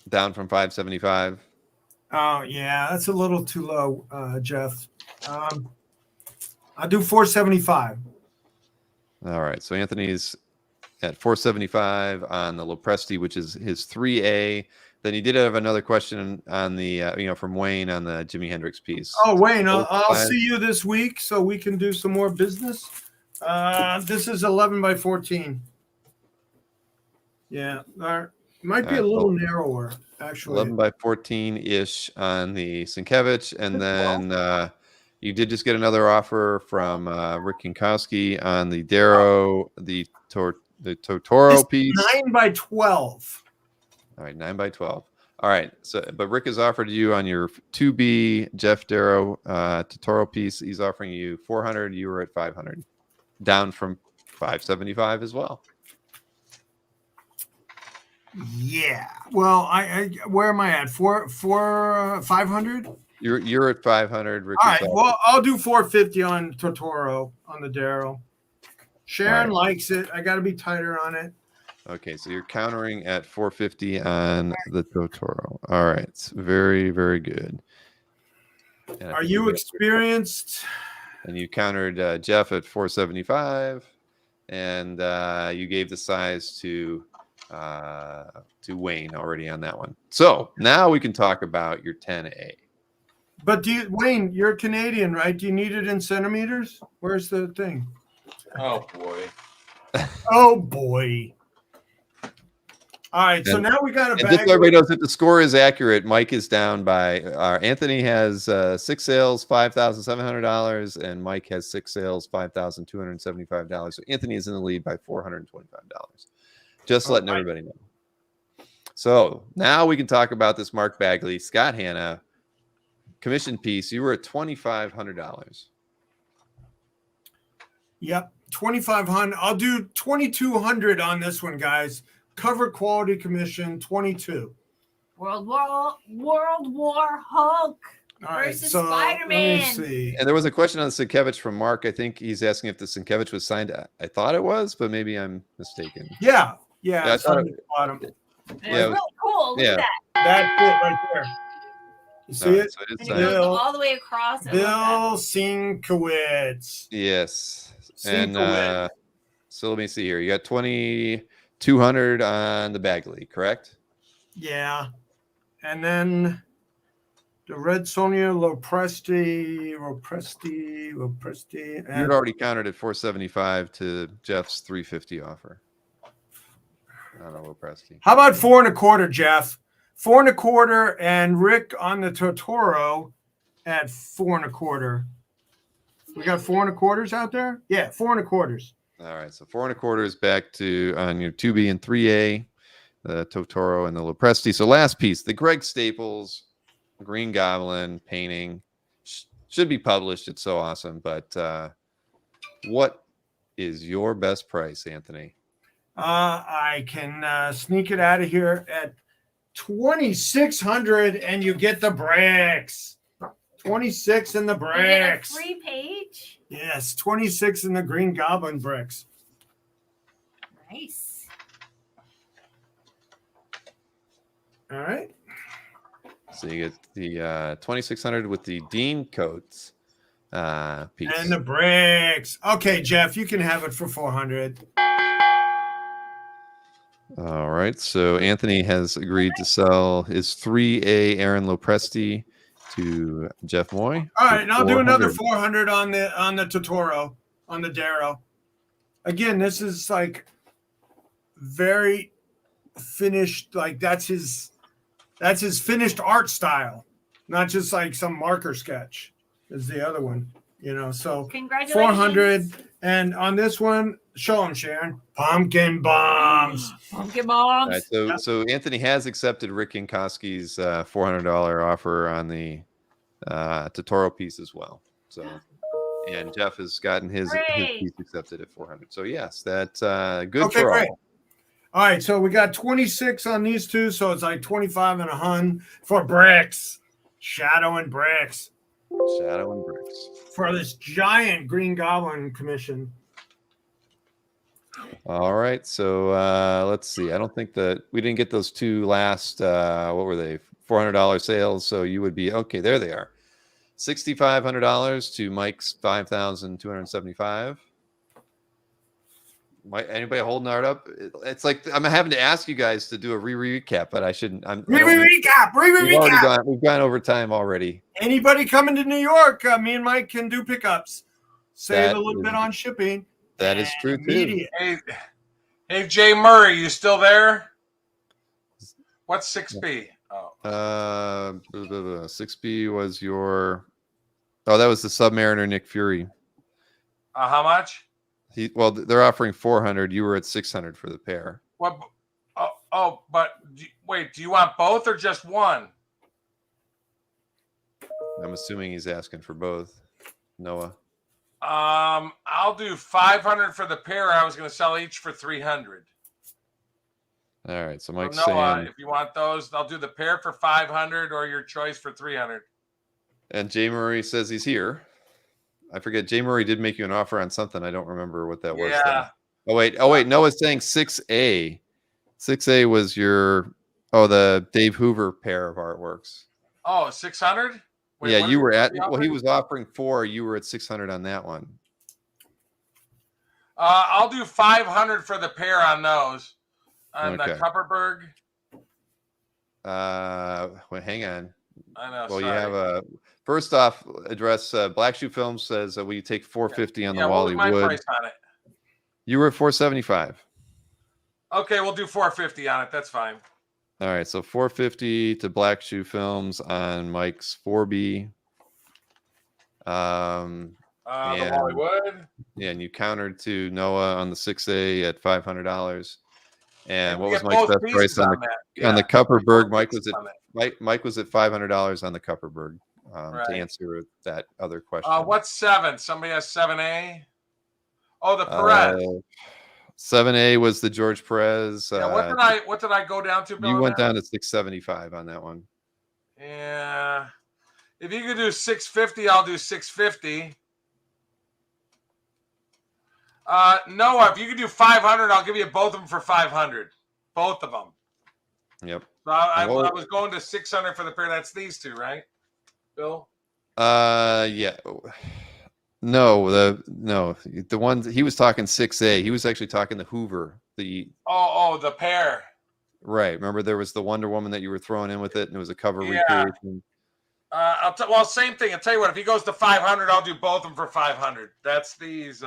Down from 575. Oh yeah, that's a little too low, Jeff. I'll do 475. All right, so Anthony's at 475 on the Lopresti, which is his 3A. Then he did have another question on the from Wayne on the Jimi Hendrix piece. Oh, Wayne, I'll see you this week so we can do some more business. This is 11 by 14. Yeah, might be a little narrower, actually. 11 by 14-ish on the Sienkiewicz. And then you did just get another offer from Rick Kinkowski on the Darrow, the Totoro piece. 9 by 12. All right, 9 by 12. All right. So, but Rick has offered you on your 2B Jeff Darrow Totoro piece. He's offering you 400. You were at 500, down from 575 as well. Yeah. Well, I where am I at? 500. You're at 500. Rick. All right. Well, I'll do 450 on Totoro on the Darrow. Sharon likes it. I got to be tighter on it. Okay, so you're countering at 450 on the Totoro. All right, it's very, very good. Are you experienced? And you countered Jeff at 475, and you gave the size to Wayne already on that one. So now we can talk about your 10A. But Wayne, you're Canadian, right? Do you need it in centimeters? Where's the thing? Oh boy. Oh boy. All right, so now we got a bag. Just so everybody knows that the score is accurate. Mike is down by Anthony has 6 sales, $5,700, and Mike has 6 sales, $5,275. So Anthony is in the lead by $425. Just letting everybody know. So now we can talk about this Mark Bagley, Scott Hanna commission piece. You were at $2,500. Yep, 2,500. I'll do 2,200 on this one, guys. Cover quality commission 22. World War Hulk versus Spider-Man. And there was a question on the Sienkiewicz from Mark. I think he's asking if the Sienkiewicz was signed. I thought it was, but maybe I'm mistaken. Yeah. I thought it, bottom. Yeah, really cool. Look at that. That's it right there. You see it? So it is And it goes all the way across. Bill Sienkiewicz. Yes. And so let me see here. You got 2,200 on the Bagley, correct? Yeah. And then the Red Sonia Lopresti. You had already countered at 475 to Jeff's 350 offer. I don't know, Lopresti. How about 4.25, Jeff? 4.25, and Rick on the Totoro at 4.25. We got 4.25s out there? Yeah, 4.25. All right, so 4.25 is back to on your 2B and 3A, the Totoro and the Lopresti. So last piece, the Greg Staples Green Goblin painting should be published. It's so awesome. But what is your best price, Anthony? I can sneak it out of here at $2,600 and you get the bricks. 26 in the You get a bricks. free page. Yes, 26 in the Green Goblin bricks. Nice. All right. So you get the 2,600 with the Dean coats piece. And the bricks. Okay, Jeff, you can have it for 400. All right. So Anthony has agreed to sell his 3A Aaron Lopresti to Jeff Moy. All right, and I'll do another 400. 400 on the Totoro, on the Darrow. Again, this is like very finished. Like that's his finished art style, not just like some marker sketch. Is the other one, you know? So Congratulations. 400, and on this one, show them, Sharon. Pumpkin bombs. Pumpkin bombs. All right, so Anthony has accepted Rick Yankowski's $400 offer on the Totoro piece as well. So, and Jeff has gotten his piece accepted at 400. So yes, that's good Okay, for great. all. All right, so we got 26 on these two, so it's like 25 and 100 for bricks. Shadow and bricks. Shadow and bricks. For this giant Green Goblin commission. All right, so let's see. I don't think that we didn't get those two last. What were they? $400 sales. So you would be okay. There they are. $6,500 to Mike's 5,275. Anybody holding art up? It's like I'm having to ask you guys to do a recap, but I shouldn't. Recap. We've gone over time already. Anybody coming to New York, me and Mike can do pickups. Save That a little bit on shipping. That is true too. Hey, Jay Murray, you still there? What's 6B? Oh. 6B was your. Oh, that was the Submariner Nick Fury. How much? Well, they're offering 400. You were at 600 for the pair. What? But wait, do you want both or just one? I'm assuming he's asking for both. Noah. I'll do 500 for the pair. I was going to sell each for 300. All right, so Mike's Noah, saying, if you want those, I'll do the pair for 500 or your choice for 300. and Jay Murray says he's here. I forget. Jay Murray did make you an offer on something. I don't remember what that was. Yeah. Oh wait. Noah's saying 6A. 6A was your the Dave Hoover pair of artworks. Oh, 600? Yeah, you were at. Well, he was offering 4. You were at 600 on that one. I'll do 500 for the pair on those. On the Okay. Kupperberg. Wait, hang on. I know. Well, sorry. you have a first off address. Black Shoe Films says will you take 450 on the what Wally was my Wood? price on it? You were at 475. Okay, we'll do 450 on it. That's fine. All right, so 450 to Black Shoe Films on Mike's 4B. The Wally Wood. Yeah, and you countered to Noah on the 6A at $500. And what we was get Mike's both best price pieces on on the that. on the Yeah. Kupperberg? Both Mike was pieces at on that. Mike was at $500 on the Kupperberg. Right. To answer that other question. What's 7? Somebody has 7A. Oh, the Perez. 7A was the George Perez. What did I go down to? Bill, You on went that? down to 675 on that one. Yeah. If you could do 650, I'll do 650. Noah, if you could do 500, I'll give you both of them for 500. Both of them. Yep. So I was going to 600 for the pair. That's these two, right, Bill? Yeah. No, the one he was talking 6A. He was actually talking the Hoover. The pair. Right. Remember there was the Wonder Woman that you were throwing in with it, and it was a cover Yeah. recreation. Same thing. I'll tell you what. If he goes to 500, I'll do both of them for 500. That's these.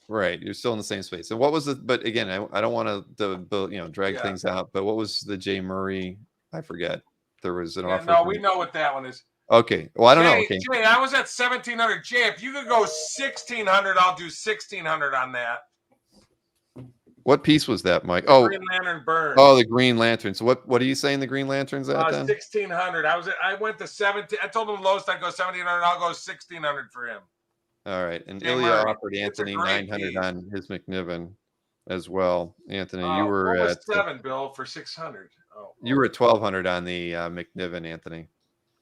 Right. You're still in the same space. And what was the? But again, I don't want to drag things out. But what was the Jay Murray? I forget. There was an offer. No, we know what that one is. Okay. Well, I don't know. Okay. Jay, I was at 1,700. Jay, if you could go 1,600, I'll do 1,600 on that. What piece was that, Mike? Oh, Green Lantern Burn. Oh, the Green Lantern. So what are you saying the Green Lantern's at then? 1,600. I went to 17. I told him the lowest I'd go 1,700. I'll go 1,600 for him. All right. And Jay Ilya Murray. offered It's a Anthony great 900 piece. on his McNiven as well. Anthony, you were what was at 7, Bill, for 600. You were at 1,200 on the McNiven, Anthony.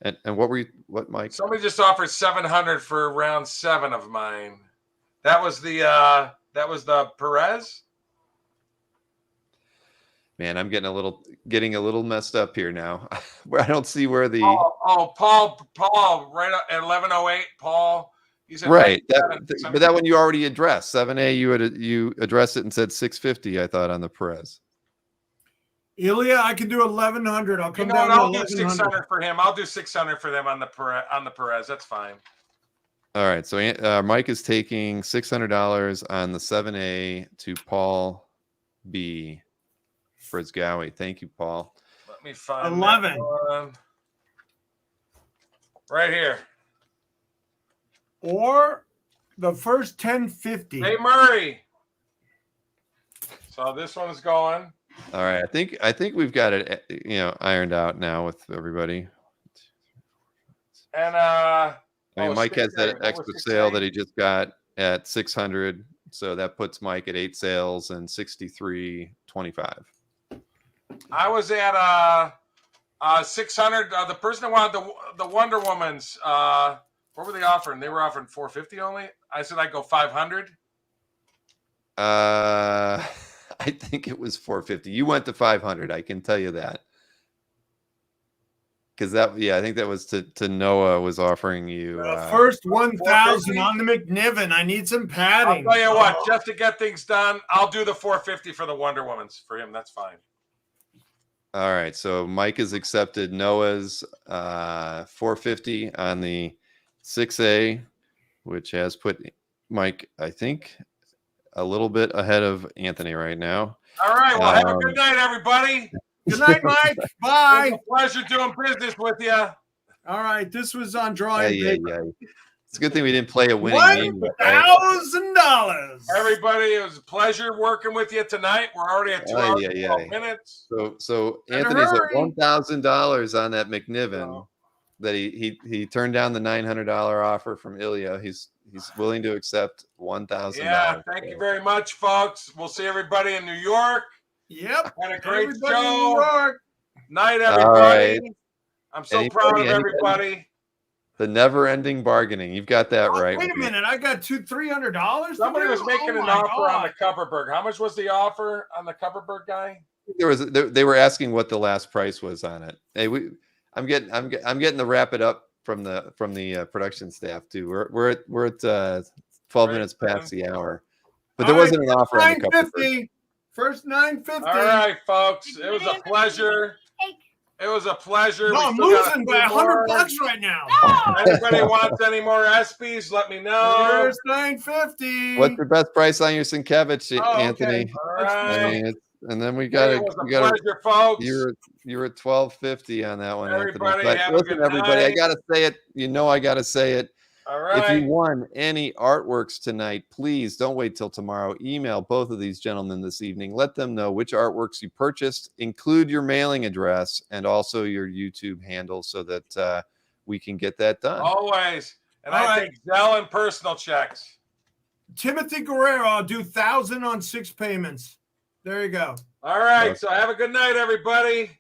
And what, Mike? Somebody just offered 700 for round 7 of mine. That was the Perez. Man, I'm getting a little messed up here now. Where I don't see where the Paul, right at 11:08. Paul, you said right. But that one you already addressed. 7A, you addressed it and said 650. I thought on the Perez. Ilya, I can do 1,100. I'll come down. I'll do 600 for him. I'll do 600 for them on the Perez. That's fine. All right. So Mike is taking $600 on the 7A to Paul B. Frisgowie. Thank you, Paul. Let me find 11. Right here. Or the first 1050. Hey, Murray. So this one's going. All right. I think we've got it, ironed out now with everybody. And Mike has that extra sale that he just got at 600. So that puts Mike at 8 sales and 63.25. I was at 600. The person that wanted the Wonder Woman's, what were they offering? They were offering 450 only. I said I'd go 500. I think it was 450. You went to 500. I can tell you that. Because I think that was to Noah was offering you first 1,000 on the McNiven. I need some padding. I'll tell you what, just to get things done, I'll do the 450 for the Wonder Woman's for him. That's fine. All right, so Mike has accepted Noah's 450 on the 6A, which has put Mike, I think, a little bit ahead of Anthony right now. All right, well, have a good night, everybody. Good night, Mike. Bye. It was a pleasure doing business with you. All right, this was on drawing paper. It's a good thing we didn't play a winning game. $1,000. Everybody, it was a pleasure working with you tonight. We're already at 2 hours and 12 minutes. So Anthony's at $1,000 on that McNiven that he turned down the $900 offer from Ilya. He's willing to accept $1,000. Yeah, thank you very much, folks. We'll see everybody in New York. Yep. Had a great Everybody show. in New York. Night, everybody. Right. I'm so proud of everybody. The never-ending bargaining. You've got that right. Wait a minute. I got $300. Somebody was making an offer on the Coverberg. How much was the offer on the Coverberg guy? They were asking what the last price was on it. Hey, I'm getting to wrap it up from the production staff too. We're at 12 minutes past the hour, but there wasn't an offer on the Coverberg. First 950. All right, folks. It was a pleasure. It was a pleasure. No, I'm losing by $100 right now. Anybody wants any more ESPYs, let me know. There's 950. What's the best price on your Sienkiewicz, Anthony? All right. And then we got it was a pleasure, folks. You're at 1250 on that one, Everybody, Anthony. have a good everybody, I night. gotta say it. I gotta say it. All right. If you won any artworks tonight, please don't wait till tomorrow. Email both of these gentlemen this evening. Let them know which artworks you purchased. Include your mailing address and also your YouTube handle so that we can get that done. Always. And All I right. take Zelle and personal checks. Timothy Guerrero, I'll do 1,000 on 6 payments. There you go. All right. So have a good night, everybody.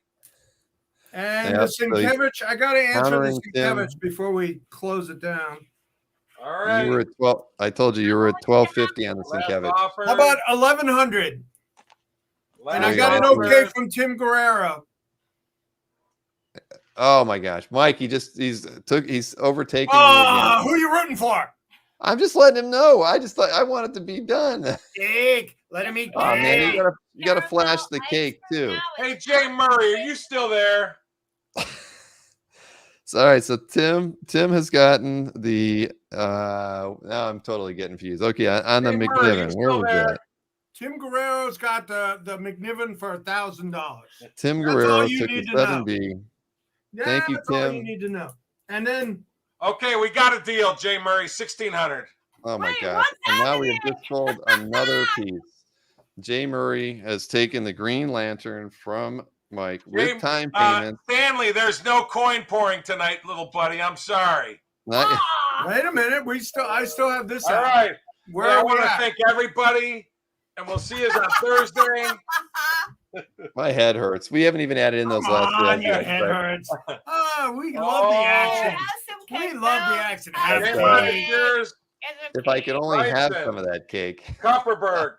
And Yep, the so Sienkiewicz, I got to answer the countering Tim. Sienkiewicz before we close it down. All right. You were at 12. I told you were at 1250 on the Last Sienkiewicz. offer. How about 1,100? And I Last got an offer. okay from Tim Guerrero. Oh my gosh, Mike! He's overtaking me Oh, again. who you rooting for? I'm just letting him know. I just thought I want it to be done. Cake. Let him eat cake. Oh man, you gotta flash the cake too. Hey, Jay Murray, are you still there? So, all right, so Tim has gotten the now I'm totally getting confused. Okay, on the Hey, Murray, McNiven, you where still was there? that? Tim Guerrero's got the McNiven for $1,000. Tim That's Guerrero all you took the need to know. 7B. Yeah, Thank you, that's all you Tim. need to know. And then Okay, we got a deal, Jay Murray, 1,600. Oh my Wait, gosh! what's And now we have happening? just sold another piece. Jay Murray has taken the Green Lantern from Mike with Jay- time payments. Stanley, there's no coin pouring tonight, little buddy. I'm sorry. Not- wait a minute, I still have this. All out. right. Where I are we want to at? thank everybody, and we'll see you on Thursday. The My head hurts. We haven't even added in those last two. On, your head hurts. Oh, we love the action. We love the action. Yours. If I could only have Bryson. some of that cake. Copperberg.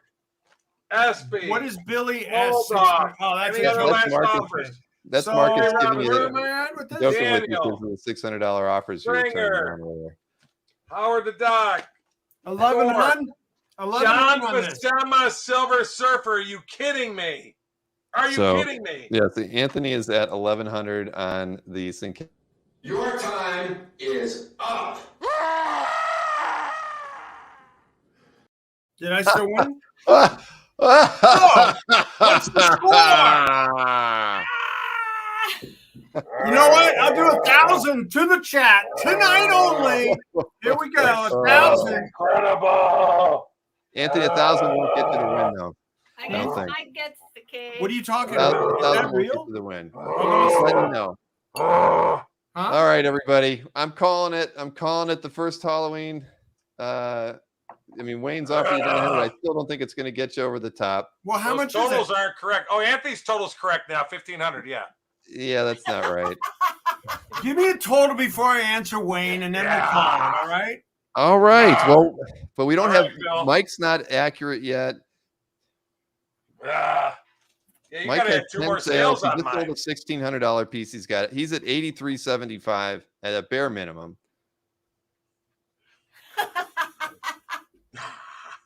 Espy. What is Billy Hold S? off. Oh, that's Any a other joke. last Marcus. offers? That's So, Marcus giving you where the am I at with this? joking with you Daniel. because of the $600 offers you were turning Springer. around earlier. Howard the Duck. 11 Thor. 1. 11 John 1 on this. Buscema, Silver Surfer. Are you kidding me? Are you kidding me? Yes, Anthony is at 1100 on the sync. Your time is up. Did I still win? What's the You know what? I'll do 1,000 to the chat tonight only. Here we go. 1,000. Incredible. Anthony, 1,000 won't get to the win though. I get the cake. What are you talking about? Is 1,000 that won't get real? to the win. Oh, Just let me know. Huh? All right, everybody. I'm calling it. I'm calling it the first Halloween. I mean, Wayne's off you 900. I still don't think it's going to get you over the top. Well, how Those much totals is it? aren't correct. Oh, Anthony's total's correct now. 1,500. Yeah. Yeah, that's not right. Give me a total before I answer Wayne, and then we'll call it. All right? All right. Well, but we don't All have right, Bill. Mike's not accurate yet. Yeah, you Mike gotta has have 2 10 more sales. sales He on just sold mine. a $1,600 piece. He's got it. He's at 83.75 at a bare minimum.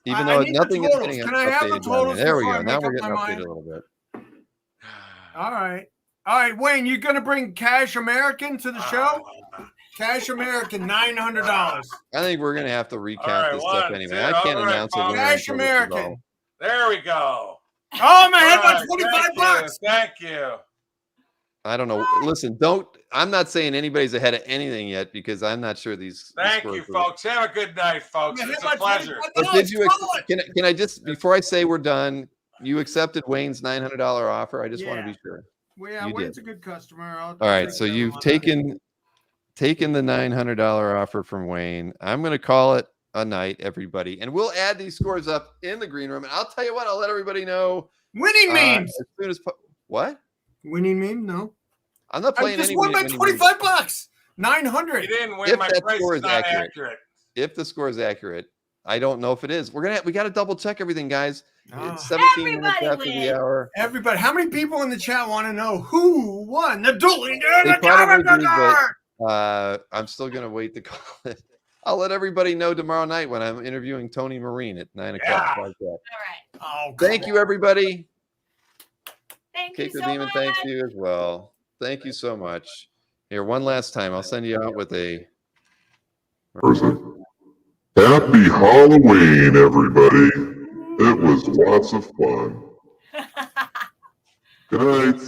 Even though I need the nothing is totals. getting Can I have the updated. down totals there we before go. I Now make we're up getting my updated mind? a little bit. All right. All right, Wayne, you going to bring Cash American to the show? Cash American, $900. I think we're gonna have to recount All right, this stuff 1, anyway. 2, I can't all right, announce a folks. winner Cash until this is all. American. There we go. Oh, my head All by right, 25 thank bucks. You, thank you. I don't know. Listen, I'm not saying anybody's ahead of anything yet because I'm not sure these. Thank scores you, are- folks. Have a good night, folks. My head It's by a pleasure. 25 But did you? Call it. Can I just before I say we're done? You accepted Wayne's $900 offer. I just want to Yeah. be sure. Well, yeah, You Wayne's did. a good customer. All right, so you've taken the $900 offer from Wayne. I'm going to call it a night, everybody, and we'll add these scores up in the green room. And I'll tell you what, I'll let everybody know Winning memes. as soon as what? Winning meme? No. I'm not I playing just any won my winning 25 bucks. You 900. didn't win. If My that price score is is not accurate. accurate. If the score is accurate, I don't know if it is. We got to double check everything, guys. Ah. It's 17 minutes Everybody after the wins. hour. Everybody, how many people in the chat want to know who won the dueling? They probably do, but I'm still going to wait to call it. I'll let everybody know tomorrow night when I'm interviewing Tony Marine at 9 o'clock. Yeah. Like that. All right. Oh, Thank you, everybody. Thank Cake you the so Demon, much. thanks to you as well. Thank you so much. Here, one last time. I'll send you out with a Person. Happy Halloween, everybody. It was lots of fun. Good night.